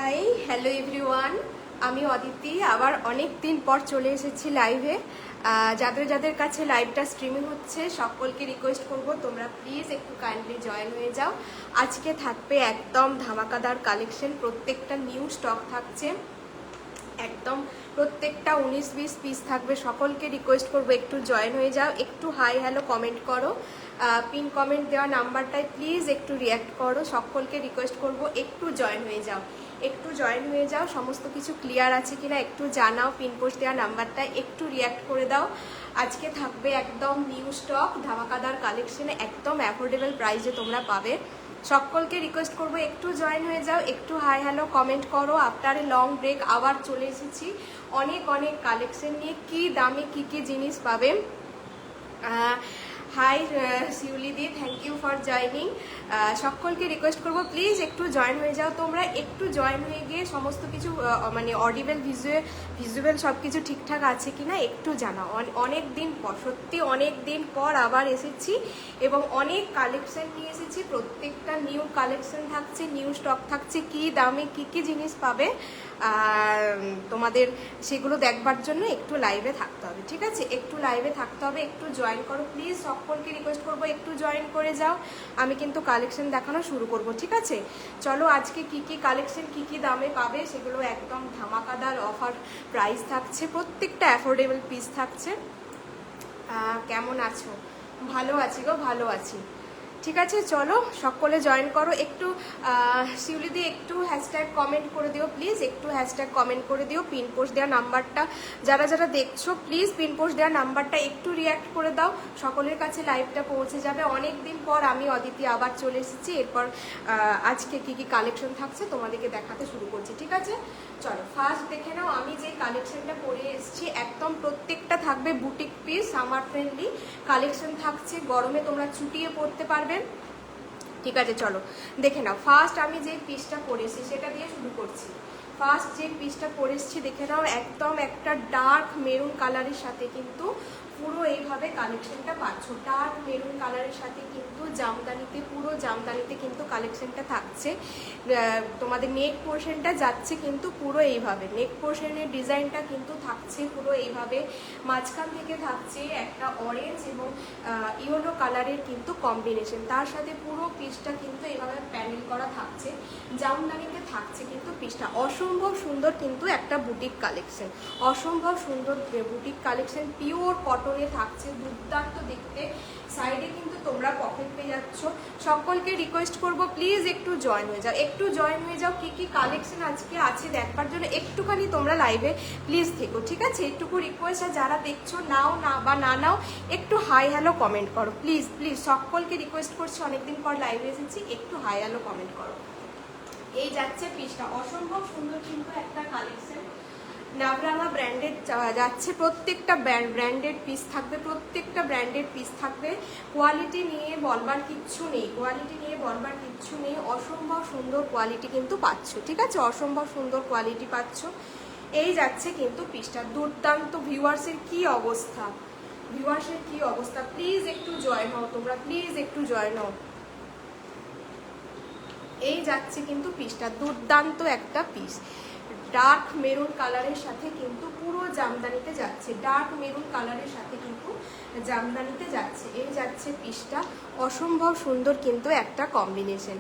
Hi hello everyone, আমি অদিতি আবার অনেক দিন পর চলে এসেছি লাইভে। যাদের যাদের কাছে লাইভটা স্ট্রিমিং হচ্ছে সকলকে রিকোয়েস্ট করব তোমরা প্লিজ একটু কাইন্ডলি জয়েন হয়ে যাও। আজকে থাকবে একদম ধামাকাদার কালেকশন, প্রত্যেকটা নিউ স্টক থাকছে, একদম প্রত্যেকটা 19-20 পিস থাকবে। সকলকে রিকোয়েস্ট করবো একটু জয়েন হয়ে যাও, একটু হাই হ্যালো কমেন্ট করো, পিন কমেন্ট দেওয়া নাম্বারটায় প্লিজ একটু রিঅ্যাক্ট করো। সকলকে রিকোয়েস্ট করব একটু জয়েন হয়ে যাও, একটু জয়েন হয়ে যাও। সমস্ত কিছু ক্লিয়ার আছে কিনা একটু জানাও, পিন পোস্ট দেওয়া নাম্বারটায় একটু রিঅ্যাক্ট করে দাও। আজকে থাকবে একদম নিউ স্টক ধামাকাদার কালেকশনে, একদম অ্যাফোর্ডেবল প্রাইসে তোমরা পাবে। সকলকে রিকোয়েস্ট করবো একটু জয়েন হয়ে যাও, একটু হাই হ্যালো কমেন্ট করো। আফটার এ লং ব্রেক আবার চলে এসেছি অনেক অনেক কালেকশন নিয়ে। কি দামে কি কি জিনিস পাবে। হাই শিউলিদি, থ্যাংক ইউ ফর জয়নিং। সকলকে রিকোয়েস্ট করবো প্লিজ একটু জয়েন হয়ে যাও। তোমরা একটু জয়েন হয়ে গিয়ে সমস্ত কিছু মানে অডিবেল ভিজুয়াল সব কিছু ঠিকঠাক আছে কিনা একটু জানাও। অনেক দিন পর, সত্যি অনেক দিন পর আবার এসেছি এবং অনেক কালেকশন নিয়ে এসেছি। প্রত্যেকটা নিউ কালেকশন থাকছে, নিউ স্টক থাকছে। কি দামে কি কি জিনিস পাবে তোমাদের সেগুলো দেখবার জন্য একটু লাইভে থাকতে হবে, ঠিক আছে? একটু লাইভে থাকতে হবে, একটু জয়েন করো প্লিজ। সকলকে রিকোয়েস্ট করবো একটু জয়েন করে যাও। আমি কিন্তু কালেকশন দেখানো শুরু করব, ঠিক আছে? চলো আজকে কি কি কালেকশন কি কি দামে পাবে সেগুলো একদম ধামাকাদার অফার প্রাইস থাকছে, প্রত্যেকটা অ্যাফোর্ডেবল পিস থাকছে। কেমন আছো? ভালো আছি গো, ভালো আছি। ঠিক আছে, চলো সকলে জয়েন করো। একটু শিউলিদি একটু হ্যাশট্যাগ কমেন্ট করে দিও প্লিজ, একটু হ্যাশট্যাগ কমেন্ট করে দিও। পিন পোস্ট দেওয়া নাম্বারটা যারা যারা দেখছো প্লিজ পিন পোস্ট দেওয়া নাম্বারটা একটু রিঅ্যাক্ট করে দাও, সকলের কাছে লাইভটা পৌঁছে যাবে। অনেক দিন পর আমি অদিতি আবার চলে এসেছি। এরপর আজকে কি কি কালেকশন থাকছে তোমাদেরকে দেখাতে শুরু করছি, ঠিক আছে? চলো ফার্স্ট দেখে নাও। আমি যে কালেকশনটা পরে এসেছি একদম প্রত্যেকটা থাকবে boutique piece, summer friendly collection থাকছে। গরমে তোমরা চুটিয়ে পরতে পারবে, ঠিক আছে? চলো দেখে নাও। ফার্স্ট আমি যে পিসটা পরেছি সেটা দিয়ে শুরু করছি। ফার্স্ট যে পিসটা পরে এসেছি দেখে নাও, একদম একটা ডার্ক মেরুন কালারের সাথে কিন্তু পুরো এইভাবে কালেকশনটা পাচ্ছ। ডার্ক মেরুন কালারের সাথে কিন্তু জামদানিতে, পুরো জামদানিতে কিন্তু কালেকশনটা থাকছে। তোমাদের নেক পোর্শনটা যাচ্ছে কিন্তু পুরো এইভাবে, নেক পোর্শনের ডিজাইনটা কিন্তু থাকছে পুরো এইভাবে। মাঝখান থেকে থাকছে একটা অরেঞ্জ এবং ইয়েলো কালারের কিন্তু কম্বিনেশন, তার সাথে পুরো পিসটা কিন্তু এইভাবে প্যানেল করা থাকছে। জামদানিতে থাকছে কিন্তু পিসটা অসম্ভব সুন্দর, কিন্তু একটা বুটিক কালেকশন, অসম্ভব সুন্দর বুটিক কালেকশন। পিওর কটনে থাকছে, দুর্দান্ত দেখতে। সাইডে কিন্তু তোমরা পকেট পেয়ে যাচ্ছ। সকলকে রিকোয়েস্ট করব প্লিজ একটু জয়েন হয়ে যাও, একটু জয়েন হয়ে যাও। কি কি কালেকশন আজকে আছে দেখবার জন্য একটুখানি তোমরা লাইভে প্লিজ থেকো, ঠিক আছে? একটুকু রিকোয়েস্ট। আর যারা দেখছো নাও না বা না নাও একটু হাই হ্যালো কমেন্ট করো প্লিজ প্লিজ। সকলকে রিকোয়েস্ট করছি, অনেকদিন পর লাইভে এসেছি, একটু হাই হ্যালো কমেন্ট করো। এই যাচ্ছে পিসটা, অসম্ভব সুন্দর কিন্তু একটা কালেকশন। নাভরাঙা ব্র্যান্ডেড যাচ্ছে, প্রত্যেকটা ব্র্যান্ডেড পিস থাকবে, প্রত্যেকটা ব্র্যান্ডেড পিস থাকবে। কোয়ালিটি নিয়ে বলবার কিচ্ছু নেই, কোয়ালিটি নিয়ে বলবার কিচ্ছু নেই। অসম্ভব সুন্দর কোয়ালিটি কিন্তু পাচ্ছ, ঠিক আছে? অসম্ভব সুন্দর কোয়ালিটি পাচ্ছ। এই যাচ্ছে কিন্তু পিসটা, দুর্দান্ত। ভিউয়ার্সের কি অবস্থা, ভিউয়ার্সের কি অবস্থা, প্লিজ একটু জয়েন হও তোমরা, প্লিজ একটু জয়েন হও। এই যাচ্ছে কিন্তু পিসটা, দুর্দান্ত একটা পিস। ডার্ক মেরুন কালারের সাথে কিন্তু পুরো জামদানিতে যাচ্ছে, ডার্ক মেরুন কালারের সাথে কিন্তু জামদানিতে যাচ্ছে। এই যাচ্ছে পিসটা, অসম্ভব সুন্দর কিন্তু একটা কম্বিনেশন।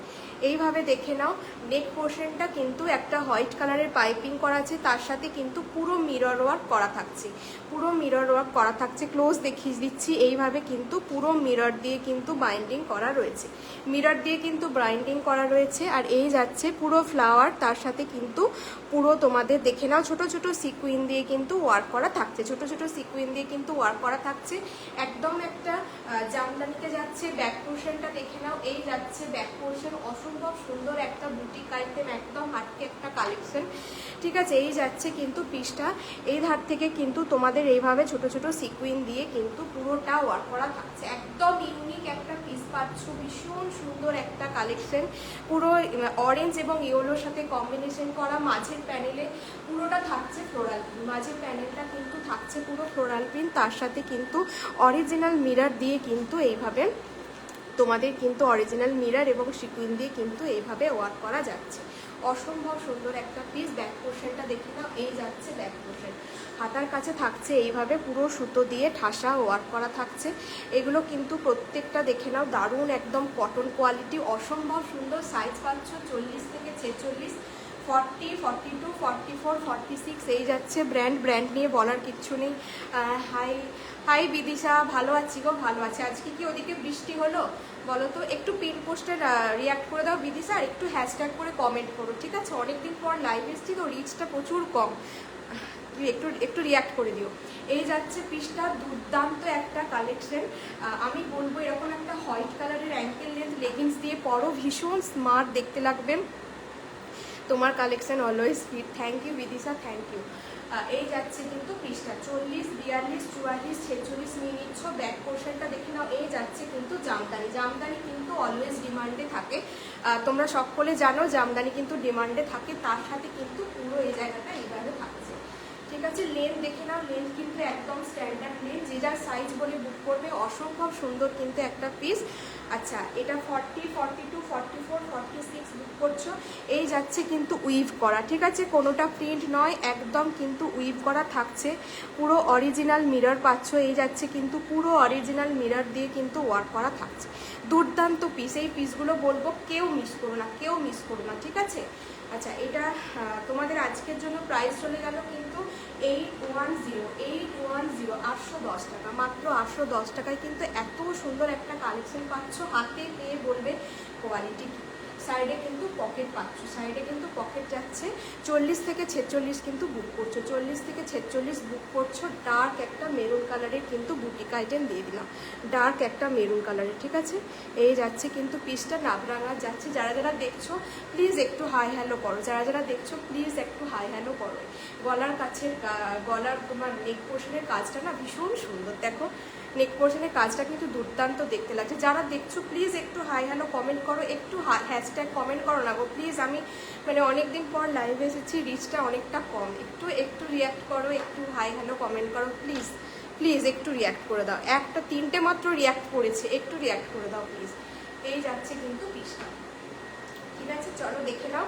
এইভাবে দেখে নাও। নেক পোর্শনটা কিন্তু একটা হোয়াইট কালারের পাইপিং করা আছে, তার সাথে কিন্তু পুরো মিরর ওয়ার্ক করা থাকছে, পুরো মিরর ওয়ার্ক করা থাকছে। ক্লোজ দেখিয়ে দিচ্ছি, এইভাবে কিন্তু পুরো মিরর দিয়ে কিন্তু বাইন্ডিং করা রয়েছে, মিরর দিয়ে কিন্তু বাইন্ডিং করা রয়েছে। আর এই যাচ্ছে পুরো ফ্লাওয়ার, তার সাথে কিন্তু পুরো তোমাদের দেখে নাও ছোট ছোট সিকুইন দিয়ে কিন্তু ওয়ার্ক করা থাকছে, ছোট ছোট সিকুইন দিয়ে কিন্তু ওয়ার্ক করা থাকছে। একদম একটা জামদানিতে যাচ্ছে। ব্যাক পোর্শনটা দেখে নাও, এই যাচ্ছে ব্যাক পোর্শন, অসম্ভব সুন্দর একটা বুটিক আইটেম, একদম হাটকে একটা কালেকশন, ঠিক আছে? এই যাচ্ছে কিন্তু পিসটা, এই ধার থেকে কিন্তু তোমাদের এইভাবে ছোট ছোট সিকুইন দিয়ে কিন্তু পুরোটা ওয়ার্ক করা থাকছে। একদম ইউনিক একটা পিস পাচ্ছ, ভীষণ সুন্দর একটা কালেকশন। পুরো অরেঞ্জ এবং ইয়েলোর সাথে কম্বিনেশন করা। মাঝের প্যানেলে পুরোটা থাকছে ফ্লোরাল প্রিন্ট, মাঝের প্যানেলটা কিন্তু থাকছে পুরো ফ্লোরাল প্রিন্ট, তার সাথে কিন্তু অরিজিনাল মিরর দিয়ে কিন্তু এইভাবে তোমাদের কিন্তু অরিজিনাল মিরর এবং সিকুইন দিয়ে কিন্তু এইভাবে ওয়ার্ক করা যাচ্ছে। অসম্ভব সুন্দর একটা পিস। ব্যাক পোর্শনটা দেখে নাও, এই যাচ্ছে ব্যাক পোর্শন। হাতার কাছে থাকছে এইভাবে পুরো সুতো দিয়ে ঠাসা ওয়ার্ক করা থাকছে। এগুলো কিন্তু প্রত্যেকটা দেখে নাও দারুণ একদম কটন কোয়ালিটি, অসম্ভব সুন্দর। সাইজ পাচ্ছ 40 থেকে 46, 40, 42, 44, 46 এই যাচ্ছে। ব্র্যান্ড নিয়ে বলার কিচ্ছু নেই। হাই বিদিশা, ভালো আছি গো, ভালো আছে। আজকে কি ওদিকে বৃষ্টি হলো বলো তো? একটু পিন পোস্টে রিয়াক্ট করে দাও বিদিশা, আর একটু হ্যাশট্যাগ করে কমেন্ট করো, ঠিক আছে? অনেকদিন পর লাইভ এসছি তো, রিচটা প্রচুর কম, একটু রিয়াক্ট করে দিও। এই যাচ্ছে পিসটা, দুর্দান্ত একটা কালেকশন। আমি বলবো এরকম একটা হোয়াইট কালারের অ্যাঙ্কেল লেন্থ লেগিংস দিয়ে পরো, ভীষণ স্মার্ট দেখতে লাগবে। তোমার collection always fit. Thank you Bidisha, thank you. এই যাচ্ছে কিন্তু পিসটা 40, 42, 44, 46 নিয়ে নিচ্ছ। ব্যাক পোর্শনটা দেখে নাও, এই যাচ্ছে কিন্তু জামদানি কিন্তু অলওয়েজ ডিমান্ডে থাকে। তোমরা সকলে জানো জামদানি কিন্তু ডিমান্ডে থাকে, তার সাথে কিন্তু পুরো এই জায়গাটা এইভাবে থাকছে, ঠিক আছে? লেন্থ দেখে নাও, লেন্থ কিন্তু একদম স্ট্যান্ডার্ড লেন্থ, যে যার সাইজ বলে বুক করবে। অসম্ভব সুন্দর কিন্তু একটা পিস। আচ্ছা, এটা 40, 42, 44, 46 বুক করছো। এই যাচ্ছে কিন্তু উইভ করা, ঠিক আছে? কোনোটা প্রিন্ট নয়, একদম কিন্তু উইভ করা থাকছে। পুরো অরিজিনাল মিরর পাচ্ছ। এই যাচ্ছে কিন্তু পুরো অরিজিনাল মিরর দিয়ে কিন্তু ওয়ার্ক করা থাকছে। দুর্দান্ত পিস। এই পিসগুলো বলবো কেউ মিস করো না, কেউ মিস করো না, ঠিক আছে? আচ্ছা, এটা তোমাদের আজকের জন্য প্রাইস চলে গেল কিন্তু 810, 810 টাকা, মাত্র 810 টাকায় কিন্তু এত সুন্দর একটা কালেকশন পাচ্ছ। হাতে পেয়ে বলবে কোয়ালিটি। সাইডে কিন্তু পকেট পাচ্ছ, সাইডে কিন্তু পকেট যাচ্ছে। 40 থেকে 46 কিন্তু বুক করছো, 40 থেকে 46 বুক করছো। ডার্ক একটা মেরুন কালারের কিন্তু বুটিক আইটেম দিয়ে দিলাম, ডার্ক একটা মেরুন কালারের, ঠিক আছে? এই যাচ্ছে কিন্তু পিসটা নাবরাঙা যাচ্ছে। যারা যারা দেখছো প্লিজ একটু হাই হ্যালো করো, যারা দেখছো প্লিজ একটু হাই হ্যালো করো। গলার কাছে গলার তোমার নেক পোর্শনের কাজটা না ভীষণ সুন্দর, দেখো নেক পোর্শনের কাজটা কিন্তু দুর্দান্ত দেখতে লাগছে। যারা দেখছো প্লিজ একটু হাই হ্যালো কমেন্ট করো, একটু হ্যাশট্যাগ কমেন্ট করো না গো প্লিজ। আমি মানে অনেকদিন পর লাইভে এসেছি, রিচটা অনেকটা কম, একটু রিয়াক্ট করো, একটু হাই হ্যালো কমেন্ট করো প্লিজ, প্লিজ একটু রিয়াক্ট করে দাও। একটা 3টে মাত্র রিয়াক্ট করেছে, একটু রিয়াক্ট করে দাও প্লিজ। এই যাচ্ছে কিন্তু পিসটা, ঠিক আছে? চলো দেখে নাও।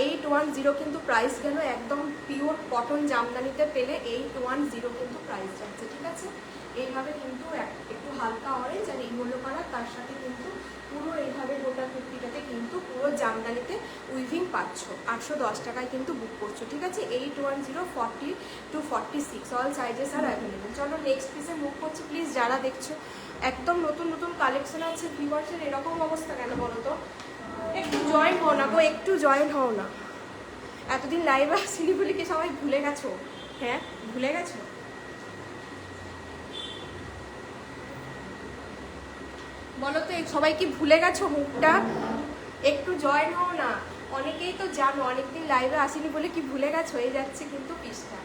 810 কিন্তু প্রাইস গেল, একদম পিওর কটন জামদানিতে পেলে 810 কিন্তু প্রাইস যাচ্ছে, ঠিক আছে? এইভাবে কিন্তু একটু হালকা অরেঞ্জ আর ইয়েলো কালার, তার সাথে কিন্তু পুরো এইভাবে গোটা কুর্তিটাতে কিন্তু পুরো জামদানিতে উইভিং পাচ্ছ। 810 টাকায় কিন্তু বুক করছো, ঠিক আছে? 810, 40 to 46 all sizes R available. চলো নেক্সট পিসে মুভ করছি। প্লিজ যারা দেখছো, একদম নতুন নতুন কালেকশন আছে। ভিউয়ার্সের এরকম অবস্থা কেন বলো তো? একটু জয়েন হও না গো, একটু জয়েন হও না। এতদিন লাইভে আসিনি বলে কি সবাই ভুলে গেছো? হ্যাঁ, ভুলে গেছো? বলো তো, সবাই কি ভুলে গেছো মুখটা? একটু জয়েন হও না। অনেকেই তো জানো, অনেকদিন লাইভে আসিনি বলে কি ভুলে গেছো? এই যাচ্ছে কিন্তু পিসটা,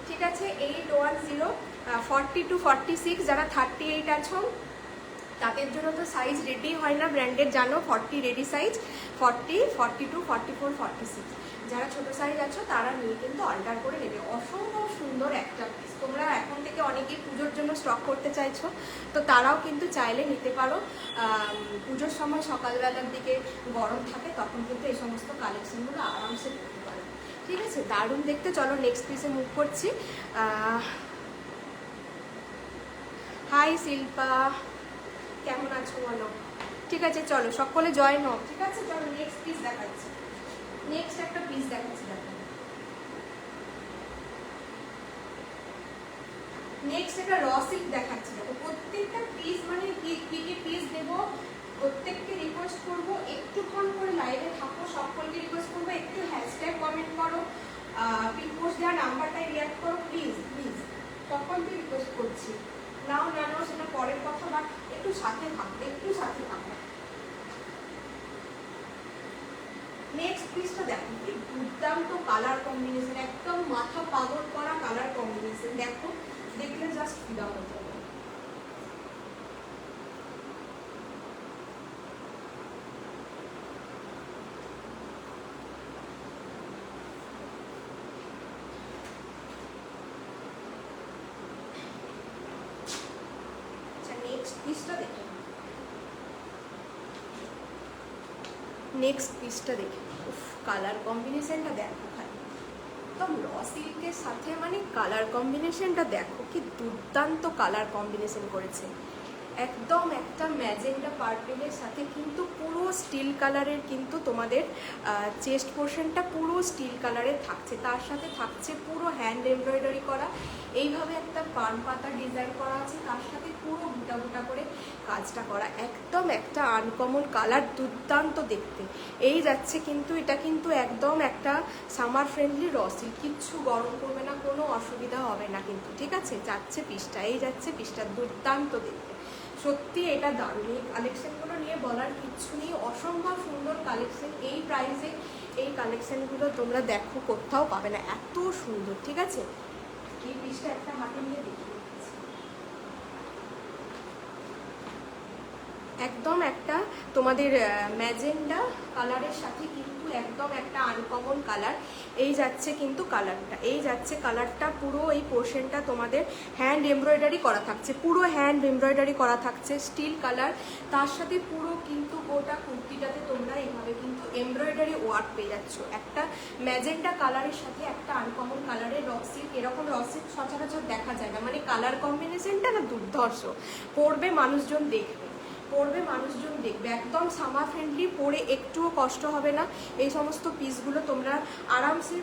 ঠিক আছে? 810, 40 to 46। যারা 38 আছো তাদের জন্য তো সাইজ রেডি হয় না, ব্র্যান্ডেড জানো। 40 রেডি সাইজ, 40, 42, 44, 46। যারা ছোট সাইজ আছো তারা নিয়ে কিন্তু অল্টার করে নেবে। অসম্ভব সুন্দর একটা পিস। তোমরা এখন থেকে অনেকেই পুজোর জন্য স্টক করতে চাইছো, তো তারাও কিন্তু চাইলে নিতে পারো। পুজোর সময় সকালবেলার দিকে গরম থাকে, তখন কিন্তু এই সমস্ত কালেকশনগুলো আরামসে করতে পারো, ঠিক আছে? দারুণ দেখতে। চলো নেক্সট পিসে মুভ করছি। হাই শিল্পা, কেমন আছো বলো? ঠিক আছে, চলো সকলে জয়েন হোক, ঠিক আছে? চলো নেক্সট পিস দেখাচ্ছি, নেক্সট একটা পিস দেখাচ্ছি। দেখো নেক্সট একটা র সিল্ক দেখাচ্ছি। দেখো প্রত্যেকটা পিস মানে কি পিস দেবো, প্রত্যেককে রিকোয়েস্ট করবো একটুক্ষণ করে লাইভে থাকো। সকলকে রিকোয়েস্ট করবো একটু হ্যাশট্যাগ কমেন্ট করো, পিন পোস্ট দেওয়া নাম্বারটাই রিয়াক্ট করো প্লিজ, প্লিজ সকলকে রিকোয়েস্ট করছি। নাও না নাও সেটা পরের কথা, বাট একটু সাথে থাকবে, একটু সাথে থাকবে। নেক্সট পিসটা দেখো, কি দুর্দান্ত কালার কম্বিনেশন, একদম মাথা পাগল করা কালার কম্বিনেশন। দেখো, দেখলে জাস্ট ফিদা হয়ে যাবে। আচ্ছা, নেক্সট পিসটা দেখো, নেক্সট পিসটা দেখে কালার কম্বিনেশনটা দেখো খালি, একদম র সিল্কের সাথে মানে কালার কম্বিনেশনটা দেখো কি দুর্দান্ত কালার কম্বিনেশন করেছে। একদম একটা ম্যাজেন্ডা পার্পেলের সাথে কিন্তু পুরো স্টিল কালারের কিন্তু তোমাদের চেস্ট পোর্শনটা পুরো স্টিল কালারের থাকছে, তার সাথে থাকছে পুরো হ্যান্ড এমব্রয়ডারি করা এইভাবে একটা পান পাতা ডিজাইন করা আছে, তার সাথে পুরো গোটা গোটা করে কাজটা করা, একদম একটা আনকমন কালার, দুর্দান্ত দেখতে। এই যাচ্ছে কিন্তু এটা কিন্তু একদম একটা সামার ফ্রেন্ডলি র সিল্ক, কিচ্ছু গরম করবে না, কোনো অসুবিধা হবে না কিন্তু, ঠিক আছে। যাচ্ছে পিসটা, এই যাচ্ছে পিসটা, দুর্দান্ত দেখতে, সত্যি এটা দারুণ। এই কালেকশনগুলো নিয়ে বলার কিচ্ছু নেই, অসম্ভব সুন্দর কালেকশন। এই প্রাইসে এই কালেকশনগুলো তোমরা দেখো কোথাও পাবে না, এত সুন্দর, ঠিক আছে। এই পিসটা একটা হাতে নিয়ে দেখিয়ে দিচ্ছি, একদম একটা তোমাদের ম্যাজেন্ডা কালারের সাথে কিন্তু একদম একটা আনকমন কালার। এই যাচ্ছে কিন্তু কালারটা, এই যাচ্ছে কালারটা, পুরো এই পোর্শনটা তোমাদের হ্যান্ড এমব্রয়ডারি করা থাকছে, পুরো হ্যান্ড এমব্রয়ডারি করা থাকছে, স্টিল কালার, তার সাথে পুরো কিন্তু গোটা কুর্তিটাতে তোমরা এইভাবে কিন্তু এমব্রয়ডারি ওয়ার্ক পেয়ে যাচ্ছ, একটা ম্যাজেন্ডা কালারের সাথে একটা আনকমন কালারের র সিল্ক। এরকম র সিল্ক সচরাচর দেখা যায় না, মানে কালার কম্বিনেশনটা না দুর্ধর্ষ, পরবে মানুষজন দেখবে, পরবে মানুষজন দেখবে, একদম সামার ফ্রেন্ডলি, পরে একটুও কষ্ট হবে না। এই সমস্ত পিসগুলো তোমরা আরামসে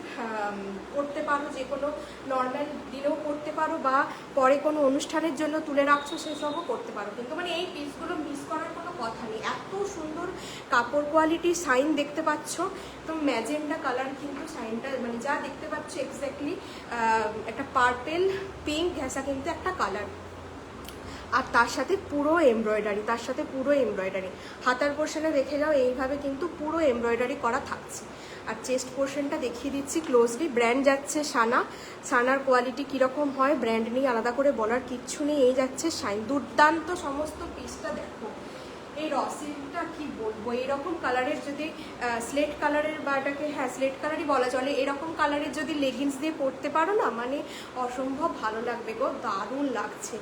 পরতে পারো, যে কোনো নর্মাল দিনেও পরতে পারো, বা পরে কোনো অনুষ্ঠানের জন্য তুলে রাখছো সেসবও করতে পারো, কিন্তু মানে এই পিসগুলো মিস করার কোনো কথা নেই, এত সুন্দর কাপড় কোয়ালিটি, সাইন দেখতে পাচ্ছ, তো ম্যাজেন্ডা কালার কিন্তু সাইনটা মানে যা দেখতে পাচ্ছ এক্স্যাক্টলি একটা পার্পেল পিঙ্ক ঘেঁষা কিন্তু একটা কালার, আর তার সাথে পুরো এমব্রয়ডারি, তার সাথে পুরো এমব্রয়ডারি, হাতার পোর্শনে দেখে যাও এইভাবে কিন্তু পুরো এমব্রয়ডারি করা থাকছে। আর চেস্ট পোর্শনটা দেখিয়ে দিচ্ছি ক্লোজলি, ব্র্যান্ড যাচ্ছে সানা, সানার কোয়ালিটি কীরকম হয় ব্র্যান্ড নিয়ে আলাদা করে বলার কিচ্ছু নেই। এই যাচ্ছে শাইন, দুর্দান্ত সমস্ত পিসটা দেখো। এই র সিল্কটা কি বলবো, এরকম কালারের যদি স্লেট কালারের, বা এটাকে হ্যাঁ স্লেট কালারই বলা চলে, এরকম কালারের যদি লেগিংস দিয়ে পরতে পারো না, মানে অসম্ভব ভালো লাগবে গো, দারুণ লাগছে,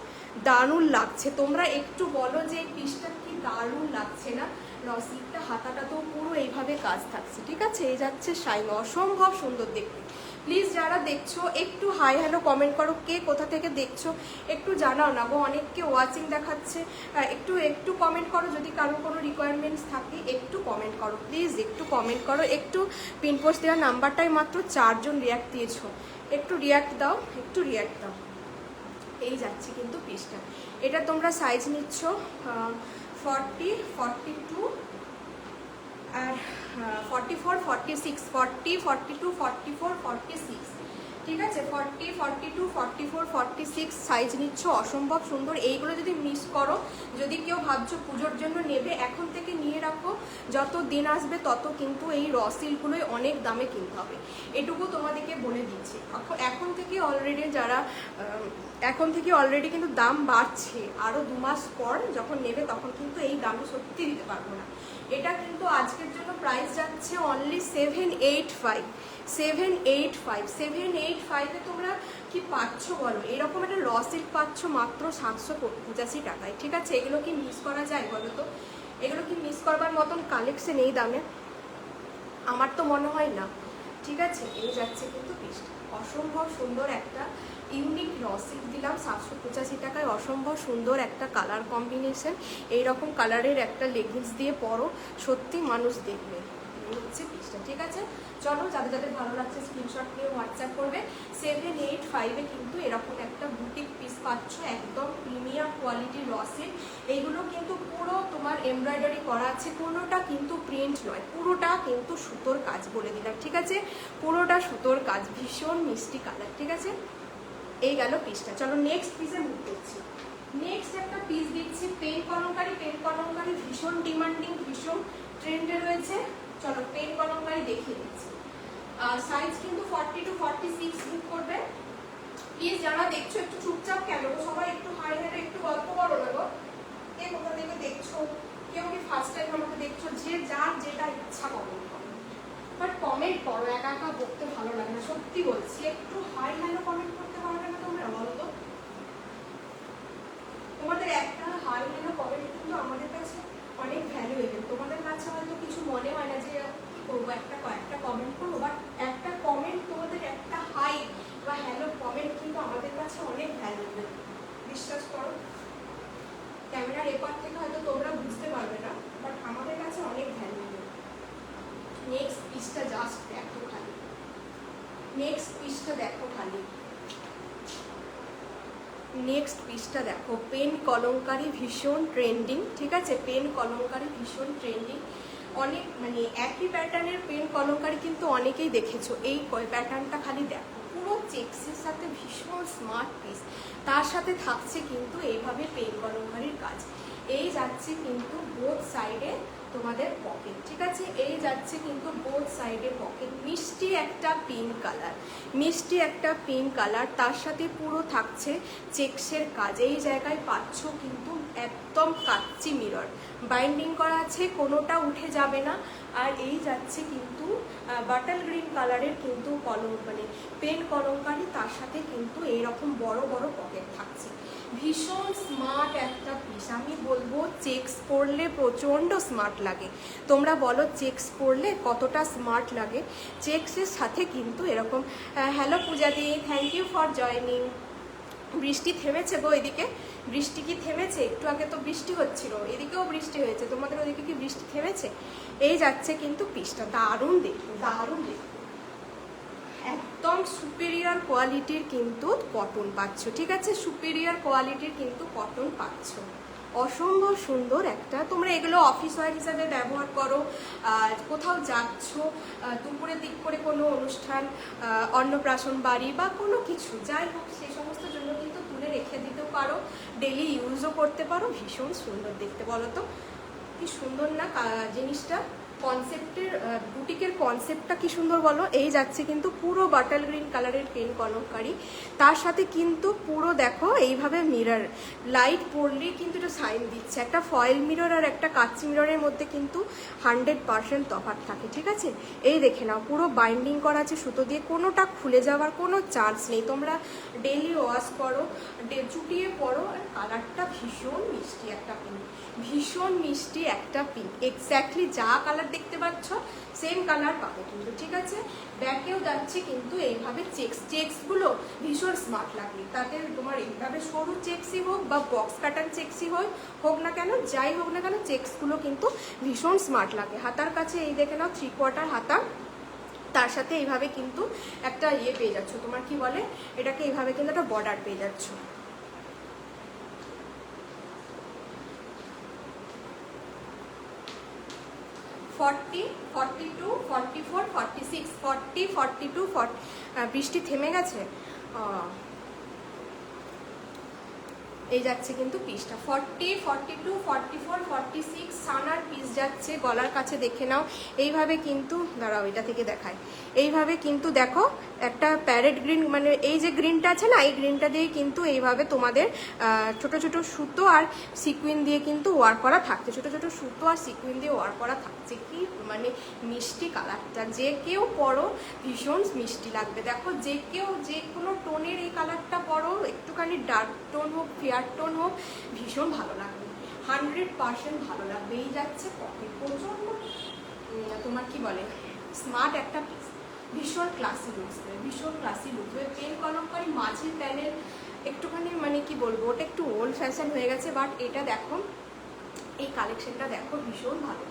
দারুণ লাগছে। তোমরা একটু বলো যে এই পিসটা কি দারুণ লাগছে না। র সিল্কটা হাতাটা তো পুরো এইভাবে কাজ থাকছে, ঠিক আছে। এই যাচ্ছে শাইন, অসম্ভব সুন্দর দেখতে। প্লিজ যারা দেখছো একটু হাই হ্যালো কমেন্ট করো, কে কোথা থেকে দেখছো একটু জানাও না গো, অনেককে ওয়াচিং দেখাচ্ছে, একটু একটু কমেন্ট করো, যদি কারো কোনো রিকোয়ারমেন্টস থাকে একটু কমেন্ট করো, প্লিজ একটু কমেন্ট করো। একটু পিনপোস্ট দেওয়ার নাম্বারটাই মাত্র 4 জন রিয়াক্ট দিয়েছো, একটু রিয়াক্ট দাও, একটু রিয়াক্ট দাও। এই যাচ্ছে কিন্তু পিসটা, এটা তোমরা সাইজ নিচ্ছ 40, 42 আর 44, 46, 40, 42, 44, 46, ঠিক আছে। 40, 42, 44, 46 সাইজ নিচ্ছ, অসম্ভব সুন্দর। এইগুলো যদি মিস করো, যদি কেউ ভাবছো পুজোর জন্য নেবে, এখন থেকে নিয়ে রাখো, যত দিন আসবে তত কিন্তু এই র সিল্কগুলোই অনেক দামে কিনতে হবে, এটুকু তোমাদেরকে বলে দিচ্ছি। এখন থেকে অলরেডি যারা এখন থেকে অলরেডি কিন্তু দাম বাড়ছে, আরও 2 মাস পর যখন নেবে তখন কিন্তু এই দামে সত্যি দিতে পারবো না। এটা কিন্তু আজকের জন্য প্রাইস যাচ্ছে অনলি 785, 785, 785-এ তোমরা কি পাচ্ছ বলো, এরকম একটা র সিল্ক পাচ্ছ মাত্র 785 টাকায়, ঠিক আছে। এগুলো কি মিস করা যায় বলো তো, এগুলো কি মিস করবার মতন কালেকশন এই দামে? আমার তো মনে হয় না, ঠিক আছে। এই যাচ্ছে কিন্তু পিসটা, অসম্ভব সুন্দর একটা ইউনিক র সিল্ক দিলাম 785 টাকায়, অসম্ভব সুন্দর একটা কালার কম্বিনেশন। এইরকম কালারের একটা লেগিংস দিয়ে পরো, সত্যি মানুষ দেখবে। হচ্ছে পিসটা, ঠিক আছে। চলো, যাদের যাদের ভালো লাগছে স্ক্রিনশট নিয়ে হোয়াটসঅ্যাপ করবে। 785-এ কিন্তু এরকম একটা বুটিক পিস পাচ্ছ, একদম প্রিমিয়াম কোয়ালিটির র সিল্ক। এইগুলো কিন্তু পুরো তোমার এমব্রয়ডারি করা আছে, কোনোটা কিন্তু প্রিন্ট নয়, পুরোটা কিন্তু সুতোর কাজ, বলে দিলাম, ঠিক আছে। পুরোটা সুতোর কাজ, ভীষণ মিষ্টি কালার, ঠিক আছে। এই গেল পিসটা। চলো নেক্সট পিসে মুভ করছি। নেক্সট একটা পিস দিচ্ছি পেন কলমকারি। পেন কলমকারি ভীষণ ডিমান্ডিং, ভীষণ ট্রেন্ডে রয়েছে। চলো পেন কলমকারি দেখিয়ে দিচ্ছি। সাইজ কিন্তু 40 to 46 বুক করবে। প্লিজ যারা দেখছো একটু চুপচাপ কেন গো, সবাই একটু হাই হেঁটে একটু গল্প করো না গো। কে কোথা থেকে দেখছো, কেউ কি ফার্স্ট টাইম আমাকে দেখছো, যে যার যেটা ইচ্ছা কমেন্ট করো, বাট কমেন্ট করো, একা একা বলতে ভালো লাগে না, সত্যি বলছি। একটু হাই হ্যালো কমেন্ট করতে পারবে না তোমরা বলো তো? তোমাদের একটা হাই হ্যালো কমেন্ট কিন্তু আমাদের কাছে অনেক ভ্যালুয়েবল। তোমাদের কাছে হয়তো কিছু মনে হয় না যে কি করবো, একটা কয়েকটা কমেন্ট এপার থেকে হয়তো তোমরা বুঝতে পারবে না, বাট আমাদের কাছে অনেক ভ্যালুয়েবল। নেক্সট পিসটা জাস্ট দেখো খালি, নেক্সট পিসটা দেখো খালি, নেক্সট পিসটা দেখো। পেন কলমকারি ভীষণ ট্রেন্ডিং, ঠিক আছে, পেন কলমকারি ভীষণ ট্রেন্ডিং। অনেক মানে একই প্যাটার্নের পেন কলমকারি কিন্তু অনেকেই দেখেছো, এই প্যাটার্নটা খালি দেখো, পুরো চেক্সের সাথে ভীষণ স্মার্ট পিস, তার সাথে থাকছে কিন্তু এইভাবে পেন কলমকারির কাজ। এই যাচ্ছে কিন্তু বোথ সাইডে তোমাদের পকেট, ঠিক আছে, এই যাচ্ছে কিন্তু বোথ সাইডে পকেট। মিষ্টি একটা পিঙ্ক কালার, মিষ্টি একটা পিঙ্ক কালার, তার সাথে পুরো থাকছে চেক্সের কাজ। এই জায়গায় পাচ্ছ কিন্তু একদম কাচ্চি মিরর বাইন্ডিং করা আছে, কোনোটা উঠে যাবে না। আর এই যাচ্ছে কিন্তু বাটার গ্রিন কালারের কিন্তু কলম মানে পেন কলমকারি, তার সাথে কিন্তু এইরকম বড় বড় পকেট থাকছে। ভীষণ স্মার্ট একটা পিস, আমি বলবো চেক্স পরলে প্রচণ্ড স্মার্ট লাগে। তোমরা বলো চেক্স পরলে কতটা স্মার্ট লাগে। চেক্সের সাথে কিন্তু এরকম, হ্যালো পূজাদি, থ্যাংক ইউ ফর জয়নিং। বৃষ্টি থেমেছে গো এদিকে, বৃষ্টি কি থেমেছে? একটু আগে তো বৃষ্টি হচ্ছিল, এদিকেও বৃষ্টি হয়েছে, তোমাদের ওদিকে কি বৃষ্টি থেমেছে? এই যাচ্ছে কিন্তু পিসটা, দারুণ দেখো, দারুণ দেখো, একদম সুপিরিয়র কোয়ালিটির কিন্তু কটন পাচ্ছ, ঠিক আছে, সুপিরিয়র কোয়ালিটির কিন্তু কটন পাচ্ছ। অসম্ভব সুন্দর একটা, তোমরা এগুলো অফিস ওয়্যার হিসাবে ব্যবহার করো, কোথাও যাচ্ছ, দুপুরের দিক করে কোনো অনুষ্ঠান, অন্নপ্রাশন বাড়ি বা কোনো কিছু যাই হোক, সে সমস্ত জন্য কিন্তু তুলে রেখে দিতেও পারো, ডেলি ইউজও করতে পারো। ভীষণ সুন্দর দেখতে, বলো তো কি সুন্দর না জিনিসটা? কনসেপ্টের বুটিকের কনসেপ্টটা কি সুন্দর বলো। এই যাচ্ছে কিন্তু পুরো বাটার গ্রিন কালারের পেন কলমকারি, তার সাথে কিন্তু পুরো দেখো এইভাবে মিরর, লাইট পড়লেই কিন্তু এটা সাইন দিচ্ছে। একটা ফয়েল মিরর আর একটা কাচ্চি মিররের মধ্যে কিন্তু 100% তফাৎ থাকে, ঠিক আছে। এই দেখে নাও, পুরো বাইন্ডিং করা আছে সুতো দিয়ে, কোনোটা খুলে যাওয়ার কোনো চান্স নেই। তোমরা ডেইলি ওয়াশ করো, চুটিয়ে পরো, আর কালারটা ভীষণ মিষ্টি একটা পিঙ্ক, ভীষণ মিষ্টি একটা পিঙ্ক, এক্স্যাক্টলি যা কালার দেখতে পাচ্ছ সেম কালার পাবে কিন্তু, ঠিক আছে। ব্যাকেও যাচ্ছে কিন্তু এইভাবে চেক্স, চেক্সগুলো ভীষণ স্মার্ট লাগে। তাতে তোমার এইভাবে সরু চেক্সই হোক বা বক্স প্যাটার্ন চেক্সই হোক না কেন, যাই হোক না কেন, চেক্সগুলো কিন্তু ভীষণ স্মার্ট লাগে। হাতার কাছে এই দেখে নাও 3/4 হাতা, তার সাথে এইভাবে কিন্তু একটা ইয়ে পেয়ে যাচ্ছ, তোমার কি বলে এটাকে, এইভাবে কিন্তু একটা বর্ডার পেয়ে যাচ্ছ। 40, 42, 44, 46, 40, 42, 40। বৃষ্টি থেমে গেছে। এই যাচ্ছে কিন্তু পিসটা 40, 42, 44, 46 সানার পিস যাচ্ছে। গলার কাছে দেখে নাও, এইভাবে কিন্তু দাঁড়াও এটা থেকে দেখায়, এইভাবে কিন্তু দেখো একটা প্যারেট গ্রিন, মানে এই যে গ্রিনটা আছে না, এই গ্রিনটা দিয়ে কিন্তু এইভাবে তোমাদের ছোট ছোট সুতো আর সিকুইন দিয়ে কিন্তু ওয়ার করা থাকছে, ছোট ছোট সুতো আর সিকুইন দিয়ে ওয়ার করা থাকছে। কি মানে মিষ্টি কালারটা, যে কেউ পরো ভীষণ মিষ্টি লাগবে। দেখো যে কেউ যে কোনো টোনের এই কালারটা পরো, একটুখানি ডার্ক টোন হোক ফেয়ার টোন হোক, ভীষণ ভালো লাগবে, 100% ভালো লাগবে। এই যাচ্ছে পকেট, প্রচন্ড তোমার কি বলে স্মার্ট একটা পিস, ভীষণ ক্লাসি লুক, ভীষণ ক্লাসি লুক। পেন কলমকারি মাঝের প্যানেল একটুখানি মানে কি বলবো, ওটা একটু ওল্ড ফ্যাশন হয়ে গেছে, বাট এটা দেখো, এই কালেকশনটা দেখো ভীষণ ভালো।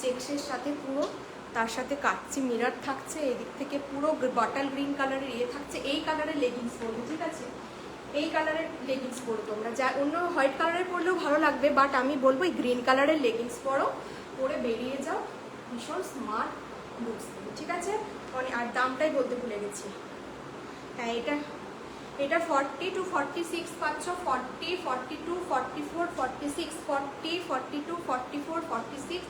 চেক্সের সাথে পুরো, তার সাথে কাচ্চি মিরর থাকছে, এদিক থেকে পুরো বটল গ্রিন কালারের ইয়ে থাকছে। এই কালারের লেগিংস পরবে, ঠিক আছে, এই কালারের লেগিংস পরো তোমরা, যা অন্য হোয়াইট কালারের পরলেও ভালো লাগবে, বাট আমি বলবো এই গ্রিন কালারের লেগিংস পরো, পরে বেরিয়ে যাও, ভীষণ স্মার্ট লুকস, ঠিক আছে। আর দামটাই বলতে ভুলে গেছি। হ্যাঁ, এটা 40 to 46 পাচ্ছ, 40, 42, 44, 46, 40, 42, 44, 46।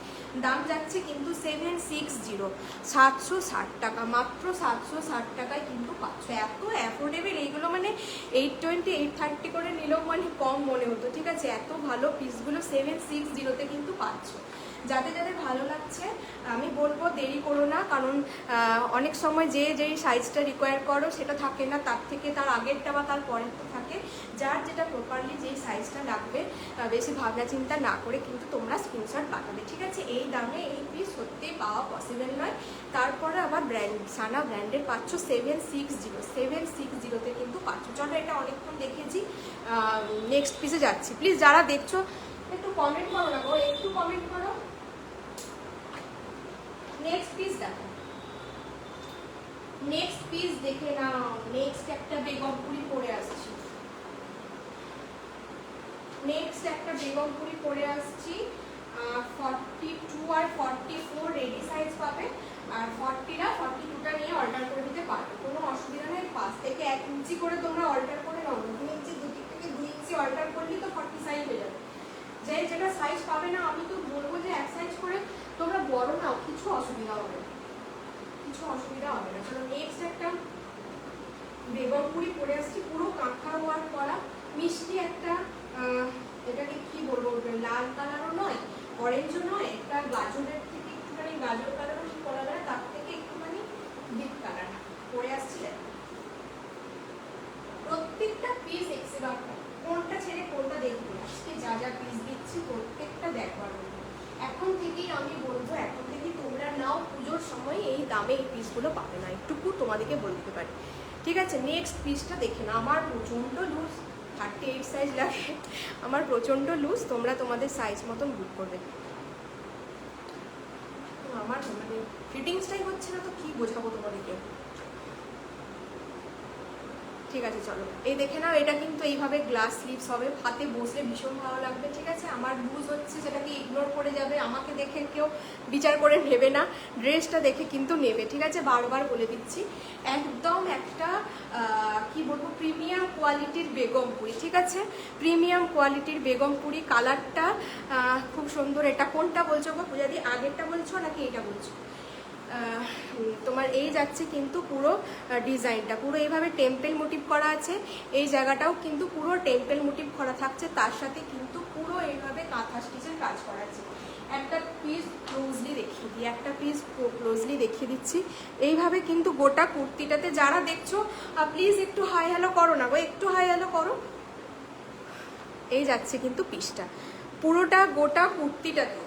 দাম যাচ্ছে কিন্তু 760, 760 টাকা, মাত্র 760 টাকায় কিন্তু পাচ্ছ। এত অ্যাফোর্ডেবল এইগুলো, মানে 820, 830 করে নিলেও মানে কম মনে হতো, ঠিক আছে। এত ভালো পিসগুলো 760-তে কিন্তু পাচ্ছ। যাদের যাদের ভালো লাগছে আমি বলবো দেরি করো না, কারণ অনেক সময় যেই সাইজটা রিকোয়ার করো সেটা থাকে না, তার থেকে তার আগেরটা বা তার পরেরটা থাকে। যার যেটা প্রপারলি যেই সাইজটা লাগবে, বেশি ভাবনা চিন্তা না করে কিন্তু তোমরা স্ক্রিনশট পাঠাবে, ঠিক আছে। এই দামে এই পিস সত্যি পাওয়া পসিবল নয়। তারপরে আবার ব্র্যান্ড, সানা ব্র্যান্ডের পাচ্ছ 760-760তে কিন্তু পাচ্ছ। চলো এটা অনেকক্ষণ দেখেছি, নেক্সট পিসে যাচ্ছি। প্লিজ যারা দেখছো একটু কমেন্ট করো না গো, একটু কমেন্ট করো। নেক্সট পিস দেখো, নেক্সট পিস দেখে নাও। নেক্সট একটা বেগমপুরি পরে আসছি, নেক্সট একটা বেগমপুরি পরে আসছি। 42 আর 44 রেডি সাইজ পাবে, আর 40টা 42টা নিয়ে অল্টার করে দিতে পারবে, কোনো অসুবিধা নেই। 5 থেকে 1 ইঞ্চি করে তোমরা অল্টার করে নাও, 2 ইঞ্চি, 2 থেকে 2 ইঞ্চি অল্টার করলেই তো 40 সাইজ হয়ে যাবে। যে যেটা সাইজ পাবে না, আমি তো বলবো যে 1 সাইজ করে তোমরা বড় নাও, কিছু অসুবিধা হবে না, কিছু অসুবিধা হবে না। চলো নেক্সট একটা বেগমপুরি পরে আসছি, পুরো কাঁথা ওয়ার্ক করা, মিষ্টি একটা, এটাকে কি বলবো, লাল কালারও নয়, অরেঞ্জও নয়, একটা গাজরের থেকে একটুখানি গাজর কালারও ঠিক করা যায়, তার থেকে একটুখানি ডিপ কালার পরে আসছি। প্রত্যেকটা পিস এক্সেলেন্ট, কোনটা ছেড়ে কোনটা দেখবো, আজকে যা যা পিস দিচ্ছি প্রত্যেকটা দেখবার মতো। এখন থেকেই আমি বলবো, এখন থেকেই তোমরা নাও, পুজোর সময় এই দামে এই পিসগুলো পাবে না, একটুকু তোমাদেরকে বলে দিতে পারি, ঠিক আছে। নেক্সট পিসটা দেখে না, আমার প্রচণ্ড লুজ, 38 সাইজ লাগে, আমার প্রচণ্ড লুজ, তোমরা তোমাদের সাইজ মতন বুক করবে। আমার মানে ফিটিংসটাই হচ্ছে না, তো কি বোঝাবো তোমাদেরকে। ঠিক আছে চলো, এই দেখে নাও, এটা কিন্তু এইভাবে গ্লাস স্লিভস হবে, হাতে বসলে ভীষণ ভালো লাগবে, ঠিক আছে। আমার লুজ হচ্ছে, সেটাকে ইগনোর করে যাবে, আমাকে দেখে কেউ বিচার করে নেবে না, ড্রেসটা দেখে কিন্তু নেবে, ঠিক আছে, বারবার বলে দিচ্ছি। একদম একটা কি বলবো, প্রিমিয়াম কোয়ালিটির বেগমপুরি, ঠিক আছে, প্রিমিয়াম কোয়ালিটির বেগমপুরি। কালারটা খুব সুন্দর। এটা কোনটা বলছো গো পূজাদি, আগেরটা বলছো নাকি এটা বলছো? তোমার এই যাচ্ছে কিন্তু পুরো ডিজাইনটা পুরো এইভাবে টেম্পেল মোটিভ করা আছে, এই জায়গাটাও কিন্তু পুরো টেম্পেল মোটিভ করা থাকছে, তার সাথে কিন্তু পুরো এইভাবে কাঁথা স্টিচের কাজ করা আছে। একটা পিস ক্লোজলি দেখিয়ে দিই, একটা পিস ক্লোজলি দেখিয়ে দিচ্ছি। এইভাবে কিন্তু গোটা কুর্তিটাতে যারা দেখছো, প্লিজ একটু হাই হ্যালো করো না গো, একটু হাই হ্যালো করো। এই যাচ্ছে কিন্তু পিসটা পুরোটা গোটা কুর্তিটাতে,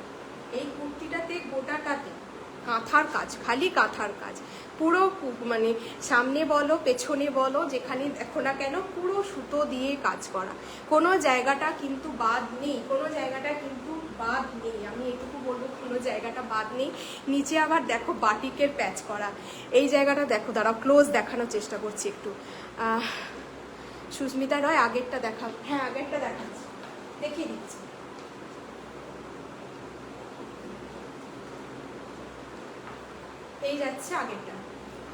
এই কুর্তিটাতে গোটাটাতে কাঁথার কাজ, খালি কাঁথার কাজ, পুরো মানে সামনে বলো পেছনে বলো যেখানে দেখো না কেন, পুরো সুতো দিয়ে কাজ করা, কোনো জায়গাটা কিন্তু বাদ নেই, কোনো জায়গাটা কিন্তু বাদ নেই, আমি এটুকু বলবো, কোনো জায়গাটা বাদ নেই। নিচে আবার দেখো বাটিকের প্যাচ করা, এই জায়গাটা দেখো, দাঁড়াও ক্লোজ দেখানোর চেষ্টা করছি একটু। সুস্মিতা রয় আগেরটা দেখাব, হ্যাঁ আগেরটা দেখাচ্ছি, দেখিয়ে দিচ্ছি। এই যাচ্ছে আগেরটা,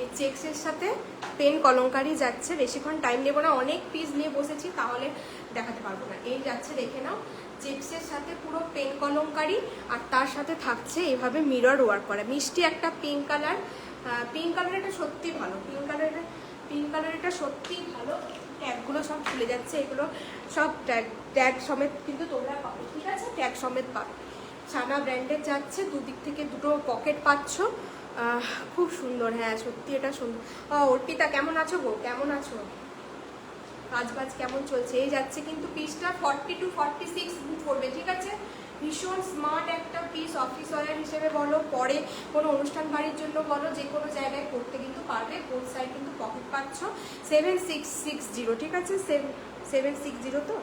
এই চেক্সের সাথে পেন কলমকারি যাচ্ছে, বেশিক্ষণ টাইম নেবো না, অনেক পিস নিয়ে বসেছি তাহলে দেখাতে পারবো না। এই যাচ্ছে দেখে নাও, চেক্সের সাথে পুরো পেন কলমকারি, আর তার সাথে থাকছে এইভাবে মিরর ওয়ার্ক করা, মিষ্টি একটা পিঙ্ক কালার। পিঙ্ক কালার এটা সত্যি ভালো, পিঙ্ক কালার এটা সত্যি ভালো। ট্যাগগুলো সব খুলে যাচ্ছে, এগুলো সব ট্যাগ সমেত কিন্তু তোমরা পাবে, ঠিক আছে, ট্যাগ সমেত পাবে। সানা ব্র্যান্ডের যাচ্ছে, দুদিক থেকে দুটো পকেট পাচ্ছ, খুব সুন্দর। হ্যাঁ সত্যি এটা সুন্দর। অর্পিতা কেমন আছো গো, কেমন আছো, কাজ বাজ কেমন চলছে? এই যাচ্ছে কিন্তু পিসটা 40 to 46 বুক করবে, ঠিক আছে, ভীষণ স্মার্ট একটা পিস, অফিস ওয়্যার হিসেবে বলো, পরে কোনো অনুষ্ঠান বাড়ির জন্য বলো, যে কোনো জায়গায় করতে কিন্তু পারবে। বোথ সাইড কিন্তু পকেট পাচ্ছ, 7660, ঠিক আছে, 760 তো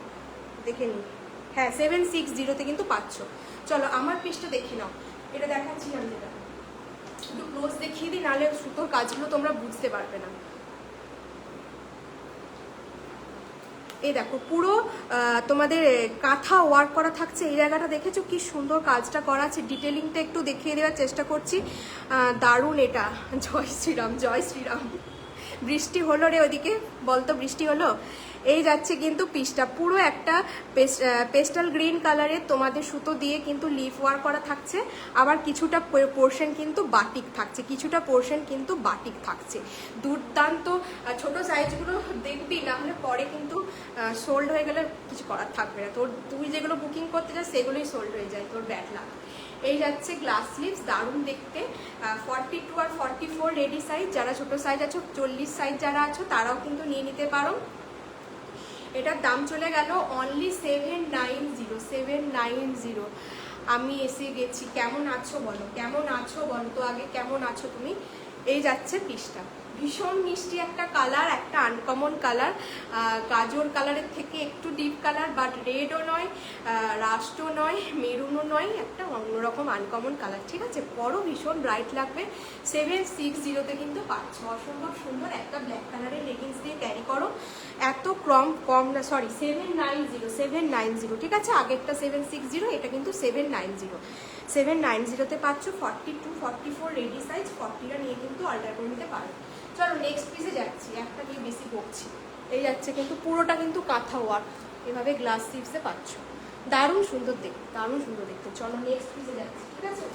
দেখে নিই, হ্যাঁ 760-তে কিন্তু পাচ্ছ। চলো আমার পিসটা দেখে নাও, এটা দেখাচ্ছি আমি, যেটা একটু ক্লোজ দেখিয়ে দিই, নাহলে সুতোর কাজগুলো তোমরা বুঝতে পারবে না। এই দেখো পুরো তোমাদের কাঁথা ওয়ার্ক করা থাকছে, এই জায়গাটা দেখেছো কি সুন্দর কাজটা করা আছে, ডিটেলিংটা একটু দেখিয়ে দেওয়ার চেষ্টা করছি, দারুণ এটা। জয় শ্রীরাম, জয় শ্রীরাম। বৃষ্টি হলো রে ওদিকে, বলতো বৃষ্টি হলো? এই যাচ্ছে কিন্তু পিসটা পুরো একটা পেস্টাল গ্রিন কালারের তোমাদের সুতো দিয়ে কিন্তু লিফ ওয়ার্ক করা থাকছে, আবার কিছুটা পোর্শন কিন্তু বাটিক থাকছে, কিছুটা পোর্শন কিন্তু বাটিক থাকছে। দুর্দান্ত। ছোট সাইজগুলো দেখবি, না হলে পরে কিন্তু সোল্ড হয়ে গেলে কিছু করার থাকবে না, তুই যেগুলো বুকিং করতে চাস সেগুলোই সোল্ড হয়ে যায়, তোর ব্যাড লাক। এই যাচ্ছে গ্লাস স্লিভস, দারুণ দেখতে। 42 আর 44 রেডি সাইজ, যারা ছোট সাইজ আছো, 40 সাইজ যারা আছো তারাও কিন্তু নিয়ে নিতে পারো। এটার দাম চলে গেল অনলি 790। আমি এসে গেছি। কেমন আছো বলো, কেমন আছো বলো তো আগে, কেমন আছো তুমি? এই যাচ্ছে পিসটা। ভীষণ মিষ্টি একটা কালার, একটা আনকমন কালার, গাজর কালারের থেকে একটু ডিপ কালার, বাট রেডও নয়, রাস্টও নয়, মেরুনও নয়, একটা অন্যরকম আনকমন কালার। ঠিক আছে, বড় ভীষণ ব্রাইট লাগবে। 760-তে কিন্তু পাচ্ছ। অসম্ভব সুন্দর একটা ব্ল্যাক কালারের লেগিংস দিয়ে ক্যারি করো। এত কম না, সরি 790, ঠিক আছে, আগেরটা 760, এটা কিন্তু 790তে পাচ্ছ। 42-44 রেডি সাইজ, 40টা নিয়ে কিন্তু অল্টার করে নিতে পারো। চলো নেক্সট পিসে যাচ্ছি, একটা নিয়ে বেশি বকছি। এই যাচ্ছে কিন্তু পুরোটা কিন্তু কাঁথা ওয়ার্ক, এভাবে গ্লাস স্লিভসে পাচ্ছ। দারুণ সুন্দর দেখতে, দারুণ সুন্দর দেখতে। চলো নেক্সট পিসে যাচ্ছি, ঠিক আছে।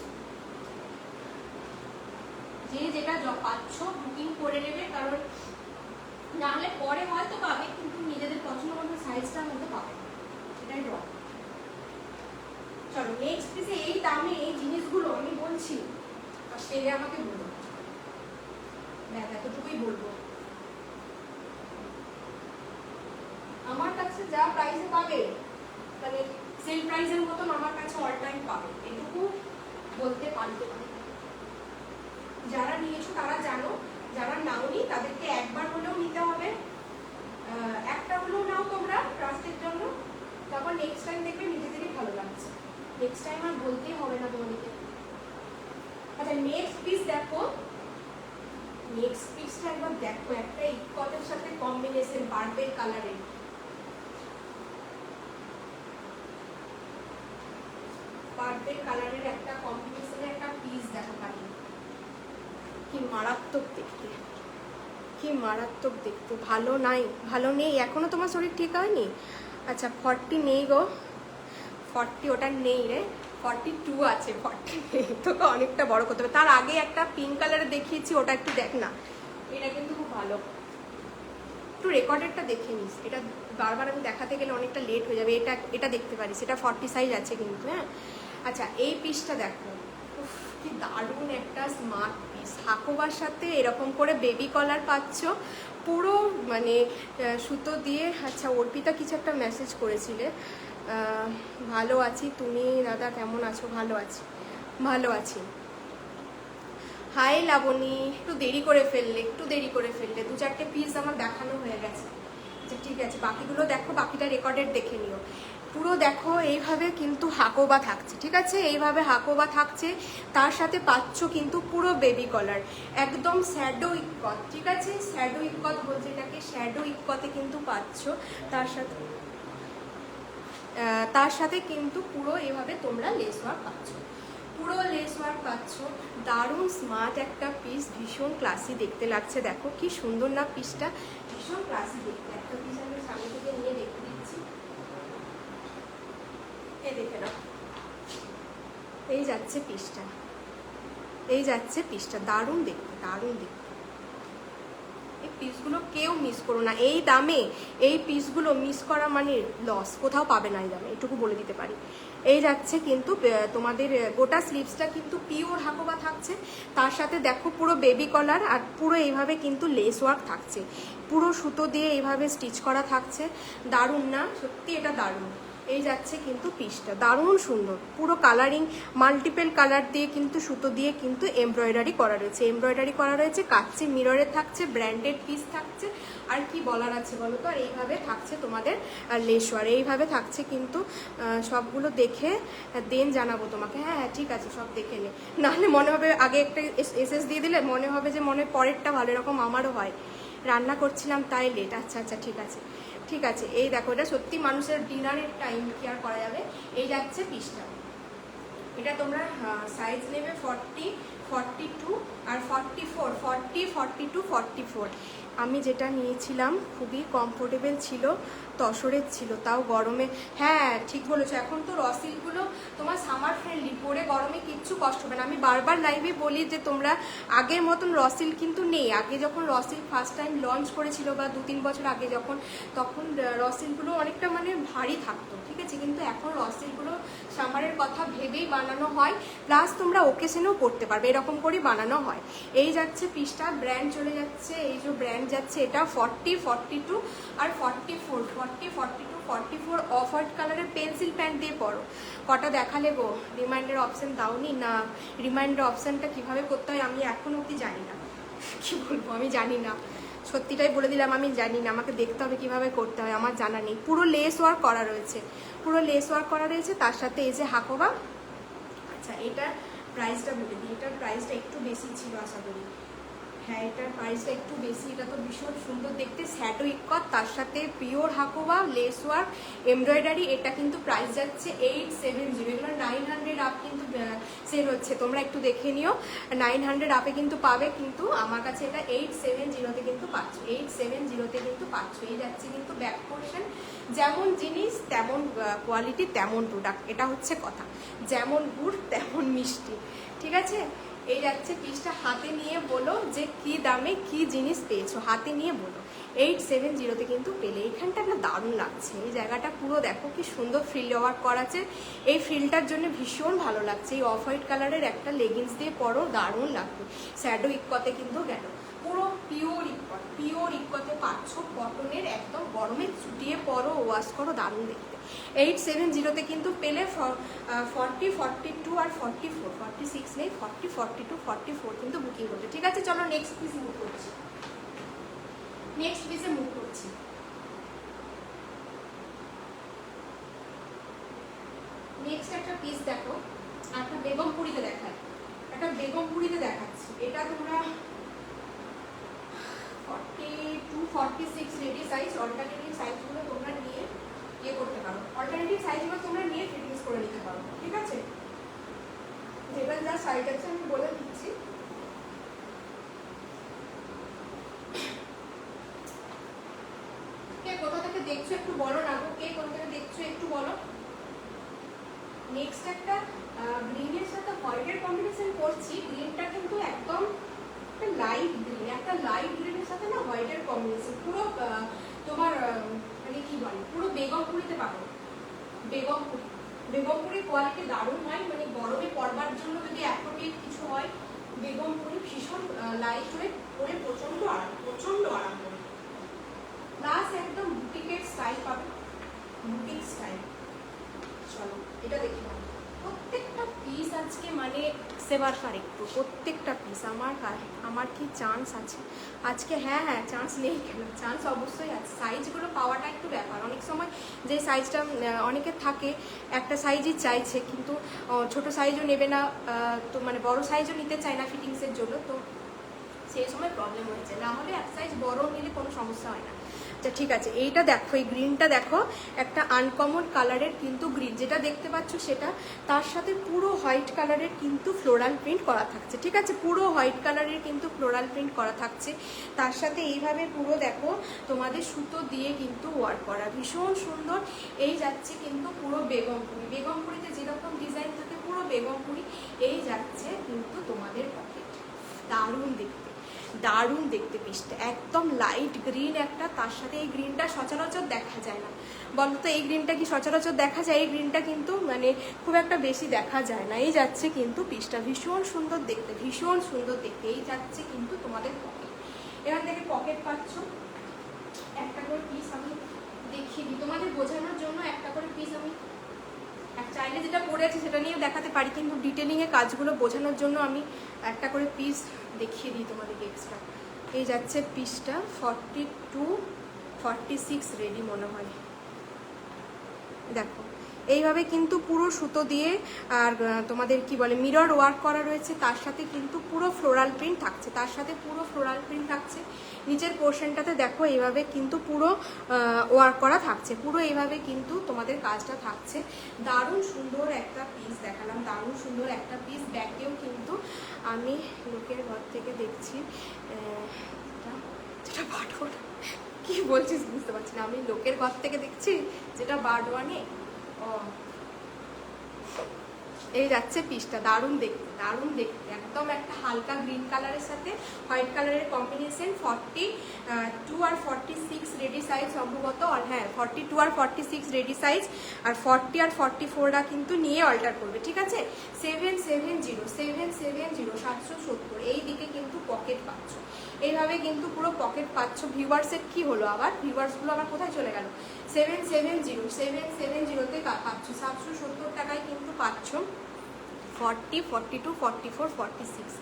যে যেটা পাচ্ছ বুকিং করে নেবে, কারণ না হলে পরে হয়তো পাবে, কিন্তু নিজেদের পছন্দ মতো সাইজটার মতো পাবে, এটাই রং। চলো নেক্সট পিসে এই দামে এই জিনিসগুলো আমি বলছি, আর পেলে আমাকে বলো। দেখ এতটুকুই বলবো, আমার কাছে যা প্রাইসে পাবে, মানে সেল প্রাইসের মতন আমার কাছে অল টাইম পাবে, এটুকু বলতে পারতে পারি। যারা নিয়েছো তারা জানো, যারা নাওনি তাদেরকে একবার হলেও নিতে হবে, একটা হলেও নাও তোমরা ট্রাস্টের জন্য, তারপর নেক্সট টাইম দেখবে নিজেদেরই ভালো লাগছে। নেক্সট টাইম আর বলতেই হবে না তোমাদেরকে। আচ্ছা নেক্সট পিস দেখো, নেক্সট পিসটা একবার দেখো, একটা ইকটের সাথে কম্বিনেশন পার্পল কালারের, পার্পল কালারের একটা কম্বিনেশনের একটা পিস দেখো কালি, কি মারাত্মক দেখতে, কি মারাত্মক দেখতে। ভালো নাই, ভালো নেই এখনো, তোমার শরীর ঠিক হয়নি? আচ্ছা 40 নেই গো, 40 ওটা নেই রে, 42 আছে, 40 নেই, তোকে অনেকটা বড় করতে হবে। তার আগে একটা পিঙ্ক কালারে দেখিয়েছি, ওটা একটু দেখ না, এটা কিন্তু খুব ভালো। একটু রেকর্ডেরটা দেখে নিস, এটা বারবার আমি দেখাতে গেলে অনেকটা লেট হয়ে যাবে। এটা দেখতে পারিস, এটা 40 সাইজ আছে কিন্তু। হ্যাঁ আচ্ছা এই পিসটা দেখো, কি দারুণ একটা স্মার্ট পিস, হাকোবার সাথে এরকম করে বেবি কলার পাচ্ছ পুরো, মানে সুতো দিয়ে। আচ্ছা অর্পিতা কিছু একটা মেসেজ করেছিলে, ভালো আছি, তুমি দাদা কেমন আছো? ভালো আছি, ভালো আছি। হাই লাবণী, একটু দেরি করে ফেললে, একটু দেরি করে ফেললে, 2-4টে পিস আমার দেখানো হয়ে গেছে। আচ্ছা ঠিক আছে, বাকিগুলো দেখো, বাকিটা রেকর্ডেড দেখে নিও। পুরো দেখো এইভাবে কিন্তু হাকোবা থাকছে, ঠিক আছে, এইভাবে হাকোবা থাকছে, তার সাথে পাচ্ছ কিন্তু পুরো বেবি কলার, একদম শ্যাডো ইক্কত, ঠিক আছে, শ্যাডো ইক্কত বলছে এটাকে, শ্যাডো ইক্কতে কিন্তু পাচ্ছ। তার সাথে কিন্তু পুরো এভাবে তোমরা লেস ওয়ার্ক পাচ্ছ, পুরো লেস ওয়ার্ক পাচ্ছ। দারুণ স্মার্ট একটা পিস, ভীষণ ক্লাসি দেখতে লাগছে। দেখো কি সুন্দর না পিসটা, ভীষণ ক্লাসি দেখতে। একটা পিস আমি সামনে থেকে নিয়ে দেখতে দিচ্ছি, এই দেখে নাও, এই যাচ্ছে পিসটা, এই যাচ্ছে পিসটা, দারুণ দেখতে, দারুণ দেখতে। এই পিসগুলো কেউ মিস করো না, এই দামে এই পিসগুলো মিস করা মানে লস, কোথাও পাবে না এই দামে, এটুকু বলে দিতে পারি। এই যাচ্ছে কিন্তু তোমাদের গোটা স্লিভসটা কিন্তু পিওর হাকোবা থাকছে, তার সাথে দেখো পুরো বেবি কলার, আর পুরো এইভাবে কিন্তু লেস ওয়ার্ক থাকছে, পুরো সুতো দিয়ে এইভাবে স্টিচ করা থাকছে। দারুণ না সত্যি, এটা দারুণ। এই যাচ্ছে কিন্তু পিসটা, দারুণ সুন্দর, পুরো কালারিং, মাল্টিপল কালার দিয়ে কিন্তু সুতো দিয়ে কিন্তু এমব্রয়ডারি করা রয়েছে, এমব্রয়ডারি করা রয়েছে, কাচ্চি মিররে থাকছে, ব্র্যান্ডেড পিস থাকছে। আর কি বলার আছে বলো তো? আর এইভাবে থাকছে তোমাদের লেসওয়ার, এইভাবে থাকছে কিন্তু। সবগুলো দেখে দেন জানাবো তোমাকে। হ্যাঁ হ্যাঁ ঠিক আছে, সব দেখে নে, নাহলে মনে হবে আগে একটা এসএস দিয়ে দিলে মনে হবে যে মনে পরেরটা ভালো, এরকম আমারও হয়, রান্না করছিলাম তাই লেট। আচ্ছা আচ্ছা ঠিক আছে, ঠিক আছে। এই দেখো, এটা সত্যি মানুষের ডিনারের টাইম, কি আর করা যাবে। এই যাচ্ছে পিসটা, এটা তোমরা সাইজ নেবে 40, 42 আর 44, 40, 42, 44। আমি যেটা নিয়েছিলাম খুবই কমফোর্টেবল ছিল, তসরের ছিল, তাও গরমে। হ্যাঁ ঠিক বলেছো, এখন তো র সিল্কগুলো তোমার সামার ফ্রেন্ডলি, পরে গরমে কিচ্ছু কষ্ট হবে না। আমি বারবার লাইভে বলি যে তোমরা আগের মতন র সিল্ক কিন্তু নেই। আগে যখন raw silk first time launch করেছিল বা 2-3 বছর আগে যখন, তখন র সিল্কগুলো অনেকটা মানে ভারী থাকতো, ঠিক আছে, কিন্তু এখন র সিল্কগুলো সামারের কথা ভেবেই বানানো হয়, প্লাস তোমরা ওকেশনেও পড়তে পারবে, এরকম করেই বানানো হয়। এই যাচ্ছে পিসটা, ব্র্যান্ড চলে যাচ্ছে, এই যে ব্র্যান্ড যাচ্ছে, এটা 40, 42 আর 44, 40, 42, 44 অফ হোয়াইট কালারের পেন্সিল প্যান্ট দিয়ে পরো। কটা দেখালে গো? রিমাইন্ডার অপশান দাওনি না? রিমাইন্ডার অপশানটা কিভাবে করতে হয় আমি এখন অবধি জানি না, কি বলবো আমি জানি না, সত্যিটাই বলে দিলাম, আমি জানি না, আমাকে দেখতে হবে কিভাবে করতে হয়, আমার জানা নেই। পুরো লেস ওয়ার্ক করা রয়েছে, পুরো লেস ওয়ার্ক করা রয়েছে, তার সাথে এই যে হাকোবা। আচ্ছা এটার প্রাইসটা বলে দিই, এটার প্রাইসটা একটু বেশি ছিল আশা করি, হ্যাঁ এটার প্রাইসটা একটু বেশি। এটা তো ভীষণ সুন্দর দেখতে, শ্যাডো ইক্কত, তার সাথে pure Hakoba, less work, embroidery. এটা কিন্তু প্রাইস যাচ্ছে 870, এগুলো 900 আপ কিন্তু সেল হচ্ছে, তোমরা একটু দেখে নিও, 900 আপে কিন্তু পাবে, কিন্তু আমার কাছে এটা 870-তে কিন্তু পাচ্ছ, 870-তে কিন্তু পাচ্ছ। এই যাচ্ছে কিন্তু ব্যাক পোর্শন, যেমন জিনিস তেমন কোয়ালিটি তেমন প্রোডাক্ট, এটা হচ্ছে কথা, যেমন গুড় তেমন মিষ্টি, ঠিক আছে। এই যাচ্ছে পিসটা, হাতে নিয়ে বলো যে কি দামে কি জিনিস পেয়েছো, হাতে নিয়ে বলো। 870-তে কিন্তু পেলে। এইখানটা না দারুণ লাগছে, এই জায়গাটা পুরো দেখো কি সুন্দর ফ্রিল ওয়ার্ক করা আছে, এই ফ্রিলটার জন্য ভীষণ ভালো লাগছে। এই অফ হোয়াইট কালারের একটা লেগিংস দিয়ে পরো, দারুণ লাগবে। শ্যাডো ইক্কতে কিন্তু গেল, পুরো পিওর ইক্কত, পিওর ইক্কতে পাচ্ছ, কটনের, একদম গরমে চুটিয়ে পরো, ওয়াশ করো, দারুণ দেখতে। 870-তে কিন্তু পেলে 40, 42 আর 44, 46 নেই, 40, 42, 44 কিন্তু বুকিং করবে, ঠিক আছে। চলো নেক্সট পিস মুভ করছি, নেক্সট পিসে মুভ করছি। নেক্সট একটা পিস দেখো, একটা বেগমপুরিতে দেখায়, একটা বেগমপুরিতে দেখাচ্ছি। এটা তোমরা 42, 46 রেডি সাইজ, অল্টারনেটিভ সাইজগুলো তোমরা নিয়ে ইয়ে করতে পারো, অল্টারনেটিভ সাইজগুলো তোমরা নিয়ে ফিটিংস করে নিতে পারো, ঠিক আছে। যেটা যা সাইজ আছে আমি বলে দিচ্ছি। কে কোথা থেকে দেখছো একটু বলো না গো, কে কোথা থেকে দেখছো একটু বলো। নেক্সট একটা গ্রিনের সাথে হোয়াইটের কম্বিনেশন করছি, গ্রিনটা কিন্তু একদম লাইট গ্রিন, একটা লাইট গ্রিনের সাথে না হোয়াইটের কম্বিনেশন, পুরো তোমার মানে কি বলে, পুরো বেগমপুরিতে পাবো। বেগমপুরি, বেগমপুরি কোয়ালিটি দারুণ হয়, মানে গরমে পরবার জন্য যদি অ্যাপ্রোপ্রিয়েট কিছু হয়, বেগমপুরি ভীষণ লাইট ওয়েট পরে প্রচন্ড আরাম, প্রচন্ড আরাম করে, প্লাস একদম বুটিকের স্টাইল পাবে, বুটিক স্টাইল। চলো এটা দেখি, প্রত্যেকটা পিস আজকে মানে সেবার কারেক্ট, প্রত্যেকটা পিস আমার কি চান্স আছে আজকে? হ্যাঁ হ্যাঁ, চান্স নেই কেন, চান্স অবশ্যই আছে। সাইজগুলো পাওয়াটা একটু ব্যাপার, অনেক সময় যে সাইজটা অনেকের থাকে, একটা সাইজই চাইছে কিন্তু ছোট সাইজও নেবে না, তো মানে বড় সাইজও নিতে চায় না ফিটিংসের জন্য, তো সেই সময় প্রবলেম হয়েছে, না হলে এক সাইজ বড় নিলে কোনো সমস্যা হয় না। আচ্ছা ঠিক আছে, এইটা দেখো, এই গ্রিনটা দেখো, একটা আনকমন কালারের কিন্তু গ্রিন, যেটা দেখতে পাচ্ছ সেটা, তার সাথে পুরো হোয়াইট কালারের কিন্তু ফ্লোরাল প্রিন্ট করা থাকছে, ঠিক আছে, পুরো হোয়াইট কালারের কিন্তু ফ্লোরাল প্রিন্ট করা থাকছে, তার সাথে এইভাবে পুরো দেখো তোমাদের সুতো দিয়ে কিন্তু ওয়ার্ক করা, ভীষণ সুন্দর। এই যাচ্ছে কিন্তু পুরো বেগমপুরি, বেগমপুরিতে যেরকম ডিজাইন থাকে পুরো বেগমপুরি, এই যাচ্ছে কিন্তু তোমাদের পকেট, দারুণ দেখতে, দারুণ দেখতে পিসটা, একদম লাইট গ্রিন একটা, তার সাথে এই গ্রিনটা সচরাচর দেখা যায় না, বলো তো এই গ্রিনটা কি সচরাচর দেখা যায়? এই গ্রিনটা কিন্তু মানে খুব একটা বেশি দেখা যায় না। এই যাচ্ছে কিন্তু পিসটা, ভীষণ সুন্দর দেখতে, ভীষণ সুন্দর দেখতে। এই যাচ্ছে কিন্তু তোমাদের পকেট, এখান থেকে পকেট পাচ্ছ, একটা করে পিস আমি দেখিয়ে দিই তোমাদের বোঝানোর জন্য, একটা করে পিস আমি চাইলে যেটা পরে আছে সেটা নিয়েও দেখাতে পারি, কিন্তু ডিটেলিংয়ে কাজগুলো বোঝানোর জন্য আমি একটা করে পিস দেখিয়ে দিই তোমাদেরকে এক্সট্রা। এই যাচ্ছে পিসটা 42, 46 রেডি মনে হয়, দেখো এইভাবে কিন্তু পুরো সুতো দিয়ে আর তোমাদের কি বলে মিরর ওয়ার্ক করা রয়েছে, তার সাথে কিন্তু পুরো ফ্লোরাল প্রিন্ট থাকছে, তার সাথে পুরো ফ্লোরাল প্রিন্ট থাকছে। নিচের পোর্শনটাতে দেখো এইভাবে কিন্তু পুরো ওয়ার্ক করা থাকছে, পুরো এইভাবে কিন্তু তোমাদের কাজটা থাকছে। দারুণ সুন্দর একটা পিস দেখালাম, দারুণ সুন্দর একটা পিস। ব্যাকেও কিন্তু আমি লোকের ঘর থেকে দেখছি, যেটা বাটওয়ান, কি বলছিস বুঝতে পারছি না, আমি লোকের ঘর থেকে দেখছি যেটা বাটওয়ানে। এই যাচ্ছে পিসটা, দারুণ দেখতে, দারুণ দেখতে, একদম একটা হালকা গ্রিন কালারের সাথে হোয়াইট কালারের কম্বিনেশন। 42 আর 46 রেডি সাইজ সম্ভবত, আর হ্যাঁ 42 আর 46 রেডি সাইজ, আর 40 আর 44টা কিন্তু নিয়ে অল্টার করবে, ঠিক আছে। 770, 770, এই দিকে কিন্তু পকেট পাচ্ছ, এইভাবে কিন্তু পুরো পকেট পাচ্ছ। ভিউয়ার্সের কি হলো আবার, ভিউয়ার্সগুলো আবার কোথায় চলে গেল? 770তে পাচ্ছ, 770 টাকায় কিন্তু পাচ্ছ 40, 42, 44, 46,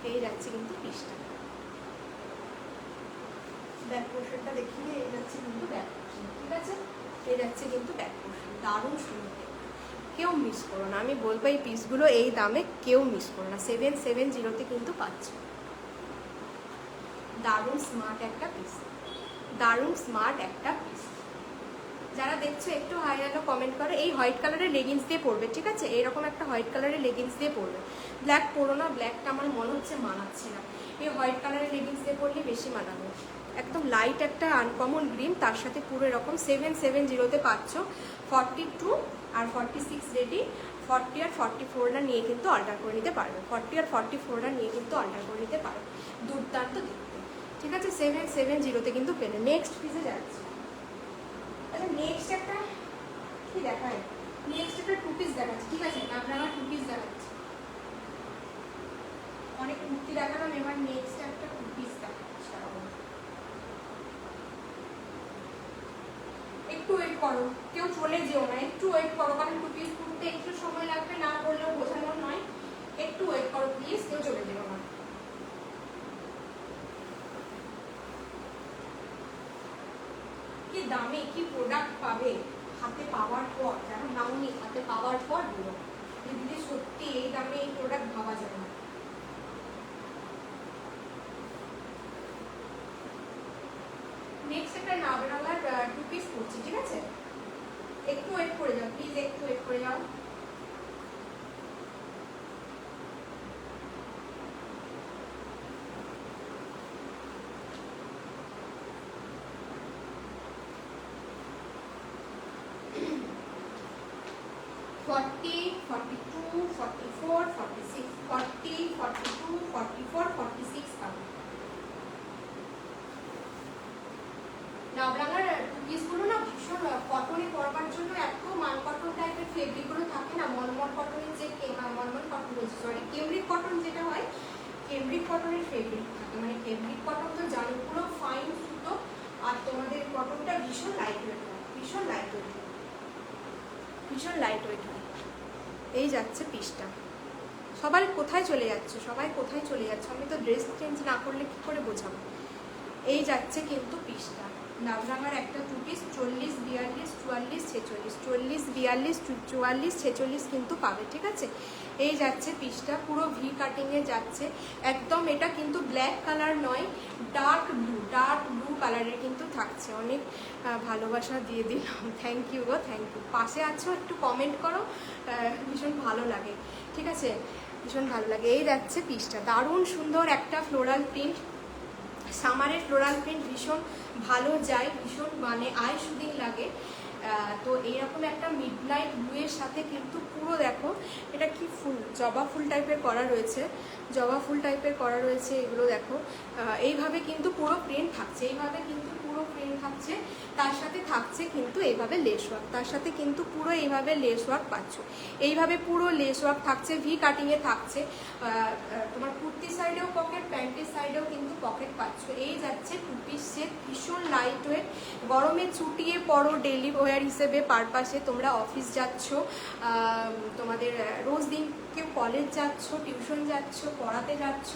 এই যাচ্ছে কিন্তু পিসটা। ব্যাক পোর্শনটা দেখিয়ে, এই যাচ্ছে কিন্তু ব্যাক পোর্শন, ঠিক আছে, এই যাচ্ছে কিন্তু ব্যাক পোর্শন, দারুণ সুন্দর, কেউ মিস করো না, আমি বলবো এই পিসগুলো এই দামে কেউ মিস করো না, 770 কিন্তু পাচ্ছ। দারুণ স্মার্ট একটা পিস, দারুণ স্মার্ট একটা পিস। যারা দেখছো একটু হাই হ্যালো কমেন্ট করো। এই হোয়াইট কালারের লেগিংস দিয়ে পরবে, ঠিক আছে, এইরকম একটা হোয়াইট কালারের লেগিংস দিয়ে পরবে। ব্ল্যাক পরো না, ব্ল্যাকটা আমার মনে হচ্ছে মানাচ্ছে না, এই হোয়াইট কালারের লেগিংস দিয়ে পরলে বেশি মানাবে। একদম লাইট একটা আনকমন গ্রিন, তার সাথে পুরো এরকম 770 পাচ্ছ। 42 আর 46 রেডি, 40 আর 44টা নিয়ে কিন্তু অল্টার করে নিতে পারবে, 40 আর 44টা নিয়ে কিন্তু অল্টার করে নিতে পারবে, দুর্দান্ত দেখতে, ঠিক আছে। 770 কিন্তু পেলে। নেক্সট পিসে যাচ্ছে। আচ্ছা নেক্সট একটা কি দেখায়, নেক্সট একটা টু পিস দেখাচ্ছি, ঠিক আছে, আপনারা টু পিস দেখাচ্ছি, অনেক কুর্তি দেখালাম, এবার নেক্সট একটা টু পিস দেখাচ্ছি। একটু ওয়েট করো, কেউ চলে যেও না, একটু ওয়েট করো, কারণ টু পিস করতে একটু সময় লাগবে, না করলেও বোঝানোর নয়, একটু ওয়েট করো প্লিজ, কেউ চলে যেও না। কি দামে কি প্রোডাক্ট পাবে হাতে পাওয়ার পর, যারা নাওনি হাতে পাওয়ার পর বলো যে দিদি সত্যি এই দামে এই প্রোডাক্ট ভাবা যায় না। নেক্সট একটা নাবরালার টু পিস করছি, ঠিক আছে, একটু ওয়েট করে যাও প্লিজ, একটু ওয়েট করে যাও। ফর্টি, 42, 44, 46, 40, 42, 44, 46 পাবে। নাবরালার পিসগুলো না ভীষণ কটনে পরবার জন্য, এত মান কটন টাইপের ফেব্রিকগুলো থাকে না, মলমল কটনের যে মলমল কটন বলছি, সরি কেমব্রিক কটন যেটা হয়, কেমব্রিক কটনের ফেব্রিক থাকে, মানে কেমব্রিক কটন তো জানো পুরো ফাইন সুতো, আর তোমাদের কটনটা ভীষণ লাইট ওয়েট হয়, ভীষণ লাইট ওয়েট হয়, ভীষণ লাইট ওয়েট হয়। এই যাচ্ছে পিসটা। সবাই কোথায় চলে যাচ্ছে, সবাই কোথায় চলে যাচ্ছে, আমি তো ড্রেস চেঞ্জ না করলে কি করে বোঝাবো। এই যাচ্ছে কিন্তু পিসটা, নাবরাঙার একটা টু পিস, 40, 42, 44, 46, 40, 42, 44, 46 কিন্তু পাবে, ঠিক আছে। এই যাচ্ছে পিসটা, পুরো ভি কাটিংয়ে যাচ্ছে একদম, এটা কিন্তু ব্ল্যাক কালার নয়, ডার্ক ব্লু কালারের কিন্তু থাকছে। অনেক ভালোবাসা দিয়ে দিলাম, থ্যাংক ইউ গো, থ্যাংক ইউ। পাশে আছো একটু কমেন্ট করো, ভীষণ ভালো লাগে, ঠিক আছে, ভীষণ ভালো লাগে। এই যাচ্ছে পিসটা, দারুণ সুন্দর একটা ফ্লোরাল প্রিন্ট, সামারের ফ্লোরাল প্রিন্ট ভীষণ ভালো যায়, ভীষণ মানে আই শুদিং লাগে। তো এইরকম একটা মিডনাইট ব্লুয়ের সাথে কিন্তু পুরো দেখো এটা কি ফুল, জবা ফুল টাইপের করা রয়েছে, জবা ফুল টাইপের করা রয়েছে, এগুলো দেখো এইভাবে কিন্তু পুরো প্রিন্ট থাকছে, এইভাবে কিন্তু পুরো প্রিন্ট থাকছে, তার সাথে থাকছে কিন্তু এইভাবে লেস ওয়ার্ক, তার সাথে কিন্তু পুরো এইভাবে লেস ওয়ার্ক পাচ্ছ, এইভাবে পুরো লেস ওয়ার্ক থাকছে, ভি কাটিংয়ে থাকছে, তোমার কুর্তি সাইডেও পকেট, প্যান্টের সাইডেও কিন্তু পকেট পাচ্ছ। এই যাচ্ছে টু পিস সেট, ভীষণ লাইট ওয়েট, গরমে চুটিয়ে পরো, ডেলি ওয়্যার হিসেবে পারপাসে, তোমরা অফিস যাচ্ছ, তোমাদের রোজ দিন কেউ কলেজ যাচ্ছ, টিউশন যাচ্ছ, পড়াতে যাচ্ছ,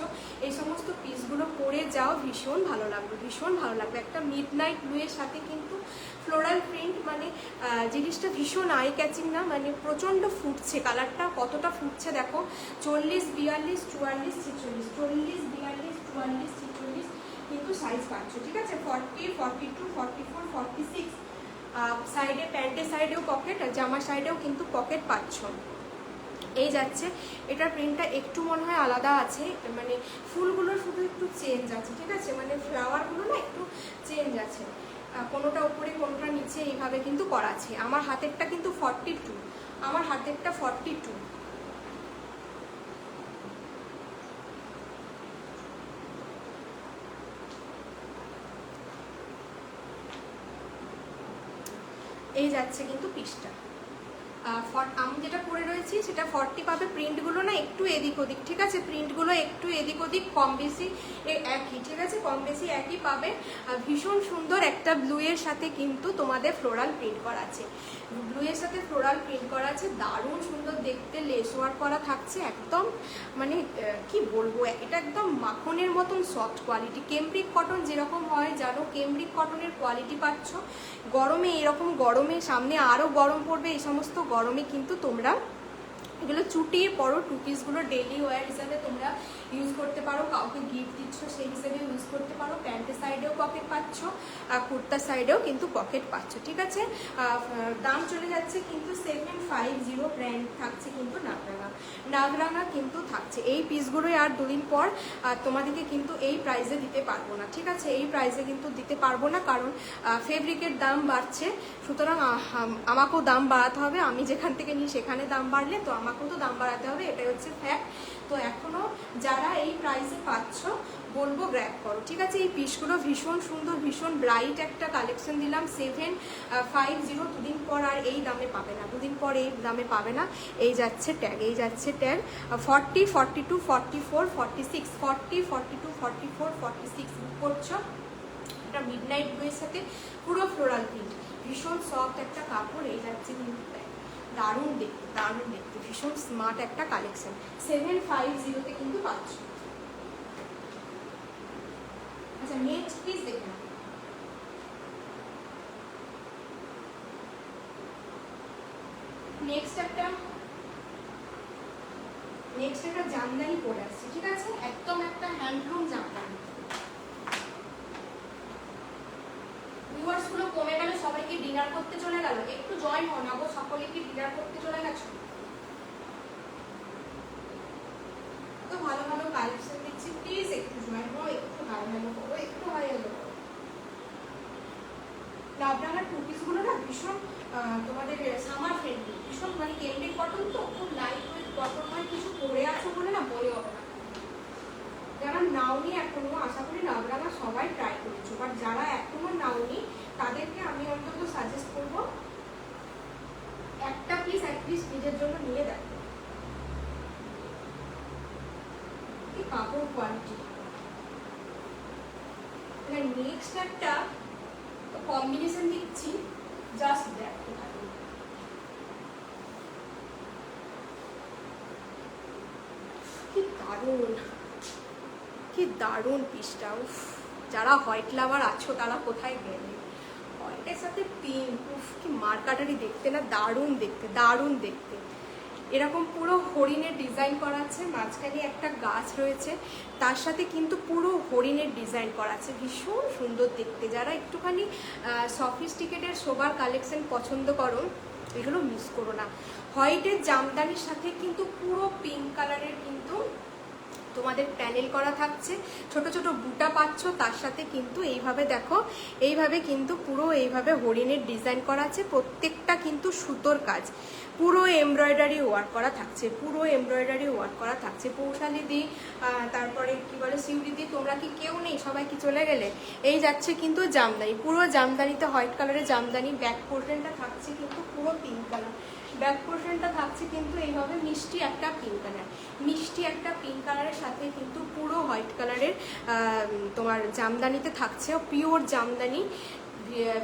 এই সমস্ত পিসগুলো পরে যাও, ভীষণ ভালো লাগবে, ভীষণ ভালো লাগবে। একটা মিডনাইট ব্লুয়ের সাথে কিন্তু ফ্লোরাল প্রিন্ট, মানে জিনিসটা ভীষণ আই ক্যাচিং না, মানে প্রচণ্ড ফুটছে, কালারটা কতটা ফুটছে দেখো। 40, 42, 44, 46, 40, 42, 44, 46 কিন্তু সাইজ পাচ্ছ, ঠিক আছে। 40, 42, 44, 46 সাইডে, প্যান্টের সাইডেও পকেট, জামার সাইডেও কিন্তু পকেট পাচ্ছ। এই যাচ্ছে, এটার প্রিন্টটা একটু মনে হয় আলাদা আছে, মানে ফুলগুলো শুধু একটু চেঞ্জ আছে, ঠিক আছে, মানে ফ্লাওয়ারগুলো না একটু চেঞ্জ আছে, কোনোটা উপরে কোনোটা নিচে এইভাবে কিন্তু করা আছে। আমার হাতেরটা কিন্তু 42, আমার হাতেরটা 42। এই যাচ্ছে কিন্তু পিসটা, আমি যেটা পরে রয়েছি সেটা 40 পাবে। প্রিন্টগুলো না একটু এদিক ওদিক, ঠিক আছে, প্রিন্টগুলো একটু এদিক ওদিক, কম বেশি একই, ঠিক আছে, কম বেশি একই পাবে। ভীষণ সুন্দর একটা ব্লু এর সাথে কিন্তু তোমাদের ফ্লোরাল প্রিন্ট করা আছে, ব্লু এর সাথে ফ্লোরাল প্রিন্ট করা আছে, দারুণ সুন্দর দেখতে, লেস ওয়ার্ক করা থাকছে একদম, মানে কি বলবো, এটা একদম মাখনের মতন সফট কোয়ালিটি। কেমব্রিক কটন যেরকম হয় জানো, কেমব্রিক কটনের কোয়ালিটি পাচ্ছ। গরমে এরকম, গরমে সামনে আরও গরম পড়বে, এই সমস্ত গরমে কিন্তু তোমরা এগুলো চুটিয়ে পরো। টু পিসগুলো ডেইলি ওয়্যার হিসাবে তোমরা ইউজ করতে পারো, কাউকে গিফট দিচ্ছ সেই হিসেবে ইউজ করতে পারো। প্যান্টের সাইডেও পকেট পাচ্ছ, আর কুর্তার সাইডেও কিন্তু পকেট পাচ্ছ, ঠিক আছে। দাম চলে যাচ্ছে কিন্তু 750, ব্র্যান্ড থাকছে কিন্তু নাগরাঙা কিন্তু থাকছে। এই পিসগুলোই আর দুদিন পর তোমাদেরকে কিন্তু এই প্রাইসে দিতে পারবো না, ঠিক আছে, এই প্রাইসে কিন্তু দিতে পারবো না, কারণ ফেব্রিকের দাম বাড়ছে, সুতরাং আমাকেও দাম বাড়াতে হবে। আমি যেখান থেকে নিই সেখানে দাম বাড়লে তো আমাকেও তো দাম বাড়াতে হবে, এটাই হচ্ছে ফ্যাক্ট। তো এখনো যারা এই প্রাইসে পাচ্ছ বলবো গ্র্যাব করো, ঠিক আছে। এই পিসগুলো ভীষণ সুন্দর, ভীষণ ব্রাইট একটা কালেকশন দিলাম, 750। দুদিন পর আর এই দামে পাবে না, দুদিন পর এই দামে পাবে না। এই যাচ্ছে ট্যাগ, এই যাচ্ছে ট্যাগ 40, 42, 44, 46, 40, 42, 44, 46 বুক করছো। এটা মিডনাইট ব্লুয়ের সাথে পুরো ফ্লোরাল প্রিন্ট, ভীষণ সফট একটা কাপড়। এই যাচ্ছে কিন্তু ট্যাগ, দারুণ দেখতে, দারুণ দেখতে, ভীষণ স্মার্ট একটা কালেকশন। 750-তে কিন্তু পাচ্ছ। আচ্ছা, নেক্সট পিস দেখে নাও। নেক্সট একটা জামদানি পরে আসছে, ঠিক আছে, একদম একটা হ্যান্ডলুম জামদানি। ভিউয়ার্স গুলো কমে গেল, সবাই কি ডিনার করতে চলে গেল? একটু জয়েন হও না গো, সকলে কি ডিনার করতে চলে গেছো? তো ভালো ভালো কালেকশন দিচ্ছি, প্লিজ একটু জয়েন হও, একটু হাই হ্যালো করো, একটু হাই হ্যালো করো। লাভডাঙ্গার টু পিসগুলো না ভীষণ তোমাদের সামার ফ্রেন্ডলি, ভীষণ, মানে কেমব্রিক কটন তো, খুব লাইট ওয়েট কটন হয়, কিছু পরে আছো বলে না বলে হবে না। যারা নাওনি এখনো, আশা করি লাভডাঙ্গা সবাই ট্রাই করেছো, বাট যারা এখনো নাওনি তাদেরকে আমি অন্তত সাজেস্ট করবো একটা পিস অ্যাটলিস্ট নিজের জন্য নিয়ে দেখো। কাপড় কোয়ালিটি। নেক্সট একটা কম্বিনেশন দিচ্ছি, জাস্ট দেখো কি দারুণ, কি দারুণ পিসটা। উফ, যারা হোয়াইট লাভার আছো তারা কোথায় গেলে? হোয়াইটের সাথে পিঙ্ক, উফ কি মার্কাটারি দেখতে না, দারুণ দেখতে, দারুণ দেখতে। এরকম পুরো হরিণের ডিজাইন করা আছে, মাঝখানে একটা গাছ রয়েছে, তার সাথে কিন্তু পুরো হরিণের ডিজাইন করা আছে, ভীষণ সুন্দর দেখতে। যারা একটুখানি সফিস্টিকেটেড সোবার কালেকশন পছন্দ করো, এগুলো মিস করো না। হোয়াইটের জামদানির সাথে কিন্তু পুরো পিঙ্ক কালারের কিন্তু তোমাদের প্যানেল করা থাকছে, ছোট ছোট বুটা পাচ্ছ, তার সাথে কিন্তু এইভাবে দেখো, এইভাবে কিন্তু পুরো এইভাবে হরিণের ডিজাইন করা আছে, প্রত্যেকটা কিন্তু সুতোর কাজ, পুরো এমব্রয়ডারি ওয়ার্ক করা থাকছে, পুরো এমব্রয়ডারি ওয়ার্ক করা থাকছে। পৌশালি দি, তারপরে কি বলে শিউরি দি, তোমরা কি কেউ নেই, সবাই কি চলে গেলে? এই যাচ্ছে কিন্তু জামদানি, পুরো জামদানিতে হোয়াইট কালারের জামদানি, ব্যাক পোর্শনটা থাকছে কিন্তু পুরো পিঙ্ক কালার, ব্যাক পোর্শনটা থাকছে কিন্তু এইভাবে মিষ্টি একটা পিঙ্ক কালার, মিষ্টি একটা পিঙ্ক কালারের সাথে কিন্তু পুরো হোয়াইট কালারের তোমার জামদানিতে থাকছে, পিওর জামদানি,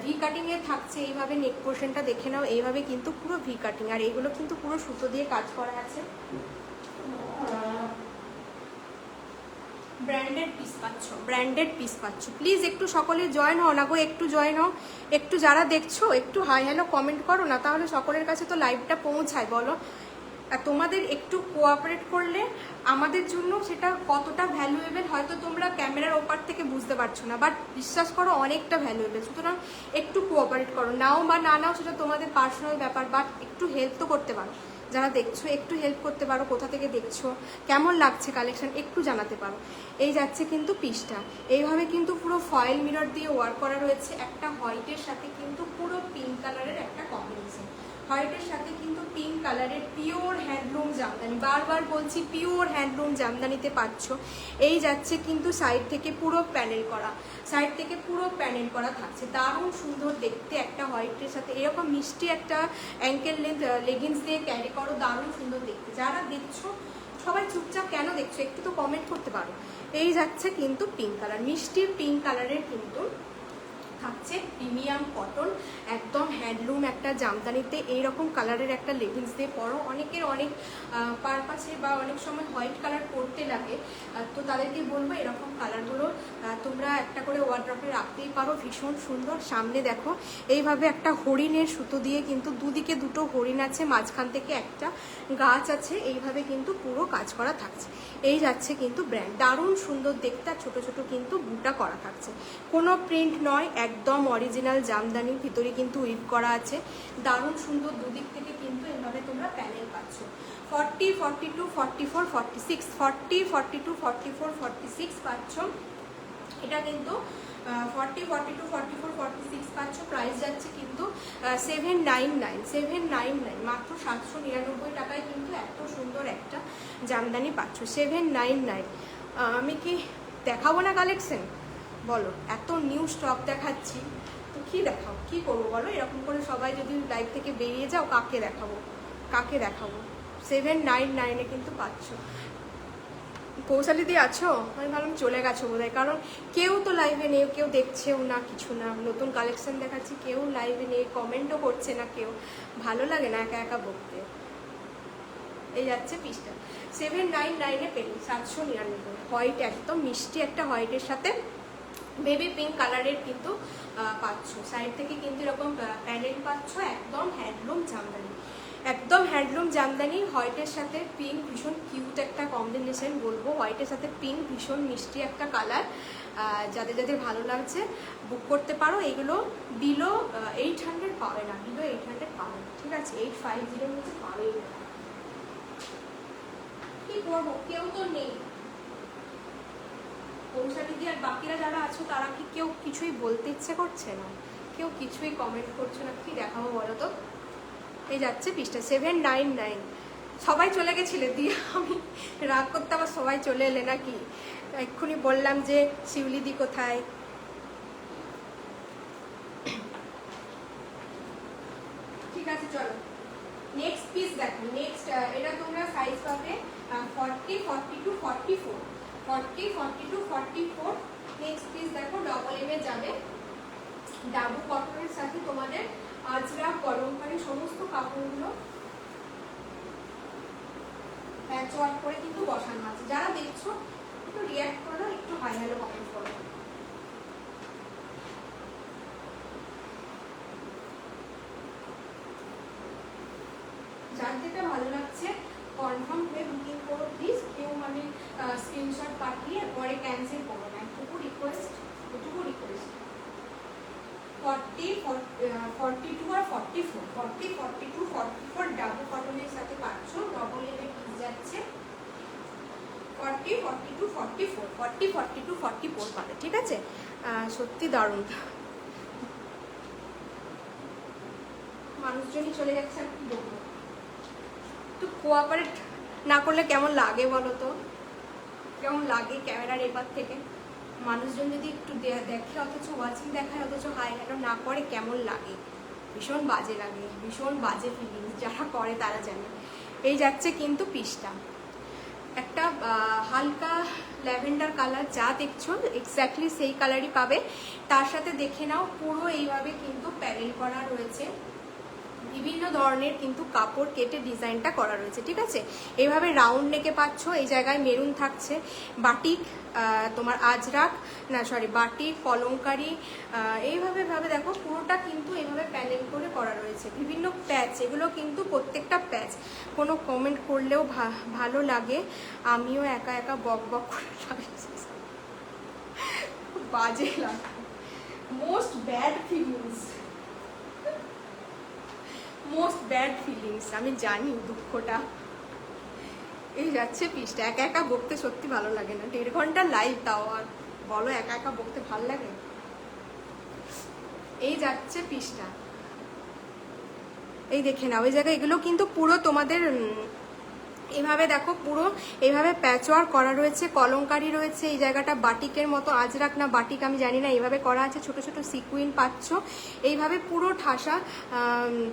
ভি কাটিংয়ে থাকছে। এইভাবে নেক পোর্শনটা দেখে নাও, এইভাবে কিন্তু পুরো ভি কাটিং, আর এইগুলো কিন্তু পুরো সুতো দিয়ে কাজ করা আছে। ব্র্যান্ডেড পিস পাচ্ছ, ব্র্যান্ডেড পিস পাচ্ছ। প্লিজ একটু সকলে জয়েন হও না গো, একটু জয়েন হও, একটু যারা দেখছো একটু হাই হ্যালো কমেন্ট করো না, তাহলে সকলের কাছে তো লাইভটা পৌঁছায় বলো। আর তোমাদের একটু কোঅপারেট করলে আমাদের জন্য সেটা কতটা ভ্যালুয়েবল হয়তো তোমরা ক্যামেরার ওপার থেকে বুঝতে পারছো না, বাট বিশ্বাস করো অনেকটা ভ্যালুয়েবল। সুতরাং একটু কোঅপারেট করো, নাও বা না নাও সেটা তোমাদের পার্সোনাল ব্যাপার, বাট একটু হেল্প তো করতে পারো। যারা দেখছো একটু হেল্প করতে পারো, কোথা থেকে দেখছো, কেমন লাগছে কালেকশন একটু জানাতে পারো। এই যাচ্ছে কিন্তু পিসটা, এইভাবে কিন্তু পুরো ফয়েল মিরর দিয়ে ওয়ার্ক করা রয়েছে, একটা হোয়াইটের সাথে কিন্তু পুরো পিঙ্ক কালারের একটা কম্বিনেশন, হোয়াইটের সাথে কিন্তু পিঙ্ক কালারের পিওর হ্যান্ডলুম জামদানি, বারবার বলছি পিওর হ্যান্ডলুম জামদানিতে পাচ্ছ। এই যাচ্ছে কিন্তু সাইড থেকে পুরো প্যানেল করা, সাইড থেকে পুরো প্যানেল করা থাকছে, দারুণ সুন্দর দেখতে। একটা হোয়াইটের সাথে এরকম মিষ্টি একটা অ্যাঙ্কেল লেন্থ লেগিংস দিয়ে ক্যারি করো, দারুণ সুন্দর দেখতে। যারা দেখছো সবাই চুপচাপ কেন দেখছো, একটু তো কমেন্ট করতে পারো। এই যাচ্ছে কিন্তু পিঙ্ক কালার, মিষ্টি পিঙ্ক কালারের কিন্তু থাকছে প্রিমিয়াম কটন, একদম হ্যান্ডলুম একটা জামদানিতে এইরকম কালারের একটা লেগিংস দিয়ে পরো। অনেকের অনেক পারপাসে বা অনেক সময় হোয়াইট কালার পরতে লাগে, তো তাদেরকে বলবো এরকম কালারগুলো তোমরা একটা করে ওয়ার্ড্রপে রাখতেই পারো, ভীষণ সুন্দর। সামনে দেখো এইভাবে একটা হরিণের সুতো দিয়ে কিন্তু দুদিকে দুটো হরিণ আছে, মাঝখান থেকে একটা গাছ আছে, এইভাবে কিন্তু পুরো কাজ করা থাকছে। এই যাচ্ছে কিন্তু ব্র্যান্ড, দারুণ সুন্দর দেখতে, আর ছোটো ছোটো কিন্তু বুটা করা থাকছে, কোনো প্রিন্ট নয়, একদম অরিজিনাল জামদানির ভিতরে কিন্তু উইভ করা আছে, দারুণ সুন্দর। দুদিক থেকে কিন্তু এভাবে তোমরা প্যানেল পাচ্ছ। 40, 42, 44, 46, 40, 42, 44, 46 পাচ্ছ। এটা কিন্তু 40, 42, 44, 46 পাচ্ছ। প্রাইস যাচ্ছে কিন্তু 799, মাত্র 799 টাকায় কিন্তু এত সুন্দর একটা জামদানি পাচ্ছ, 799। আমি কি দেখাবো না কালেকশন বলো? এত নিউ স্টক দেখাচ্ছি তো কি দেখাবো, কি করবো বলো? এরকম করে সবাই যদি লাইভ থেকে বেরিয়ে যাও, কাকে দেখাবো, কাকে দেখাবো? 799 কিন্তু পাচ্ছ। কৌশালিদি আছো? আমি ভাবলাম চলে গেছো বোধহয়, কারণ কেউ তো লাইভে নেই, কেউ দেখছেও না, কিছু না, নতুন কালেকশন দেখাচ্ছি, কেউ লাইভে নেই, কমেন্টও করছে না কেউ, ভালো লাগে না একা একা বকতে। এই যাচ্ছে পিসটা 799 পেলি, 799, হোয়াইট, একদম মিষ্টি একটা হোয়াইটের সাথে বেবি পিঙ্ক কালারের কিন্তু পাচ্ছ। সাইড থেকে কিন্তু এরকম প্যানেল পাচ্ছ, একদম হ্যান্ডলুম জামদানি, একদম হ্যান্ডলুম জামদানি। হোয়াইটের সাথে পিঙ্ক ভীষণ কিউট একটা কম্বিনেশন বলবো, হোয়াইটের সাথে পিঙ্ক ভীষণ মিষ্টি একটা কালার। যাদের যাদের ভালো লাগছে বুক করতে পারো। এগুলো বিলো 800 পাবে না, বিলো 800 পাবে না, ঠিক আছে? 850 নিচে পাবেই না। কি করবো, কেউ তো নেই। কৌশালিদি আর বাকিরা যারা আছো তারা কি কেউ কিছুই বলতে ইচ্ছে করছে না, কেউ কিছুই কমেন্ট করছে না, কি দেখাবো বলো তো? এই যাচ্ছে পিসটা 799। সবাই চলে গেছিলে, দিয়ে আমি রাগ করতে আবার সবাই চলে এলে নাকি? এক্ষুনি বললাম যে শিউলিদি কোথায়। ঠিক আছে চলো নেক্সট পিস দেখো। নেক্সট এটা তোমরা সাইজ পাবে 40, 42, 44, 40, 42, 44। নেক্সট পিস দেখো ডবল এম এ যাবে, ডাবু কটনের সাথে তোমাদের আজরা কলমকারী সমস্ত কাপড়গুলো প্যাচ ওয়ার্ক করে কিন্তু বসানো আছে। যারা দেখছো একটু রিয়াক্ট করো, একটু হাই হ্যালো কমেন্ট করো। যার যেটা ভালো লাগছে কনফার্ম হয়ে বুকিং করো প্লিজ। কেউ মানে স্ক্রিনশট পাঠিয়ে পরে ক্যান্সেল করো না, এটুকু রিকোয়েস্ট, এটুকু রিকোয়েস্ট। 40, 42 আর 44, 40, 42, 44 ডাবল কটনের সাথে পাচ্ছ। ডবল এর পিস যাচ্ছে 40, 42, 44, 40, 42, 44 পাবে, ঠিক আছে? সত্যি দারুণ। মানুষজনই চলে যাচ্ছে, আর কি বলবো? একটু কোঅপারেট না করলে কেমন লাগে বলো তো? কেমন লাগে ক্যামেরার এবার থেকে? মানুষজন যদি একটু দেখে অথচ ওয়াচিং দেখায়, অথচ হাই হ্যালো না করে, কেমন লাগে? ভীষণ বাজে লাগে, ভীষণ বাজে ফিলিংস, যারা করে তারা জানে। এই যাচ্ছে কিন্তু পিসটা একটা হালকা ল্যাভেন্ডার কালার, যা দেখছো এক্স্যাক্টলি সেই কালারই পাবে। তার সাথে দেখে নাও পুরো এইভাবে কিন্তু প্যানেল করা রয়েছে, বিভিন্ন ধরনের কিন্তু কাপড় কেটে ডিজাইনটা করা রয়েছে, ঠিক আছে? এইভাবে রাউন্ড নেকে পাচ্ছ, এই জায়গায় মেরুন থাকছে, বাটিক তোমার আজরাক না সরি বাটিক কলমকারি, এইভাবে ভাবে দেখো পুরোটা কিন্তু এইভাবে প্যানেল করে করা রয়েছে, বিভিন্ন প্যাচ, এগুলো কিন্তু প্রত্যেকটা প্যাচ। কোনো কমেন্ট করলেও ভালো লাগে, আমিও একা একা বক বক করে বাজে লাগে, most bad feelings, most bad feelings, আমি জানি দুঃখটা। এই যাচ্ছে পিসটা, একা একা বকতে সত্যি ভালো লাগে না, 1.5 ঘন্টা লাইভ, তাও আর বলো একা একা বকতে ভালো লাগে? এই যাচ্ছে পিসটা, এই দেখে নাও ওই জায়গায়, এগুলো কিন্তু পুরো তোমাদের এভাবে দেখো পুরো এইভাবে প্যাচওয়ার্ক করা রয়েছে, কলমকারি রয়েছে। এই জায়গাটা বাটিকের মতো, আজরাক না বাটিক আমি জানি না, এইভাবে করা আছে। ছোট ছোট সিকুইন পাচ্ছ এইভাবে পুরো ঠাসা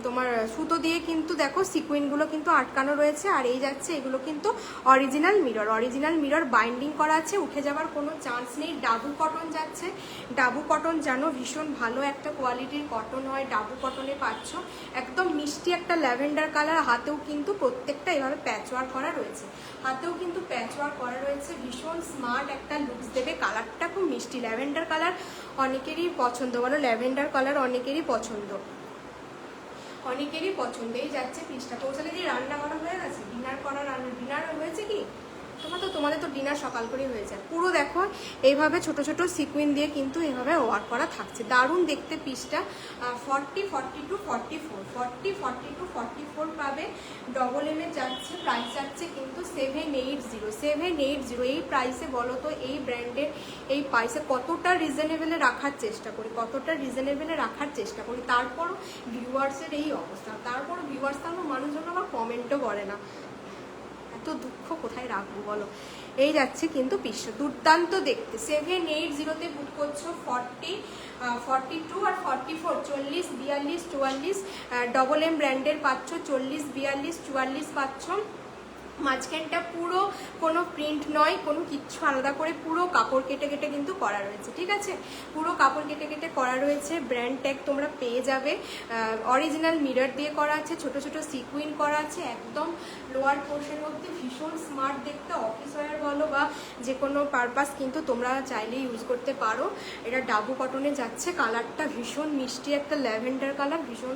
তোমার সুতো দিয়ে কিন্তু দেখো সিকুইনগুলো কিন্তু আটকানো রয়েছে। আর এই যাচ্ছে এগুলো কিন্তু অরিজিনাল মিরর বাইন্ডিং করা আছে, উঠে যাওয়ার কোনো চান্স নেই। ডাবু কটন যাচ্ছে, ডাবু কটন জানো ভীষণ ভালো একটা কোয়ালিটির কটন হয়, ডাবু কটনে পাচ্ছ একদম মিষ্টি একটা ল্যাভেন্ডার কালার। হাতেও কিন্তু প্রত্যেকটা এভাবে প্যাচওয়ার্ক করা রয়েছে, হাতেও কিন্তু প্যাচওয়ার্ক করা রয়েছে। ভীষণ স্মার্ট একটা লুকস দেবে, কালারটা খুব মিষ্টি ল্যাভেন্ডার কালার, অনেকেরই পছন্দ, বলো ল্যাভেন্ডার কালার অনেকেরই পছন্দ, অনেকেরই পছন্দ। এই যাচ্ছে পিসটা। পৌঁছালে দিয়ে রান্না করা হয়ে গেছে, ডিনার হয়েছে কি তোমাদের তো ডিনার সকাল করেই হয়ে যায়। পুরো দেখো এইভাবে ছোট ছোট সিকুইন দিয়ে কিন্তু এইভাবে ওয়ার্ক করা থাকছে, দারুণ দেখতে পিসটা। 40, 42, 44, 40, 42, 44 পাবে। ডবল এম এ যাচ্ছে, প্রাইস যাচ্ছে কিন্তু 780। এই প্রাইসে বলো তো, এই ব্র্যান্ডের এই প্রাইসে কতটা রিজনেবলে রাখার চেষ্টা করি, তারপরও ভিউয়ার্সের এই অবস্থা, তারপরও ভিউয়ার্স মানুষজন আবার কমেন্টও করে না, এত দুঃখ কোথায় রাখবো বলো। এই যাচ্ছে কিন্তু পিসটা দুর্দান্ত দেখতে। 780-তে বুক করছো। 40, 42 আর 44, 40, 42, 44 ডবল এম ব্র্যান্ডের পাচ্ছ। 40, 42, 44 পাচ্ছ। মাঝখানটা পুরো কোনো প্রিন্ট নয়, কোনো কিচ্ছু আলাদা করে, পুরো কাপড় কেটে কেটে কিন্তু করা রয়েছে, ঠিক আছে, পুরো কাপড় কেটে কেটে করা রয়েছে। ব্র্যান্ড ট্যাগ তোমরা পেয়ে যাবে। অরিজিনাল মিরর দিয়ে করা আছে, ছোট ছোট সিকুইন করা আছে, একদম লোয়ার পোর্শন অব্দি। ভীষণ স্মার্ট দেখতে, অফিস ওয়্যার বলো বা যে কোনো পারপাস কিন্তু তোমরা চাইলে ইউজ করতে পারো। এটা ডাবু কটনে যাচ্ছে, কালারটা ভীষণ মিষ্টি একটা ল্যাভেন্ডার কালার, ভীষণ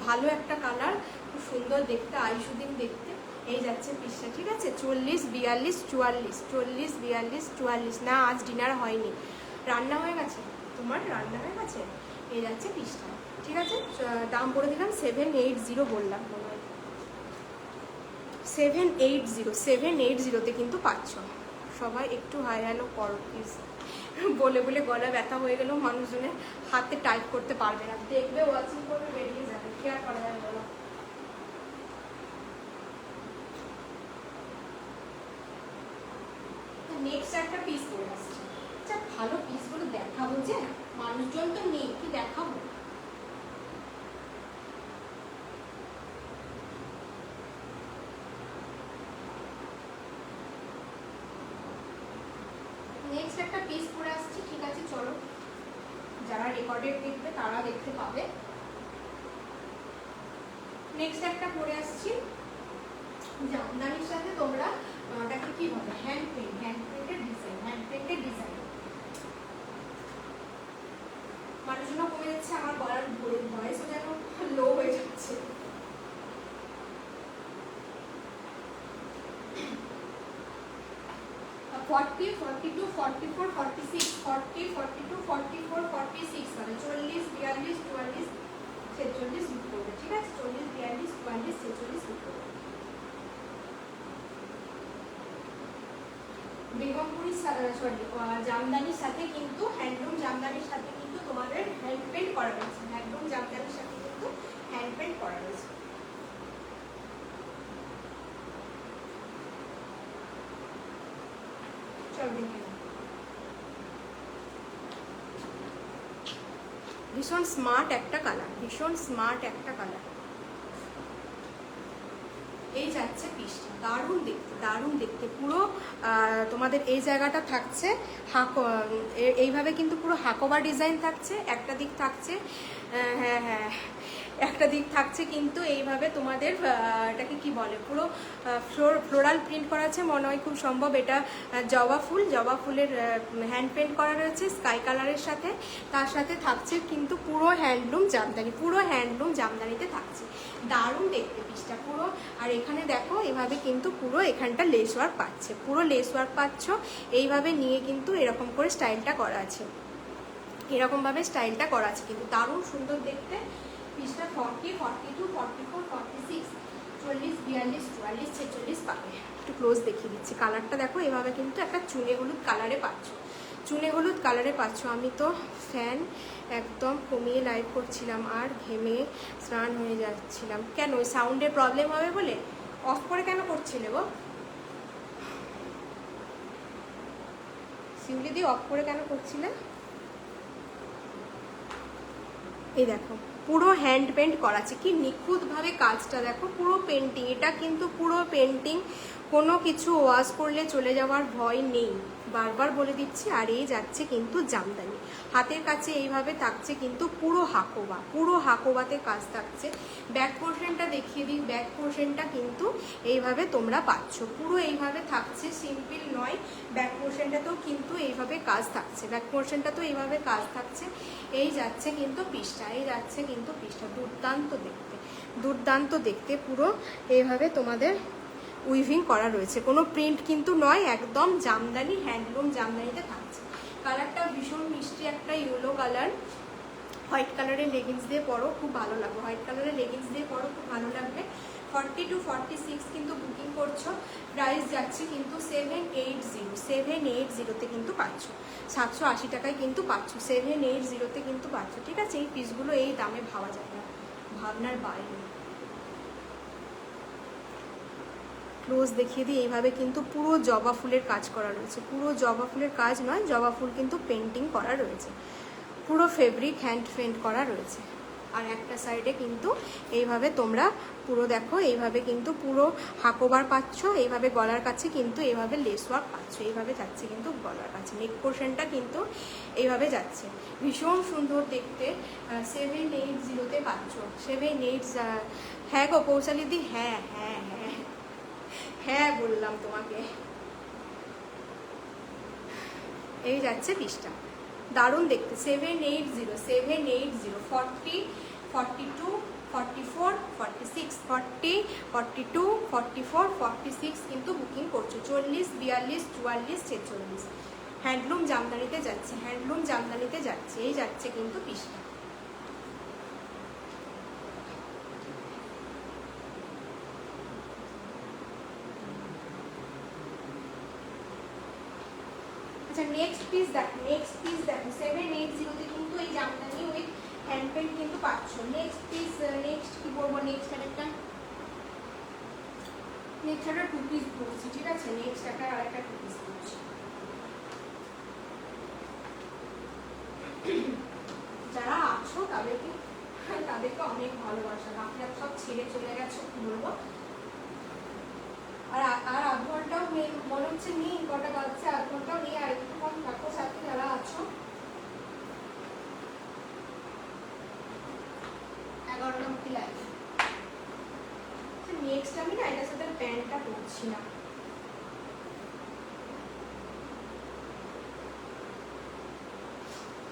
ভালো একটা কালার, খুব সুন্দর দেখতে, আইসুদিন দেখতে। এই যাচ্ছে পিসটা, ঠিক আছে। 40, 42, 44, 40, 42, 44। না আজ ডিনার হয়নি, রান্না হয়ে গেছে, তোমার রান্না হয়ে গেছে। এই যাচ্ছে পিসটা, ঠিক আছে। দাম বলে দিলাম 780 বললাম মনে হয়, 780তে কিন্তু পাচ্ছ। সবাই একটু হাই হ্যালো করো প্লিজ। বলে বলে গলা ব্যথা হয়ে গেল, মানুষজনের হাতে টাইপ করতে পারবে না, দেখবে ওয়াচিং করবে বেরিয়ে যাবে, কি আর করা যাবে বলো। নেক্সট একটা পিস পরে আসছে, আচ্ছা ভালো পিসগুলো দেখাবো, যে মানুষজন তো নেই, কি দেখাবো। নেক্সট একটা পিস পরে আসছে, ঠিক আছে চলো, যারা রেকর্ডেড দেখবে তারা দেখতে পাবে। নেক্সট একটা পরে আসছি জামদানির সাথে, তোমরা ওটাকে কি বলে, হ্যান্ড প্রিন্টেড ডিজাইন। মানুষজন কমে যাচ্ছে, আমার গলার ভয়েসও যেন লো হয়ে যাচ্ছে। মানে 40, 42, 44, 46, 40, 42, 44, 46 মানে 40, 42, 44, 46 বুক করবে, ঠিক আছে। 40, 42, 44, 46 বুক করবে। বেগমপুরি জামদানির সাথে কিন্তু, হ্যান্ডলুম জামদানির সাথে কিন্তু তোমাদের হ্যান্ড পেন্ট করা রয়েছে, হ্যান্ডলুম জামদানির সাথে কিন্তু হ্যান্ড পেন্ট করা রয়েছে। ভীষণ স্মার্ট একটা কালার, এই যাচ্ছে পিসটা, দারুণ দেখতে পুরো। তোমাদের এই জায়গাটা থাকছে এইভাবে কিন্তু পুরো হাকোবা ডিজাইন থাকছে, একটা দিক থাকছে, হ্যাঁ একটা দিক থাকছে কিন্তু এইভাবে তোমাদের এটাকে কি বলে, পুরো ফ্লোরাল প্রিন্ট করা আছে মনে হয়, খুব সম্ভব এটা জবা ফুলের হ্যান্ড পেন্ট করা রয়েছে স্কাই কালারের সাথে। তার সাথে থাকছে কিন্তু পুরো হ্যান্ডলুম জামদানিতে থাকছে, দারুণ দেখতে পিসটা পুরো। আর এখানে দেখো এভাবে কিন্তু পুরো এখানটা লেস ওয়ার্ক পাচ্ছ, এইভাবে নিয়ে কিন্তু এরকম করে স্টাইলটা করা আছে, এরকমভাবে স্টাইলটা করা আছে কিন্তু দারুণ সুন্দর দেখতে পিসটা। 40, 42, 44, 46, 40, 42, 44, 46 পাবে। একটু ক্লোজ দেখিয়ে দিচ্ছি, কালারটা দেখো এভাবে কিন্তু একটা চুনে হলুদ কালারে পাচ্ছ। চুনে হলুদ কালারে পাচ্ছ। আমি তো ফ্যান একদম কমিয়ে লাইভ করছিলাম আর ঘেমে স্নান হয়ে যাচ্ছিলাম। কেন, সাউন্ডের প্রবলেম হবে বলে অফ করে কেন করছিলে গো শিউলি দি? অফ করে কেন করছিলে? এই দেখো পুরো হ্যান্ড পেন্ট করা আছে, কি নিখুঁতভাবে কাজটা দেখো, পুরো পেন্টিং। এটা কিন্তু পুরো পেন্টিং, কোনো কিছু ওয়াশ করলে চলে যাওয়ার ভয় নেই, বারবার বলে দিচ্ছি। আর এই যাচ্ছে কিন্তু জামদানি, হাতের কাছে এইভাবে থাকছে কিন্তু পুরো হাকোবা, পুরো হাকোবাতে কাজ থাকছে। ব্যাক পোর্শনটা দেখিয়ে দিই, ব্যাক পোর্শনটা কিন্তু এইভাবে তোমরা পাচ্ছ, পুরো এইভাবে থাকছে, সিম্পল নয়। ব্যাক পোর্শনটাতেও কিন্তু এইভাবে কাজ থাকছে, ব্যাক পোর্শনটাতেও এইভাবে কাজ থাকছে। এই যাচ্ছে কিন্তু পিসটা, এই যাচ্ছে কিন্তু পিসটা, দুর্দান্ত দেখতে, দুর্দান্ত দেখতে। পুরো এইভাবে তোমাদের উইভিং করা রয়েছে, কোনো প্রিন্ট কিন্তু নয়, একদম জামদানি, হ্যান্ডলুম জামদানিতে থাকছে। কালারটা ভীষণ মিষ্টি একটা ইয়েলো কালার, হোয়াইট কালারের লেগিংস দিয়ে পরো খুব ভালো লাগবে, হোয়াইট কালারের লেগিংস দিয়ে পরো খুব ভালো লাগবে। 40 to 46 কিন্তু বুকিং করছো, প্রাইস যাচ্ছে কিন্তু 780তে কিন্তু পাচ্ছ, 780 টাকায় কিন্তু পাচ্ছ, 780তে কিন্তু পাচ্ছ। ঠিক আছে, এই পিসগুলো এই দামে ভাবা যায় না, ভাবনার বাইরে। ক্লোজ দেখিয়ে দিই, এইভাবে কিন্তু পুরো জবা ফুলের কাজ করা রয়েছে, পুরো জবা ফুলের কাজ নয়, জবা ফুল কিন্তু পেন্টিং করা রয়েছে, পুরো ফেব্রিক হ্যান্ড পেন্ট করা রয়েছে। আর একটা সাইডে কিন্তু এইভাবে তোমরা পুরো দেখো, এইভাবে কিন্তু পুরো হাকোবার পাচ্ছ, এইভাবে গলার কাছে কিন্তু এইভাবে লেস ওয়ার্ক পাচ্ছ, এইভাবে যাচ্ছে কিন্তু গলার কাছে। নেক পোর্শনটা কিন্তু এইভাবে যাচ্ছে, ভীষণ সুন্দর দেখতে। 780তে পাচ্ছ, 780। হ্যাঁ গো কৌশালিদি, হ্যাঁ হ্যাঁ হ্যাঁ হ্যাঁ বললাম তোমাকে। এই যাচ্ছে পিসটা, দারুণ দেখতে। 780, 40, 42, 44, 46, 40, 42, 44, 46 কিন্তু বুকিং করছো। 40, 42, 44, 46 হ্যান্ডলুম জামদানিতে যাচ্ছে, হ্যান্ডলুম জামদানিতে যাচ্ছে। এই যাচ্ছে কিন্তু পিসটা। আচ্ছা নেক্সট পিস দেখো, নেক্সট পিস দেখো, 780তে কিন্তু এই জামদানি উইথ হ্যান্ড পেন্ট কিন্তু পাচ্ছ। নেক্সট পিস, নেক্সট কি বলবো, নেক্সট আরেকটা, নেক্সট একটা 2 পিস বলছি, ঠিক আছে, নেক্সট একটা আরেকটা 2 পিস বলছি। যারা আছো তাদেরকে অনেক ভালোবাসা, বাকি সব ছেড়ে চলে গেছো, কি বলবো। আর আধ ঘন্টাও মনে হচ্ছে নেই, কটা বাজছে, আধ ঘন্টাও নেই, আর একটু কম থাকো সাথে যারা আছো। 11টা মতো লাগে। নেক্সট আমি না এটার সাথে প্যান্টটা পরছি না,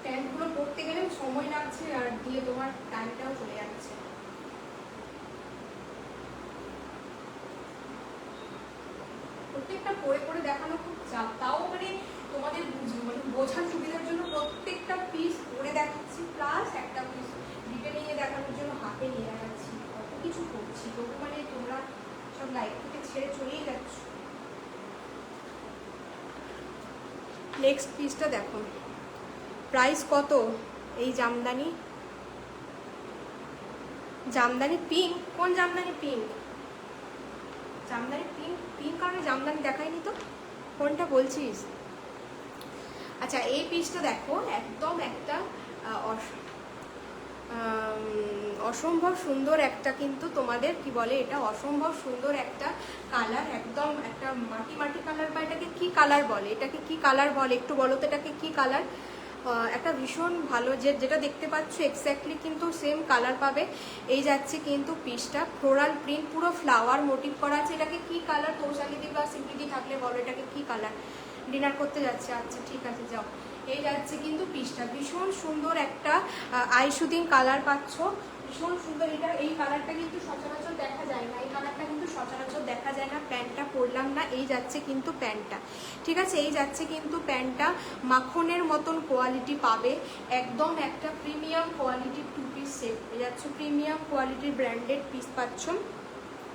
প্যান্টগুলো পরতে গেলে সময় লাগছে আর দিয়ে তোমার টাইমটাও চলে যাচ্ছে। প্রত্যেকটা পরে পরে দেখানো খুব চাপ, তাও মানে তোমাদের মানে বোঝার সুবিধার জন্য প্রত্যেকটা পিস পরে দেখাচ্ছি, প্লাস একটা পিস ডিটেলিংয়ে দেখানোর জন্য হাতে নিয়ে দেখাচ্ছি, কত কিছু করছি, তবু মানে তোমরা সব লাইফ থেকে ছেড়ে চলেই যাচ্ছ। নেক্সট পিসটা দেখো, প্রাইস কত এই জামদানি, জামদানি পিঙ্ক, কোন Jamdani pink, Jamdani pink, pink কারণে জামদানি দেখায়নি তো, কোনটা বলছিস? আচ্ছা এই পিসটা দেখো, একদম একটা অসম্ভব সুন্দর একটা, কিন্তু তোমাদের কি বলে এটা, অসম্ভব সুন্দর একটা কালার, একদম একটা মাটি মাটি কালার, বা এটাকে কি কালার বলে, এটাকে কি কালার বলে একটু বলো তো, এটাকে কি কালার? একটা ভীষণ ভালো, যেটা দেখতে পাচ্ছ এক্স্যাক্টলি কিন্তু সেম কালার পাবে। এই যাচ্ছে কিন্তু পিসটা, ফ্লোরাল প্রিন্ট, পুরো ফ্লাওয়ার মোটিভ করা আছে। এটাকে কি কালার তৌশালিদি বা সিম্পলিদি থাকলে বলো, এটাকে কি কালার? ডিনার করতে যাচ্ছে, আচ্ছা ঠিক আছে যাও। এই যাচ্ছে কিন্তু পিসটা, ভীষণ সুন্দর একটা আইশুদিং কালার পাচ্ছ, ভীষণ সুন্দর। এটা এই কালারটা কিন্তু সচরাচর দেখা যায় না, এই কালারটা কিন্তু সচরাচর দেখা যায় না। প্যান্টটা পরলাম না, এই যাচ্ছে কিন্তু প্যান্টটা, ঠিক আছে, এই যাচ্ছে কিন্তু প্যান্টটা, মাখনের মতন কোয়ালিটি পাবে, একদম একটা প্রিমিয়াম কোয়ালিটির 2 পিস সেট পেয়ে যাচ্ছ, প্রিমিয়াম কোয়ালিটির ব্র্যান্ডেড পিস পাচ্ছ।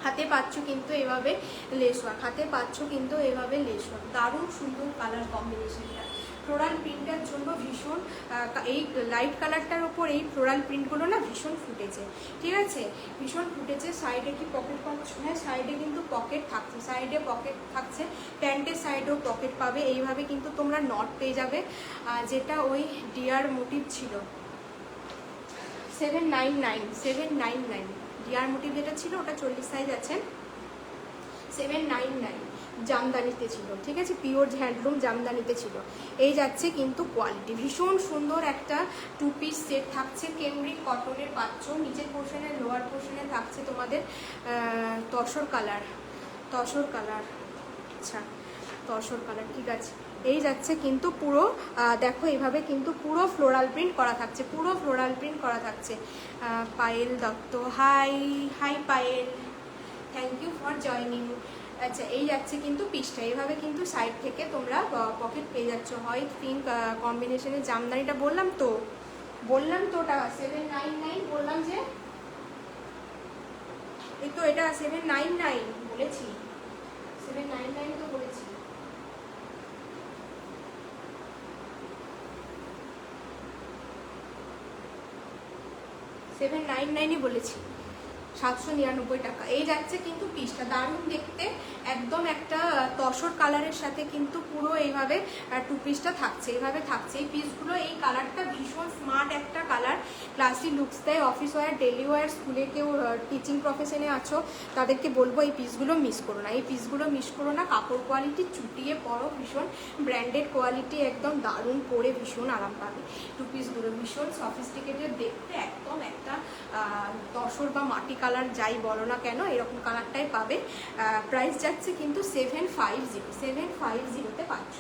হাতে পাচ্ছ কিন্তু এভাবে লেস ওয়ার্ক, হাতে পাচ্ছ কিন্তু এভাবে লেস ওয়ার্ক, দারুণ সুন্দর কালার কম্বিনেশনটা, ফ্লোরাল প্রিন্টের জন্য ভীষণ এই লাইট কালারটার ওপর এই ফ্লোরাল প্রিন্টগুলো না ভীষণ ফুটেছে, ঠিক আছে, ভীষণ ফুটেছে। সাইডে কি পকেট পাচ্ছ? হ্যাঁ, সাইডে কিন্তু পকেট থাকছে, সাইডে পকেট থাকছে, প্যান্টের সাইডেও পকেট পাবে। এইভাবে কিন্তু তোমরা নট পেয়ে যাবে, যেটা ওই ডিয়ার মোটিভ ছিল 799 ডিয়ার মোটিভ যেটা ছিল ওটা 40 সাইজ আছে, 799 জামদানিতে ছিল, ঠিক আছে, পিওর হ্যান্ডলুম জামদানিতে ছিল। এই যাচ্ছে কিন্তু কোয়ালিটি ভীষণ সুন্দর একটা 2 পিস সেট থাকছে, কেমব্রিক কটনের পাচ্ছ। নিচের পোর্শনে লোয়ার পোর্শনে থাকছে তোমাদের তসর কালার, আচ্ছা তসর কালার, ঠিক আছে। এই যাচ্ছে কিন্তু পুরো দেখো এইভাবে কিন্তু পুরো ফ্লোরাল প্রিন্ট করা থাকছে, পুরো ফ্লোরাল প্রিন্ট করা থাকছে। Payel Dutta, hi Payel, thank you for joining. আচ্ছা, এই যাচ্ছে কিন্তু পিসটা, এইভাবে কিন্তু সাইড থেকে তোমরা পকেট পেয়ে যাচ্ছ। হোয়াইট পিঙ্ক কম্বিনেশনের জামদানিটা বললাম তো ওটা 799 বললাম যে, এই তো এটা 799 বলেছি, 799 তো বলেছি। $799 বলেছি, 799 টাকা। এই যাচ্ছে কিন্তু পিসটা, দারুণ দেখতে, একদম একটা তসর কালারের সাথে কিন্তু পুরো এইভাবে 2 পিসটা থাকছে, এইভাবে থাকছে এই পিসগুলো। এই কালারটা ভীষণ স্মার্ট একটা কালার, ক্লাসি লুকস দেয়, অফিস ওয়্যার, ডেলি ওয়্যার, স্কুলে কেউ টিচিং প্রফেশনে আছো তাদেরকে বলবো এই পিসগুলো মিস করো না, এই পিসগুলো মিস করো না। কাপড় কোয়ালিটি চুটিয়ে পরো, ভীষণ ব্র্যান্ডেড কোয়ালিটি, একদম দারুণ পরে ভীষণ আরাম পাবে। 2 পিসগুলো ভীষণ সফিস্টিকেটেড দেখতে, একদম একটা তসর বা মাটি কালার যাই বলো না কেন এরকম কালারটাই পাবে। প্রাইস যাচ্ছে কিন্তু 750 পাচ্ছ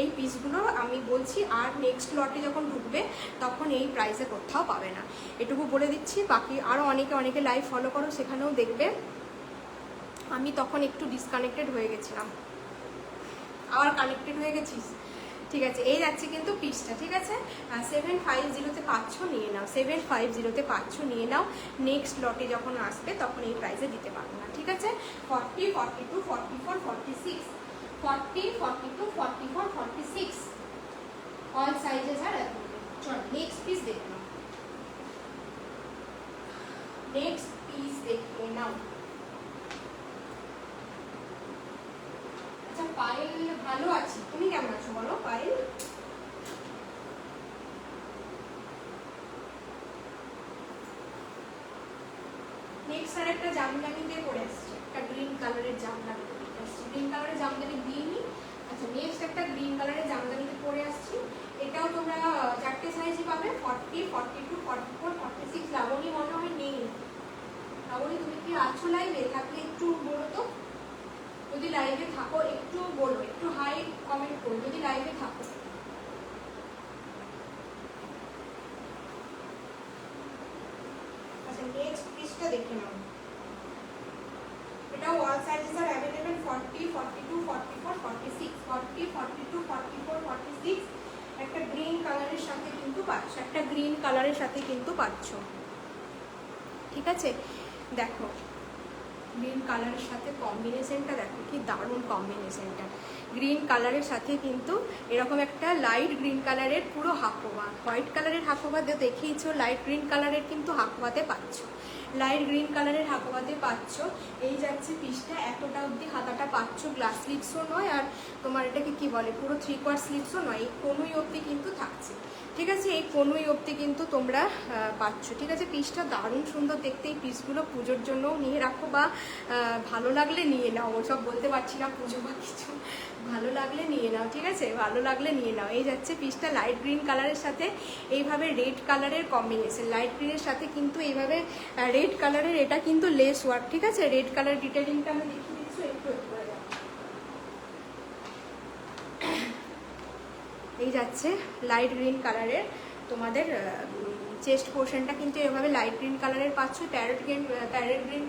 এই পিসগুলো। আমি বলছি আর নেক্সট লটে যখন ঢুকবে তখন এই প্রাইসে কোথাও পাবে না, এটুকু বলে দিচ্ছি। বাকি আরও অনেকে লাইভ ফলো করো, সেখানেও দেখবে। আমি তখন একটু ডিসকানেক্টেড হয়ে গেছিলাম, আবার কানেক্টেড হয়ে গেছিস, ঠিক আছে। এই যাচ্ছে কিন্তু পিসটা, ঠিক আছে। 750 পাচ্ছ, নিয়ে নাও, 750 পাচ্ছ, নিয়ে নাও। নেক্সট লটে যখন আসবে তখন এই প্রাইসে দিতে পারবো না, ঠিক আছে। 40, 42, 44, 46, 40, 42, 44, 46 অল সাইজেস আর অ্যাভেলেবল। চল নেক্সট পিস দেখে নাও, নেক্সট পিস দেখে নাও। আচ্ছা পায়েল, ভালো আছি, তুমি কেমন আছো বলো পায়েল? নেক্সট আর একটা জামদানি দিয়ে পরে আসছে, একটা গ্রিন কালারের জামদানি দিয়ে আসছে, গ্রিন কালারের জামদানি দিইনি। আচ্ছা নেক্সট একটা গ্রিন কালারের জামদানিতে পরে আসছি, এটাও তোমরা 4টে সাইজই পাবে, 40, 42, 44, 46। লাবণী মনে হয় নেই, লাবণী তুমি কি আছো লাইভে? থাকলে একটু বলো তো, যদি লাইভে থাকো একটু বলো, একটু হাই কমেন্ট করো যদি লাইভে থাকো। আচ্ছা নেক্সট পিসটা দেখে নাও, এটাও অল সাইজেস আর অ্যাভেলেবল, 40, 42, 44, 46, 40, 42, 44, 46। একটা গ্রিন কালারের সাথে কিন্তু পাচ্ছ, একটা গ্রিন কালারের সাথে কিন্তু পাচ্ছ, ঠিক আছে। দেখো গ্রিন কালারের সাথে কম্বিনেশনটা দেখো কি দারুণ কম্বিনেশনটা, গ্রিন কালারের সাথে কিন্তু এরকম একটা লাইট গ্রিন কালারের পুরো হাকোবা, হোয়াইট কালারের হাকোবা দেখেইছো, লাইট গ্রিন কালারের কিন্তু হাকোবাতে পাচ্ছ, লাইট গ্রিন কালারের হাকোবাতে পাচ্ছ। এই যাচ্ছে পিসটা, এতটা অবধি হাতাটা পাচ্ছ, গ্লাস স্লিভসও নয় আর তোমার এটাকে কি বলে পুরো 3/4 স্লিভসও নয়, এই কোনোই অবধি কিন্তু থাকছে, ঠিক আছে, এই কোনোই অবধি কিন্তু তোমরা পাচ্ছ, ঠিক আছে। পিসটা দারুণ সুন্দর দেখতে, এই পিসগুলো পুজোর জন্যও নিয়ে রাখো বা ভালো লাগলে নিয়ে নাও, ওসব বলতে পারছি না পুজো বা কিছু, ভালো লাগলে নিয়ে নাও, ঠিক আছে, ভালো লাগলে নিয়ে নাও। এই যাচ্ছে পিসটা লাইট গ্রিন কালারের সাথে এইভাবে রেড কালারের কম্বিনেশন, লাইট গ্রিনের সাথে কিন্তু এইভাবে রেড কালারের, এটা কিন্তু লেস ওয়ার্ক, ঠিক আছে। রেড কালার ডিটেলিংটা আমি দেখিয়ে দিচ্ছি, একটু একটু করে যাও। এই যাচ্ছে লাইট গ্রিন কালারের তোমাদের চেস্ট পোর্শনটা কিন্তু এভাবে লাইট গ্রিন কালারের পাচ্ছ, প্যারেট গ্রিন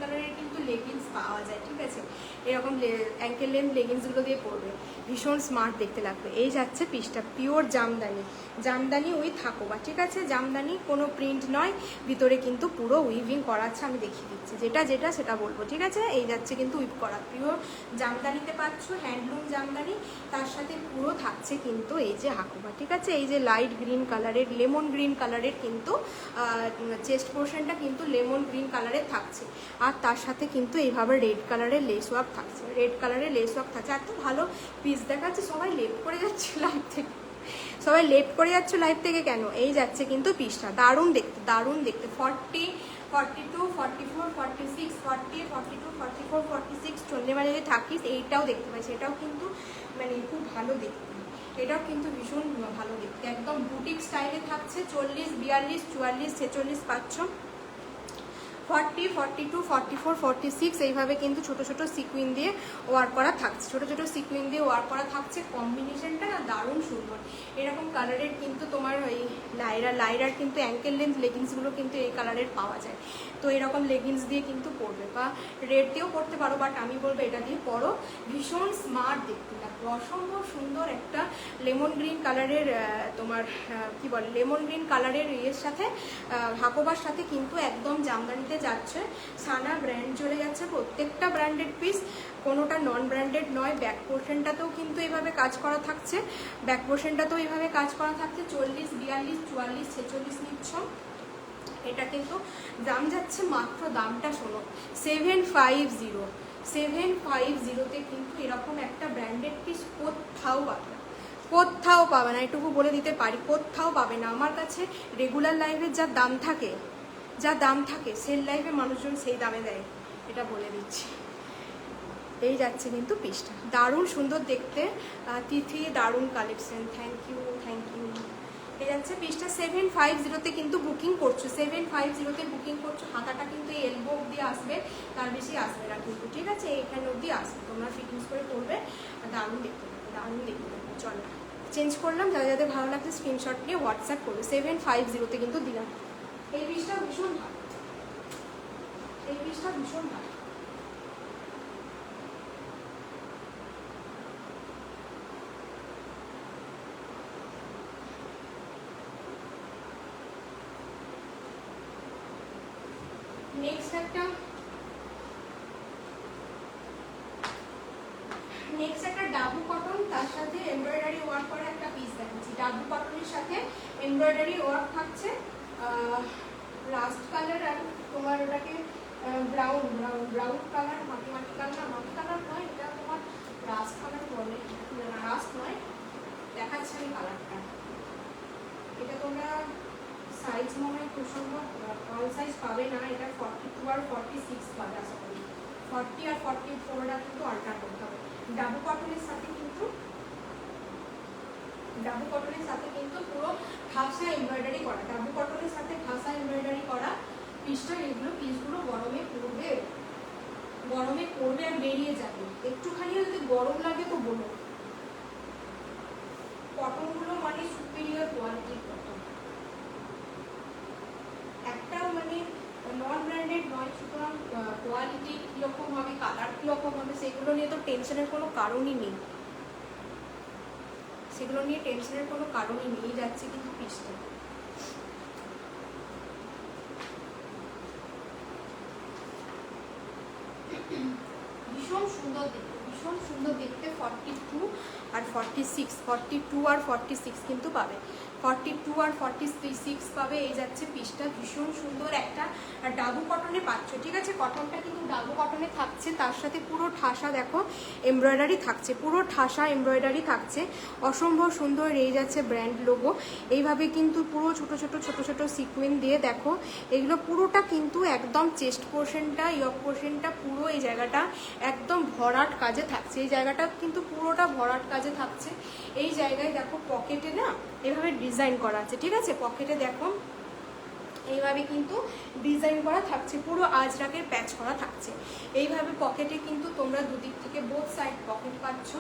কালারের কিন্তু লেগিংস পাওয়া যায়, ঠিক আছে। এরকম অ্যাঙ্কেল লেন্থ লেগিংসগুলো দিয়ে পরবে, ভীষণ স্মার্ট দেখতে লাগবে। এই যাচ্ছে পিসটা, পিওর জামদানি, জামদানি উইথ হাকোবা, ঠিক আছে। জামদানি, কোনো প্রিন্ট নয়, ভিতরে কিন্তু পুরো উইভিং করা আছে, আমি দেখিয়ে দিচ্ছি যেটা যেটা সেটা বলবো, ঠিক আছে। এই যাচ্ছে কিন্তু উইভ করা, পিওর জামদানিতে পাচ্ছ, হ্যান্ডলুম জামদানি, তার সাথে পুরো থাকছে কিন্তু এই যে হাকোবা, ঠিক আছে। এই যে লাইট গ্রিন কালারের, লেমন গ্রিন কালারের কিন্তু চেস্ট পোর্শনটা কিন্তু লেমন গ্রিন কালারের থাকছে, আর তার সাথে কিন্তু এইভাবে রেড কালারের লেস ওয়ার্ক থাকছে, রেড কালারের লেস ওয়ার্ক থাকছে। এত ভালো পিস দেখাচ্ছে, সবাই লেফট করে যাচ্ছে লাইভ থেকে, সবাই লেফট করে যাচ্ছে লাইভ থেকে কেন? এই যাচ্ছে কিন্তু পিসটা, দারুণ দেখতে, দারুণ দেখতে। 40, 42, 44, 46, 40, 42, 44, 46 চন্দ্রমালে যদি থাকিস, এইটাও দেখতে পাইছি, এটাও কিন্তু মানে খুব ভালো দেখতে, এটাও কিন্তু ভীষণ ভালো দেখতে, একদম বুটিক স্টাইলে থাকছে। 40, 42, 44, 46 পাচ্ছ, 40, 42, 44, 46 এইভাবে কিন্তু ছোট ছোট সিকুইন দিয়ে ওয়ার্ক করা থাকছে, ছোট ছোট সিকুইন দিয়ে ওয়ার্ক করা থাকছে। কম্বিনেশনটা না দারুণ সুন্দর, এরকম কালারের কিন্তু তোমার ওই লাইরার কিন্তু অ্যাঙ্কেল লেন্থ লেগিংসগুলো কিন্তু এই কালারের পাওয়া যায়। তো এরকম লেগিংস দিয়ে কিন্তু পরবে, বা রেড দিয়েও পরতে পারো, বাট আমি বলবো এটা দিয়ে পরো, ভীষণ স্মার্ট দেখতে লাগবে, অসম্ভব সুন্দর একটা লেমন গ্রিন কালারের তোমার কি বলে লেমন গ্রিন কালারের ইয়ের সাথে হাকোবার সাথে কিন্তু একদম জামদানিতে যাচ্ছে। সানা ব্র্যান্ড চলে যাচ্ছে, প্রত্যেকটা ব্র্যান্ডেড পিস, কোনোটা নন ব্র্যান্ডেড নয়। ব্যাক পোর্শনটাতেও কিন্তু এইভাবে কাজ করা থাকছে, ব্যাক পোর্শনটাতেও এইভাবে কাজ করা থাকছে। 40, 42, 44, 46 নিচ্ছ, এটা কিন্তু দাম যাচ্ছে মাত্র, দামটা শোনো, 750, 750-তে কিন্তু এরকম একটা ব্র্যান্ডেড পিস কোথাও পাবে না, কোথাও পাবে না, এটুকু বলে দিতে পারি, কোথাও পাবে না। আমার কাছে রেগুলার লাইফের যা দাম থাকে, যা দাম থাকে, সেল লাইফে মানুষজন সেই দামে দেয়, এটা বলে দিচ্ছি। এই যাচ্ছে কিন্তু পিসটা, দারুণ সুন্দর দেখতে, তিথি দারুণ collection, thank you, thank you. এই যাচ্ছে পিসটা, 750-তে কিন্তু বুকিং করছো, 750-তে বুকিং করছো। হাতাটা কিন্তু এই এলবো অব্দি আসবে, তার বেশি আসবে না কিন্তু, ঠিক আছে, এখানে অব্দি আসবে, তোমরা ফিটিংস করে পড়বে, দারুণ দেখতে পাবে, দারুণ দেখতে পাবে। চলো চেঞ্জ করলাম, যাদের যাদের ভালো লাগছে স্ক্রিনশট নিয়ে হোয়াটসঅ্যাপ করবে। 750-তে কিন্তু দিলাম। এই পিসটা ভীষণ ভালো, এই পিসটা ভীষণ ভালো। নেক্সট একটা ডাবু কটন, তার সাথে এমব্রয়ডারি ওয়ার্ক করা একটা পিস দেখাচ্ছি। ডাবু কটনের সাথে এমব্রয়ডারি ওয়ার্ক থাকছে, লাস্ট কালার, আর তোমার ওটাকে ব্রাউন কালার, মাটি কালার নয়, এটা তোমার রাস্ট কালার বলে, রাস্ট নয়, দেখাচ্ছি আমি কালারটা। এটা তোমরা সাইজ মনে হয় খুব সম্ভব অল সাইজ পাবে না, এটা 42 আর 46 পাবে আশা করি, 40 আর 44টা কিন্তু অল্টার করতে হবে। ডাবু কটনের সাথে কিন্তু পুরো ঘাসা এমব্রয়ডারি করা, ডাবু কটনের সাথে ঘাসা এমব্রয়ডারি করা পিসটা। এগুলো পিসগুলো গরমে পড়বে আর বেরিয়ে যাবে, একটুখানি যদি গরম লাগে তো বলো। কটনগুলো মানে সুপিরিয়র কোয়ালিটির কটন, একটাও মানে নন ব্র্যান্ডেড নয়, সুতরাং কোয়ালিটি কীরকম হবে, কালার কীরকম হবে, সেগুলো নিয়ে তো টেনশনের কোনো কারণই নেই, সেগুলো নিয়ে টেনশনের কোনো কারণই নেই। যাচ্ছে কিন্তু পিসটা, ভীষণ সুন্দর দেখতে, ভীষণ সুন্দর দেখতে। 42 আর 46, 42 আর 46 কিন্তু পাবে, 42 আর 46 পাবে। এই যাচ্ছে পিসটা, ভীষণ সুন্দর একটা ডাবু কটনে পাচ্ছ, ঠিক আছে। কটনটা কিন্তু ডাবু কটনে থাকছে, তার সাথে পুরো ঠাসা দেখো এমব্রয়ডারি থাকছে, পুরো ঠাসা এমব্রয়ডারি থাকছে, অসম্ভব সুন্দর। এই যাচ্ছে ব্র্যান্ড লোগো, এইভাবে কিন্তু পুরো ছোট ছোট সিকুয়েন্স দিয়ে দেখো, এগুলো পুরোটা কিন্তু একদম চেস্ট পোর্শনটা, ইয়ক পোর্শনটা, পুরো এই জায়গাটা একদম ভরাট কাজে থাকছে, এই জায়গাটা কিন্তু পুরোটা ভরাট কাজে থাকছে। এই জায়গায় দেখো পকেটে না এভাবে ডিজাইন করা আছে, ঠিক আছে, পকেটে দেখো এইভাবে কিন্তু ডিজাইন করা থাকছে, পুরো আজরাকের প্যাচ করা থাকছে। এইভাবে পকেটে কিন্তু তোমরা দুদিক থেকে বোথ সাইড পকেট পাচ্ছ,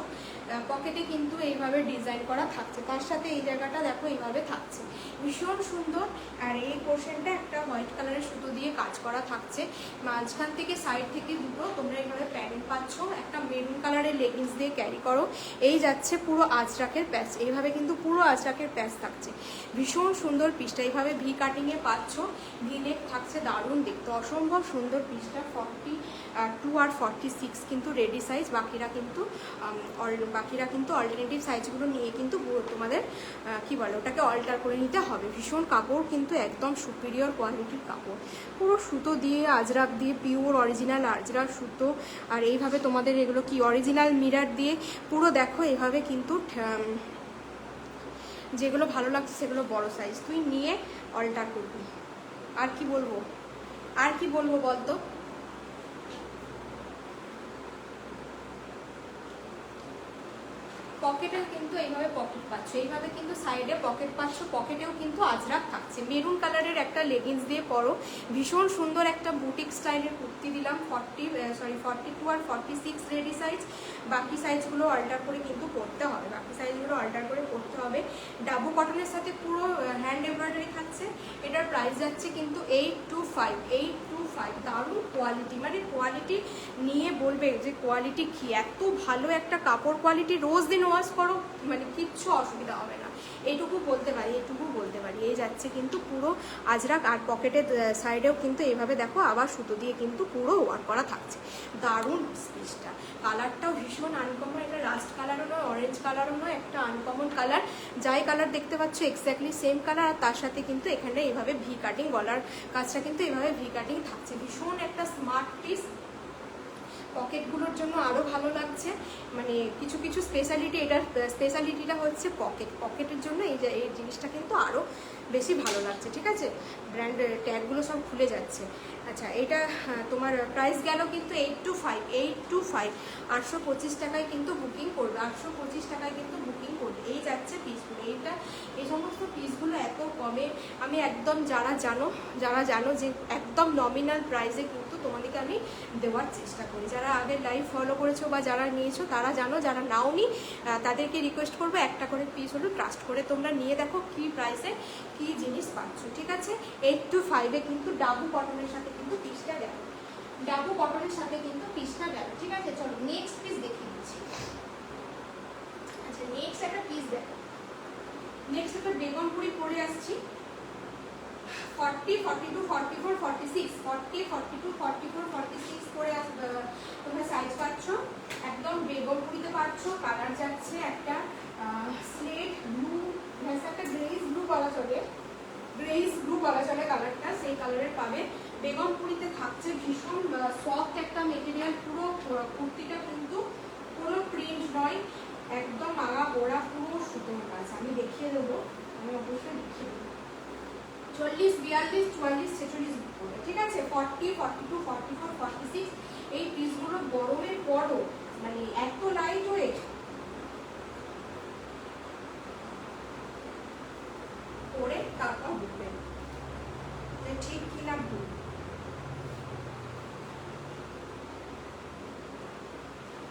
পকেটে কিন্তু এইভাবে ডিজাইন করা থাকছে। তার সাথে এই জায়গাটা দেখো এইভাবে থাকছে, ভীষণ সুন্দর। আর এই পোর্শনটা একটা হোয়াইট কালারের সুতো দিয়ে কাজ করা থাকছে, মাঝখান থেকে সাইড থেকে দুটো তোমরা এইভাবে প্যানেল পাচ্ছ। একটা মেরুন কালারের লেগিংস দিয়ে ক্যারি করো, এই যাচ্ছে পুরো আজরাকের প্যাচ। এইভাবে কিন্তু পুরো আজরাকের প্যাচ থাকছে, ভীষণ সুন্দর পিসটা। এইভাবে ভি কাটিংয়ে পাচ্ছ, ভি নেক থাকছে, দারুণ দেখতে, অসম্ভব সুন্দর পিসটা। 42 আর 46 কিন্তু রেডি সাইজ, বাকিরা কিন্তু অল্টারনেটিভ সাইজগুলো নিয়ে কিন্তু তোমাদের কি বলে ওটাকে অল্টার করে নিতে হবে। ভীষণ কাপড় কিন্তু একদম সুপিরিয়র কোয়ালিটির কাপড়, পুরো সুতো দিয়ে আজরাক দিয়ে পিওর অরিজিনাল আজরাক সুতো। আর এইভাবে তোমাদের এগুলো কি অরিজিনাল মিরার দিয়ে পুরো দেখো এইভাবে কিন্তু যেগুলো ভালো লাগছে সেগুলো বড় সাইজ তুই নিয়ে অল্টার করবি। আর কি বলবো বলতো। পকেটে কিন্তু এইভাবে পকেট পাচ্ছ, এইভাবে কিন্তু সাইডে পকেট পাচ্ছ, পকেটেও কিন্তু আজরাক থাকছে। মেরুন কালারের একটা লেগিংস দিয়ে পরো, ভীষণ সুন্দর একটা বুটিক স্টাইলের কুর্তি দিলাম। 42 আর 46 রেডি সাইজ, বাকি সাইজগুলো অল্টার করে কিন্তু পরতে হবে, ডাবু কটনের সাথে পুরো হ্যান্ড এমব্রয়ডারি থাকছে। এটার প্রাইস যাচ্ছে কিন্তু 825। দারুণ কোয়ালিটি, মানে কোয়ালিটি নিয়ে বলবে যে কোয়ালিটি কি, এত ভালো একটা কাপড় কোয়ালিটি। রোজ দিন ওয়াশ করো, মানে কিচ্ছু অসুবিধা হবে না, এইটুকু বলতে পারি। এই যাচ্ছে কিন্তু পুরো আজরাক। আর পকেটের সাইডেও কিন্তু এইভাবে দেখো আবার সুতো দিয়ে কিন্তু পুরো ওয়ার্ক করা থাকছে। দারুণ পিসটা, কালারটাও ভীষণ আনকমন। এটা রাস্ট কালারও নয়, অরেঞ্জ কালারও নয়, একটা আনকমন কালার। যাই কালার দেখতে পাচ্ছ এক্স্যাক্টলি সেম কালার। আর তার সাথে কিন্তু এখানে এইভাবে ভি কাটিং, গলার কাজটা কিন্তু এইভাবে ভি কাটিং থাকছে। ভীষণ একটা স্মার্ট পিস, পকেটগুলোর জন্য আরও ভালো লাগছে। মানে কিছু স্পেশালিটি, এটার স্পেশালিটিটা হচ্ছে পকেটের জন্য এই জিনিসটা কিন্তু আরও বেশি ভালো লাগছে। ঠিক আছে, ব্র্যান্ডের ট্যাগগুলো সব খুলে যাচ্ছে। আচ্ছা, এটা তোমার প্রাইস গেল কিন্তু 825। 825 টাকায় কিন্তু বুকিং করবে, 825 টাকায় কিন্তু বুকিং করবে। এই যাচ্ছে পিসগুলো, এই সমস্ত পিসগুলো এত কমে আমি একদম, যারা জানো যে একদম নমিনাল প্রাইসে কিন্তু তোমাদেরকে আমি দেওয়ার চেষ্টা করি। যারা আগে লাইভ ফলো করেছো বা যারা নিয়েছো তারা জানো, যারা নাওনি তাদেরকে রিকোয়েস্ট করবো একটা করে পিস হলো ট্রাস্ট করে তোমরা নিয়ে দেখো কি প্রাইসে কি জিনিস পাচ্ছ। ঠিক আছে, 825-এ কিন্তু ডাবু কটনের সাথে কিন্তু পিসটা গেল, ঠিক আছে। চলো নেক্সট পিস দেখিয়ে দিচ্ছি। আচ্ছা, নেক্সট একটা পিস দেখো, নেক্সট একটা বেগমপুরি পরে আসছি। 40, 42, 44, 46, 40, 42, 44, 46 করে তোমরা সাইজ পাচ্ছ। একদম বেগমপুরিতে পাচ্ছ। কালার যাচ্ছে একটা স্লেট ব্লু, একটা গ্রেইস ব্লু বলা চলে কালারটা, সেই কালারের পাবে। বেগমপুরিতে থাকছে, ভীষণ সফট একটা মেটেরিয়াল। পুরো কুর্তিটা কিন্তু কোনো প্রিন্ট নয়, একদম আগা গোড়া পুরো সুতোর কাজ। আমি দেখিয়ে দেবো, অবশ্যই দেখিয়ে দেবো। 40, 42, 44, 46 পড়বে। ঠিক আছে, 40, 42, 44, 46 এই পিসগুলো গরমের পরও মানে এত লাইট ওয়েট, পরে তারপর বুঝবেন যে ঠিক কিনা ভুল।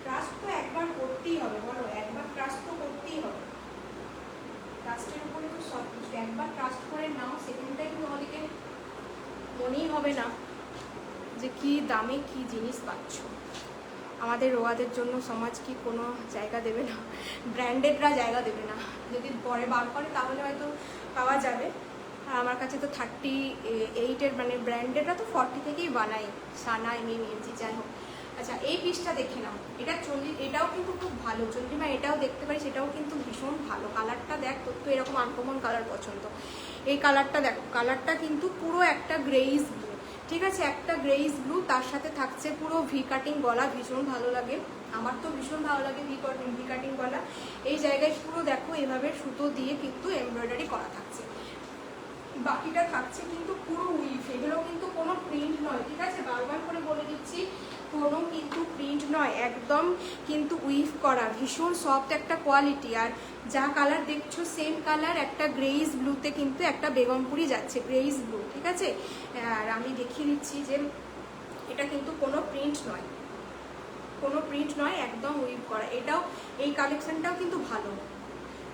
ট্রাস্ট তো একবার করতেই হবে, বলো, একবার ট্রাস্ট তো করতেই হবে। ট্রাস্টের উপরে তো সব কিছু, একবার ট্রাস্ট করে নাও, সেকেন্ড টাইম তোমাদেরকে মনেই হবে না যে কি দামে কি জিনিস পাচ্ছ। আমাদের রোয়াদের জন্য সমাজ কি কোনো জায়গা দেবে না, ব্র্যান্ডেডরা জায়গা দেবে না। যদি পরে বার করে তাহলে হয়তো পাওয়া যাবে। আর আমার কাছে তো 38-এর মানে ব্র্যান্ডেডরা তো 40 থেকেই বানাই, সানা, এমজি, যাই হোক। আচ্ছা, এই পিসটা দেখে নাও, এটা 40, এটাও কিন্তু খুব ভালো। 40 এটাও দেখতে পারি, সেটাও কিন্তু ভীষণ ভালো। কালারটা দেখ, তোর তো এরকম আনকমন কালার পছন্দ। এই কালারটা দেখো, কালারটা কিন্তু পুরো একটা গ্রেইস ব্লু। ঠিক আছে, একটা গ্রেইস ব্লু, তার সাথে থাকছে পুরো ভি কাটিং গলা। ভীষণ ভালো লাগে, আমার তো ভীষণ ভালো লাগে ভি কাটিং গলা। এই জায়গায় পুরো দেখো এভাবে সুতো দিয়ে কিন্তু এমব্রয়ডারি করা থাকছে। বাকিটা থাকছে কিন্তু পুরো উইভ, এগুলো কিন্তু কোনো প্রিন্ট নয়। ঠিক আছে, বারবার করে বলে দিচ্ছি, কোনো কিন্তু প্রিন্ট নয়, একদম কিন্তু উইভ করা, ভীষণ সফট একটা কোয়ালিটি। আর যা কালার দেখছো সেম কালার, একটা গ্রেইজ ব্লুতে কিন্তু একটা বেগমপুরি যাচ্ছে, গ্রেইজ ব্লু, ঠিক আছে। আর আমি দেখিয়ে দিচ্ছি যে এটা কিন্তু কোনো প্রিন্ট নয়, কোনো প্রিন্ট নয়, একদম উইভ করা। এটাও, এই কালেকশনটাও কিন্তু ভালো,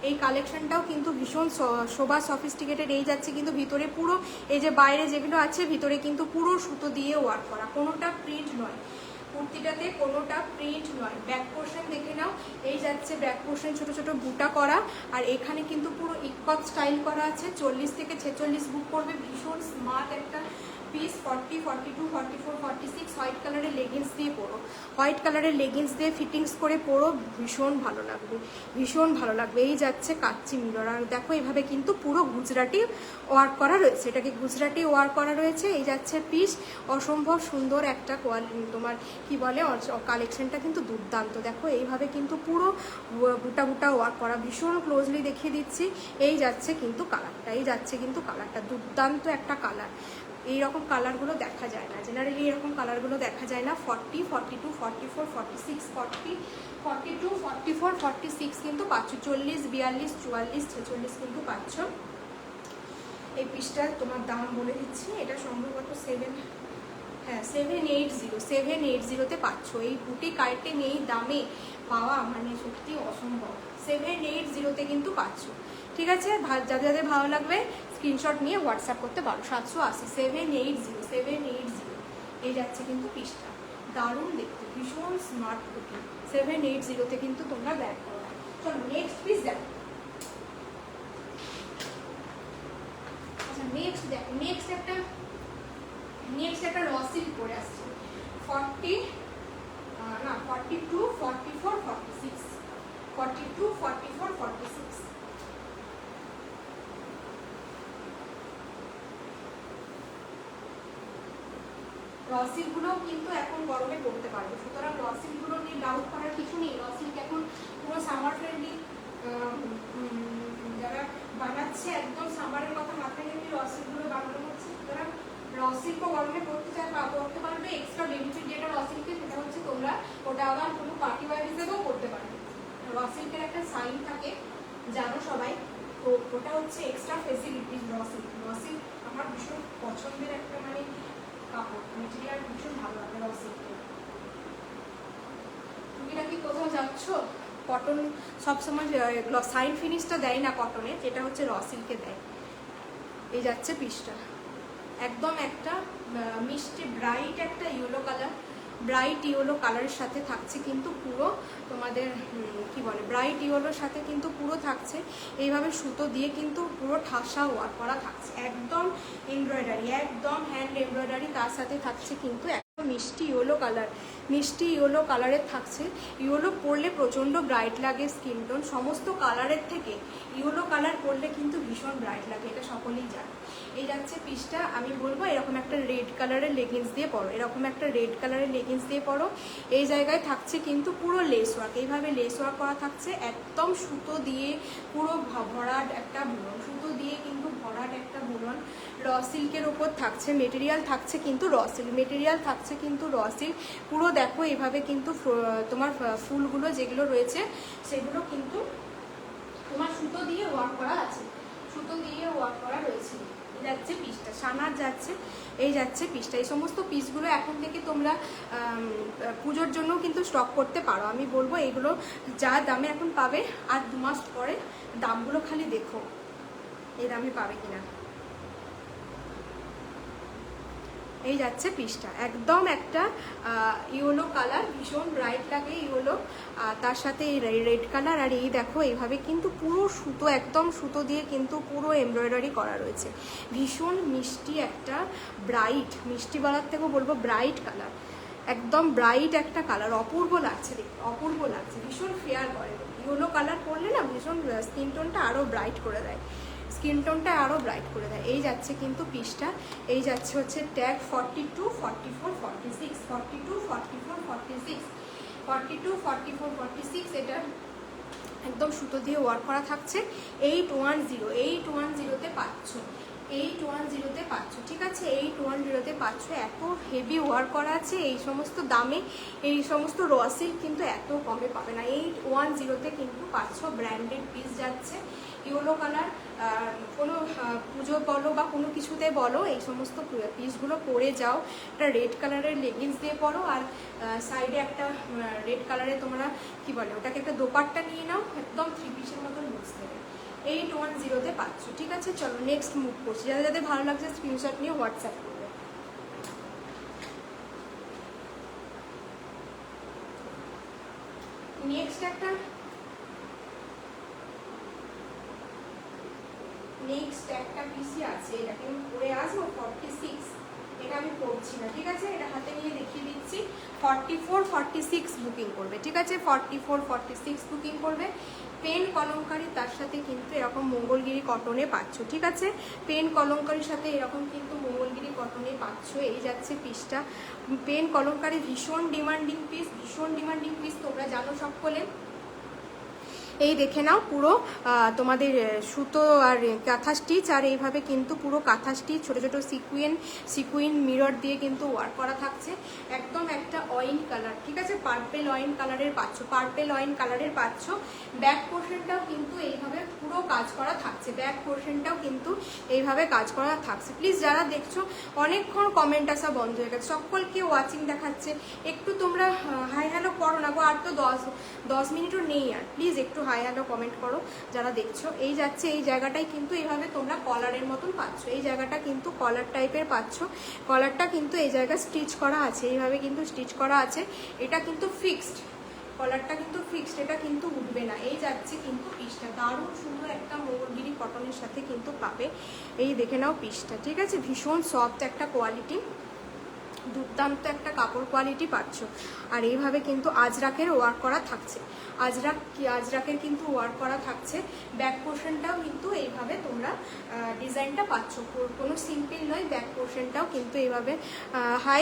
এই কালেকশনটাও কিন্তু ভীষণ শোভা সফিস্টিকেটেড। এই যাচ্ছে কিন্তু ভিতরে পুরো, এই যে বাইরে যেগুলো আছে ভিতরে কিন্তু পুরো সুতো দিয়ে ওয়ার্ক করা, কোনোটা প্রিন্ট নয় কুর্তিটাতে, কোনোটা প্রিন্ট নয়। ব্যাক পোর্শন দেখে নাও, এই যাচ্ছে ব্যাক পোর্শন ছোট ছোট বুটা করা, আর এখানে কিন্তু পুরো ইকট স্টাইল করা আছে। 40 থেকে 46 বুক করবে, ভীষণ স্মার্ট একটা পিস। 40, 42, 44, 46 হোয়াইট কালারের লেগিংস দিয়ে পরো, হোয়াইট কালারের লেগিংস দিয়ে ফিটিংস করে পরো, ভীষণ ভালো লাগবে, ভীষণ ভালো লাগবে। এই যাচ্ছে কাচ্চি মিরর, আর দেখো এভাবে কিন্তু পুরো গুজরাটি ওয়ার্ক করা রয়েছে, এটাকে গুজরাটি ওয়ার্ক করা রয়েছে। এই যাচ্ছে পিস, অসম্ভব সুন্দর একটা তোমার কি বলে কালেকশনটা কিন্তু দুর্দান্ত। দেখো এইভাবে কিন্তু পুরো বুটা বুটা ওয়ার্ক করা, ভীষণ ক্লোজলি দেখিয়ে দিচ্ছি। এই যাচ্ছে কিন্তু কালারটা, এই যাচ্ছে কিন্তু কালারটা, দুর্দান্ত একটা কালার। এইরকম কালারগুলো দেখা যায় না, জেনারেলি এরকম কালারগুলো দেখা যায় না। 40, 42, 44, 46, 40, 42, 44, 46 কিন্তু পাচ্ছ, 40, 42, 44, 46 কিন্তু পাচ্ছ। এই পিসটার তোমার দাম বলে দিচ্ছি, এটা সম্ভবত 780তে পাচ্ছ। এই বুটিক আইটেম এই দামে পাওয়া মানে সত্যি অসম্ভব। 780তে কিন্তু পাচ্ছ, ঠিক আছে। যাদের যাদের ভালো লাগবে স্ক্রিনশট নিয়ে হোয়াটসঅ্যাপ করতে পারো। 780, 780। এই যাচ্ছে কিন্তু পিসটা, দারুণ দেখতে, ভীষণ স্মার্ট বুটিক। 780তে কিন্তু তোমরা ব্যাগ করো। চলো নেক্সট পিস দেখো। আচ্ছা নেক্সট দেখো, নেক্সট একটা র সিল্ক পরে আসছে। 42, 44, 46, 42, 44, 46। রসিলগুলোও কিন্তু এখন গরমে পড়তে পারবে, সুতরাং রসিলগুলো নিয়ে ডাউট করার কিছু নেই। রসিল্ক এখন পুরো সামার ফ্রেন্ডলি, যারা বানাচ্ছে একদম সামারের কথা মাথায় রেখে রসিলগুলো বানানো হচ্ছে, সুতরাং রসিল্কও গরমে পড়তে পারবে। এক্সট্রা বেনিফিট যেটা রসিল্কে, সেটা হচ্ছে তোমরা ওটা আবার কোনো পার্টি ওয়্যার হিসেবেও করতে পারবে। রসিল্কের একটা সাইন থাকে জানো সবাই, তো ওটা হচ্ছে এক্সট্রা ফেসিলিটিস। রসিল্ক আমার ভীষণ পছন্দের একটা মানে কাপড়, মেটেরিয়াল ভীষণ ভালো লাগে রসিল্কের। তুমি কি কোথাও যাচ্ছ, কটন সবসময় সাইন ফিনিশটা দেয় না কটনে, যেটা হচ্ছে রসিল্কে দেয়। এই যাচ্ছে পিসটা, একদম একটা মিষ্টি ব্রাইট একটা ইয়েলো কালার, ব্রাইট ইয়েলো কালারের সাথে থাকছে কিন্তু পুরো তোমাদের কি বলে ব্রাইট ইয়েলোর সাথে কিন্তু পুরো থাকছে এইভাবে সুতো দিয়ে কিন্তু পুরো ঠাসা ওয়ার্ক করা থাকছে, একদম এমব্রয়ডারি, একদম হ্যান্ড এমব্রয়ডারি। তার সাথে থাকছে কিন্তু একদম মিষ্টি ইয়েলো কালার, মিষ্টি ইয়েলো কালারের থাকছে। ইয়েলো পরলে প্রচণ্ড ব্রাইট লাগে স্কিন টোন, সমস্ত কালারের থেকে ইয়েলো কালার পরলে কিন্তু ভীষণ ব্রাইট লাগে, এটা সকলেই জানে। এই যাচ্ছে পিসটা, আমি বলবো এরকম একটা রেড কালারের লেগিংস দিয়ে পরো, এরকম একটা রেড কালারের লেগিংস দিয়ে পরো। এই জায়গায় থাকছে কিন্তু পুরো লেস ওয়ার্ক, এইভাবে লেস ওয়ার্ক করা থাকছে, একদম সুতো দিয়ে পুরো ভরাট একটা বুনন, সুতো দিয়ে কিন্তু ভরাট একটা বুনন। র সিল্কের ওপর থাকছে, মেটেরিয়াল থাকছে কিন্তু র সিল্ক, মেটেরিয়াল থাকছে কিন্তু র সিল্ক। পুরো দেখো এইভাবে কিন্তু তোমার ফুলগুলো যেগুলো রয়েছে সেগুলো কিন্তু তোমার সুতো দিয়ে ওয়ার্ক করা আছে, সুতো দিয়ে ওয়ার্ক করা রয়েছে। যাচ্ছে পিসটা, সানার যাচ্ছে, এই যাচ্ছে পিসটা। এই সমস্ত পিসগুলো এখন থেকে তোমরা পুজোর জন্য কিন্তু স্টক করতে পারো। আমি বলবো এগুলো যা দামে এখন পাবে, আর 2 মাস পরে দামগুলো খালি দেখো এই দামে পাবে কিনা। এই যাচ্ছে পিসটা, একদম একটা ইয়েলো কালার, ভীষণ ব্রাইট লাগে ইয়েলো, তার সাথে এই রেড কালার। আর এই দেখো এইভাবে কিন্তু পুরো সুতো, একদম সুতো দিয়ে কিন্তু পুরো এমব্রয়ডারি করা রয়েছে। ভীষণ মিষ্টি একটা ব্রাইট, মিষ্টি বলার থেকেও বলবো ব্রাইট কালার, একদম ব্রাইট একটা কালার, অপূর্ব লাগছে দেখতে, অপূর্ব লাগছে, ভীষণ ফেয়ার করে। ইয়েলো কালার পরলে না ভীষণ স্কিন টোনটা আরও ব্রাইট করে দেয়, স্কিন টোনটা আরও ব্রাইট করে দেয়। এই যাচ্ছে কিন্তু পিসটা, এই যাচ্ছে হচ্ছে ট্যাগ 42, 44, 46, 42, 44, 46, 42, 44, 46। এটা একদম সুতো দিয়ে ওয়ার্ক করা থাকছে। 810, 810তে পাচ্ছ, 810-তে পাচ্ছ, ঠিক আছে? 810-তে পাচ্ছ। এত হেভি ওয়ার্ক করা আছে, এই সমস্ত দামে এই সমস্ত র সিল্ক কিন্তু এত কমে পাবে না। 810-তে কিন্তু পাচ্ছ, ব্র্যান্ডেড পিস যাচ্ছে, ইয়েলো কালার। কোনো পুজো বলো বা কোনো কিছুতে বলো, এই সমস্ত পিসগুলো পরে যাও। একটা রেড কালারের লেগিংস দিয়ে পরো, আর সাইডে একটা রেড কালারে তোমরা কি বলে ওটাকে, একটা দোপাট্টা নিয়ে নাও, একদম 3 পিসের মতন লুকস দেবে। 810-তে পাচ্ছ, ঠিক আছে? চলো নেক্সট মুভ করছি। যাদের যাদের ভালো লাগছে স্ক্রিনশট নিয়ে হোয়াটসঅ্যাপ করবে। নেক্সট একটা পিসি আছে, এটাকে আমি পরে আসবো। 46, এটা আমি পড়ছি না, ঠিক আছে? এটা হাতে নিয়ে দেখিয়ে দিচ্ছি। 44-46 বুকিং করবে, ঠিক আছে? 44-46 বুকিং করবে। পেন কলমকারি, তার সাথে কিন্তু এরকম মঙ্গলগিরি কটনে পাচ্ছ, ঠিক আছে? পেন কলমকারির সাথে এরকম কিন্তু মঙ্গলগিরি কটনে পাচ্ছ। এই যাচ্ছে পিসটা। পেন কলমকারি ভীষণ ডিমান্ডিং পিস, তোমরা জানো সকলে। এই দেখে নাও, পুরো তোমাদের সুতো আর কাঁথা স্টিচ, আর এইভাবে কিন্তু পুরো কাঁথা স্টিচ, ছোটো ছোটো সিকুইন মিরর দিয়ে কিন্তু ওয়ার্ক করা থাকছে। একদম একটা অয়েন কালার, ঠিক আছে? পার্পেল অয়েন কালারের পাচ্ছ। ব্যাক পোর্শনটাও কিন্তু এইভাবে পুরো কাজ করা থাকছে, প্লিজ যারা দেখছো, অনেকক্ষণ কমেন্ট আসা বন্ধ হয়ে গেছে, সকলকে ওয়াচিং দেখাচ্ছে। একটু তোমরা হাই হ্যালো করো না গো, আর তো 10 মিনিটও নেই, আর প্লিজ একটু হাই হ্যালো কমেন্ট করো যারা দেখছো। এই যাচ্ছে, এই জায়গাটাই কিন্তু এইভাবে তোমরা কলারের মতন পাচ্ছ। এই জায়গাটা কিন্তু কলার টাইপের পাচ্ছ। কলারটা কিন্তু এই জায়গায় স্টিচ করা আছে, এইভাবে কিন্তু স্টিচ করা আছে। এটা কিন্তু ফিক্সড, কলারটা কিন্তু ফিক্সড, এটা কিন্তু উঠবে না। এই যাচ্ছে কিন্তু পিসটা, দারুণ সুন্দর একটা মঙ্গলগিরি কটনের সাথে কিন্তু পাবে। এই দেখে নাও পিসটা, ঠিক আছে? ভীষণ সফট একটা কোয়ালিটি, দুর্দান্ত একটা কাপড় কোয়ালিটি পাচ্ছ। আর এইভাবে কিন্তু আজরাকের ওয়ার্ক করা থাকছে, আজরাকের কিন্তু ওয়ার্ক করা থাকছে। ব্যাক পোর্শনটাও কিন্তু এইভাবে তোমরা ডিজাইনটা পাচ্ছ, কোনো সিম্পল নয়। ব্যাক পোর্শনটাও কিন্তু এইভাবে। হাই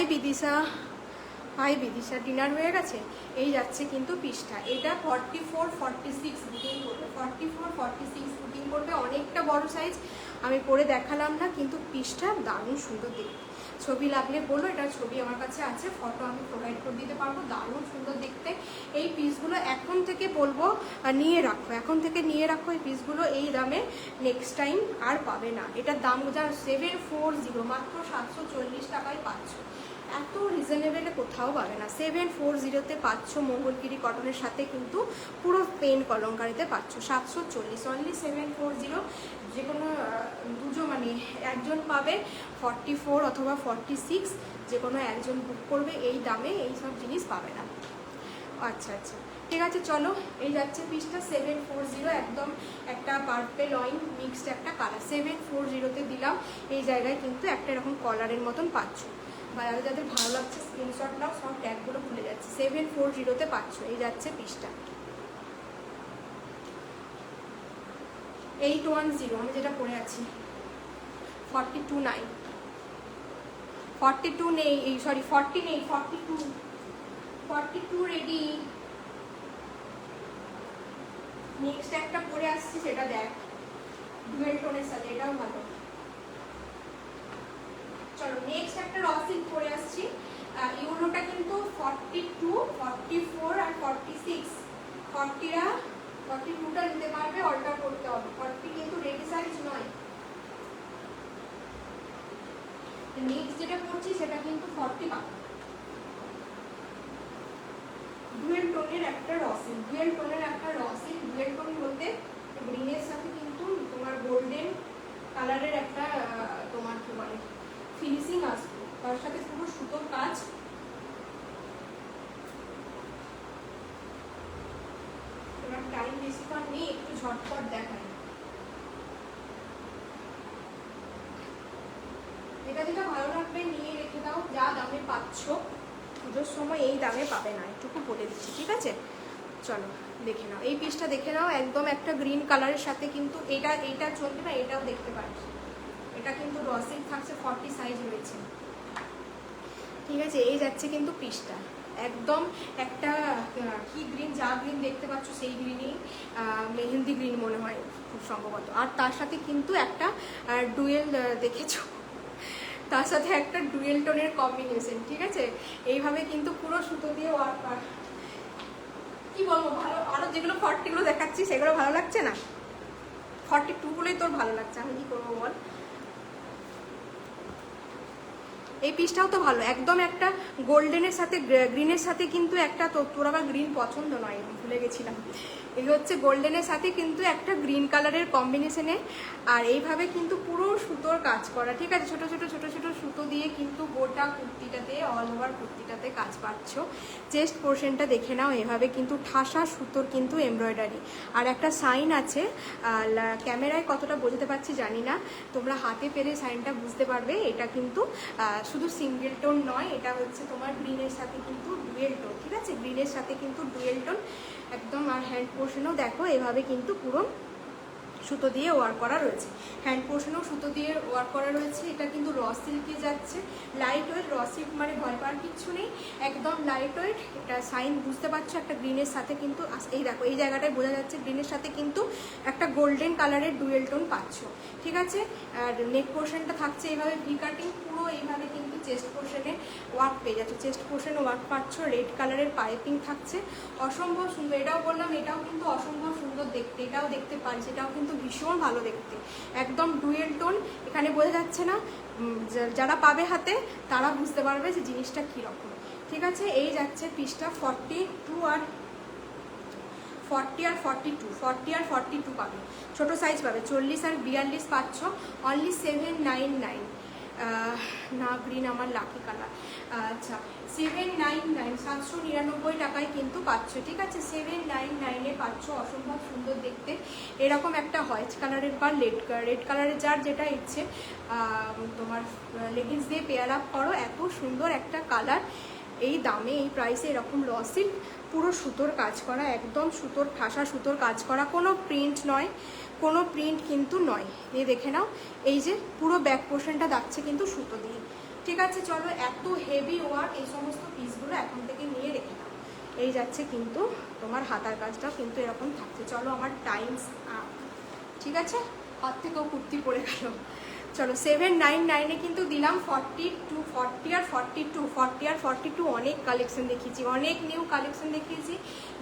বিদিশা, ডিনার হয়ে গেছে। এই যাচ্ছে কিন্তু পিসটা, এটা 44-46 বুকিং করবে। 44-46 বুকিং করবে। অনেকটা বড় সাইজ, আমি পরে দেখালাম না, কিন্তু পিসটা দারুণ সুন্দর দেখতে। ছবি লাগলে বলো, এটার ছবি আমার কাছে আছে, ফটো আমি প্রোভাইড করে দিতে পারবো। দারুণ সুন্দর দেখতে। এই পিসগুলো এখন থেকে বলবো নিয়ে রাখো, এই পিসগুলো। এই দামে নেক্সট টাইম আর পাবে না। এটার দাম যা 740, মাত্র 740 টাকায় পাচ্ছ। এত রিজনেবলে কোথাও পাবে না। 740-তে পাচ্ছ মঙ্গলগিরি কটনের সাথে কিন্তু পুরো পেন কলমকারিতে পাচ্ছ। 740, অনলি 740। যে কোনো দুজন, মানে একজন পাবে 44 অথবা 46, যে কোনো একজন বুক করবে। এই দামে এই সব জিনিস পাবে না। আচ্ছা, ঠিক আছে, চলো। এই যাচ্ছে পিসটা 740, একদম একটা পার্পেল অয়েন মিক্সড একটা কালার। 740-তে দিলাম। এই জায়গায় কিন্তু একটা এরকম কলারের মতন পাচ্ছ। বা যাদের ভালো লাগছে স্ক্রিনশট নাও, সব ট্যাগগুলো খুলে যাচ্ছে। 740-তে পাচ্ছ। এই যাচ্ছে পিসটা। 810, আমি যেটা পরে আছি। 42 নাই, 42 নেই, এই সরি 40 নেই, 42 রেডি। নেক্সট একটা পরে আসছি, সেটা দেখ, ডুয়েল টোনের সাথে, এটাও ভালো। চলো নেক্সট একটা র সিল্ক পরে আসছি। ইউলোটা কিন্তু 42, 44 আর 46। 42টা নিতে পারবে, অল্টার করতে হবে। 40 কিন্তু রেডি সাইজ নয়। নেক্সট যেটা করছি সেটা কিন্তু 40 পাবে। ডুয়েল টোনের একটা র সিল্ক, ডুয়েল টোন বলতে গ্রিনের সাথে কিন্তু তোমার গোল্ডেন কালারের একটা তোমার কি বলে ফিনিশিং আসবে, তার সাথে পুরো সুতোর কাজ। তোমার টাইম বেশিক্ষণ নেই, একটু ঝটপট দেখাই। এটা যেটা ভালো লাগবে নিয়ে রেখে দাও। যা দামে পাচ্ছ পুজোর সময় এই দামে পাবে না, এটুকু বলে দিচ্ছি, ঠিক আছে? চলো দেখে নাও, এই পিসটা দেখে নাও, একদম একটা গ্রিন কালারের সাথে কিন্তু এটা চলবে না, এটাও দেখতে পাচ্ছ। এটা কিন্তু রসিক থাকছে, 40 সাইজ রয়েছে, ঠিক আছে? এই যাচ্ছে কিন্তু পিসটা। একদম একটা কি গ্রিন, যা গ্রিন দেখতে পাচ্ছ সেই গ্রিনই, মেহেন্দি গ্রিন মনে হয় খুব সম্ভবত। আর তার সাথে কিন্তু একটা ডুয়েল দেখেছো, তার সাথে একটা ডুয়েল টোনের কম্বিনেশন, ঠিক আছে। এইভাবে কিন্তু পুরো সুতো দিয়ে ওয়ার্ক, কি বলবো, ভালো। আরো যেগুলো 40 গুলো দেখাচ্ছি সেগুলো ভালো লাগছে না, 42 গুলোই তোর ভালো লাগছে, আমি কি করবো বল। এই পিসটাও তো ভালো, একদম একটা গোল্ডেনের সাথে গ্রিনের সাথে কিন্তু একটা, তোর আবার গ্রিন পছন্দ নয়, ভুলে গেছিলাম। এই হচ্ছে গোল্ডেনের সাথে কিন্তু একটা গ্রিন কালারের কম্বিনেশনে, আর এইভাবে কিন্তু পুরো সুতোর কাজ করা, ঠিক আছে। ছোট ছোট ছোট ছোট সুতো দিয়ে কিন্তু গোটা কুর্তিটাতে, অল ওভার কুর্তিটাতে কাজ পাচ্ছ। চেস্ট পোর্শনটা দেখে নাও, এভাবে কিন্তু ঠাসা সুতোর কিন্তু এমব্রয়ডারি। আর একটা সাইন আছে, ক্যামেরায় কতটা বোঝাতে পারছি জানি না, তোমরা হাতে পেরে সাইনটা বুঝতে পারবে। এটা কিন্তু শুধু সিঙ্গেল টোন নয়, এটা হচ্ছে তোমার গ্রিনের সাথে কিন্তু ডুয়েল টোন, ঠিক আছে। গ্রিনের সাথে কিন্তু ডুয়েল টোন একদম। আর হ্যান্ড পোর্শনও দেখো এভাবে কিন্তু পুরো সুতো দিয়ে ওয়ার্ক করা রয়েছে, হ্যান্ড পোর্শনেও সুতো দিয়ে ওয়ার্ক করা রয়েছে। এটা কিন্তু র সিল্কে যাচ্ছে, লাইট ওয়েট, র সিল্ক মানে ভয় পাওয়ার কিচ্ছু নেই, একদম লাইট ওয়েট। এটা সাইন বুঝতে পারছো, একটা গ্রিনের সাথে কিন্তু, এই দেখো এই জায়গাটায় বোঝা যাচ্ছে গ্রিনের সাথে কিন্তু একটা গোল্ডেন কালারের ডুয়েল টোন পাচ্ছ, ঠিক আছে। আর নেক পোর্শনটা থাকছে এইভাবে ভি কাটিং, পুরো এইভাবে কিন্তু চেস্ট পোর্শনে ওয়ার্ক পেয়ে যাচ্ছে, চেস্ট পোর্শনে ওয়ার্ক পাচ্ছ, রেড কালারের পাইপিং থাকছে, অসম্ভব সুন্দর। এটাও বললাম, এটাও কিন্তু অসম্ভব সুন্দর দেখতে, এটাও দেখতে পারিস, এটাও কিন্তু ভীষণ ভালো দেখতে, একদম ডুয়েল টোন। এখানে বোঝা যাচ্ছে না, যারা পাবে হাতে তারা বুঝতে পারবে যে জিনিসটা কীরকম, ঠিক আছে। এই যাচ্ছে পিসটা 42 আর 42 পাবে, ছোটো সাইজ পাবে, 40 আর 42 পাচ্ছ অনলি 799। না গ্রিন আমার লাকি কালার, আচ্ছা 799, 799 টাকায় কিন্তু পাচ্ছ, ঠিক আছে। 799-এ পাচ্ছ, অসম্ভব সুন্দর দেখতে। এরকম একটা হোয়াইট কালারের বা রেড কালারের, যার যেটা ইচ্ছে তোমার লেগিংস দিয়ে পেয়ার আপ করো, এত সুন্দর একটা কালার। এই দামে, এই প্রাইসে এরকম র সিল্ক, পুরো সুতোর কাজ করা, একদম সুতোর ঠাসা সুতোর কাজ করা, কোনো প্রিন্ট নয়, কোনো প্রিন্ট কিন্তু নয়। এই দেখে নাও, এই যে পুরো ব্যাক পোর্শনটা যাচ্ছে কিন্তু সুতো দিয়ে, ঠিক আছে। চলো, এত হেভি ওয়ার্ক, এই সমস্ত পিসগুলো এখন থেকে নিয়ে রেখে নাও। এই যাচ্ছে কিন্তু তোমার হাতার কাজটাও কিন্তু এরকম থাকছে। চলো, আমার টাইমস আপ, ঠিক আছে। হাত থেকেও কুর্তি পরে গেল। চলো, 799-এ কিন্তু দিলাম 40 আর 42 অনেক কালেকশন দেখিয়েছি, অনেক নিউ কালেকশন দেখিয়েছি।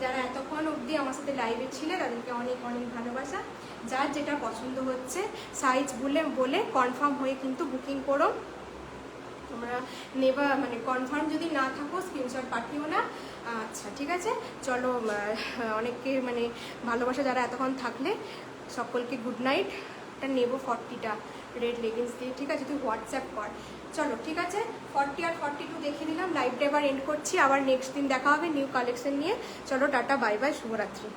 যারা এতক্ষণ অবধি আমার সাথে লাইভে ছিলে তাদেরকে অনেক অনেক ভালোবাসা। যার যেটা পছন্দ হচ্ছে সাইজ বলে কনফার্ম হয়ে কিন্তু বুকিং করো। তোমরা নেবা, মানে কনফার্ম যদি না থাকো স্ক্রিনশট পাঠিও না, আচ্ছা ঠিক আছে। চলো, অনেককে মানে ভালোবাসা যারা এতক্ষণ থাকলে সকলকে গুড নাইট। এটা নেবো 40টা রেড লেগিংস দিয়ে, ঠিক আছে, তুই হোয়াটসঅ্যাপ কর। চলো ঠিক আছে, 40 আর 42 দেখে নিলাম। লাইভটা এবার এন্ড করছি, আবার নেক্সট দিন দেখা হবে নিউ কালেকশন নিয়ে। চলো, টাটা, বাই বাই, শুভরাত্রি।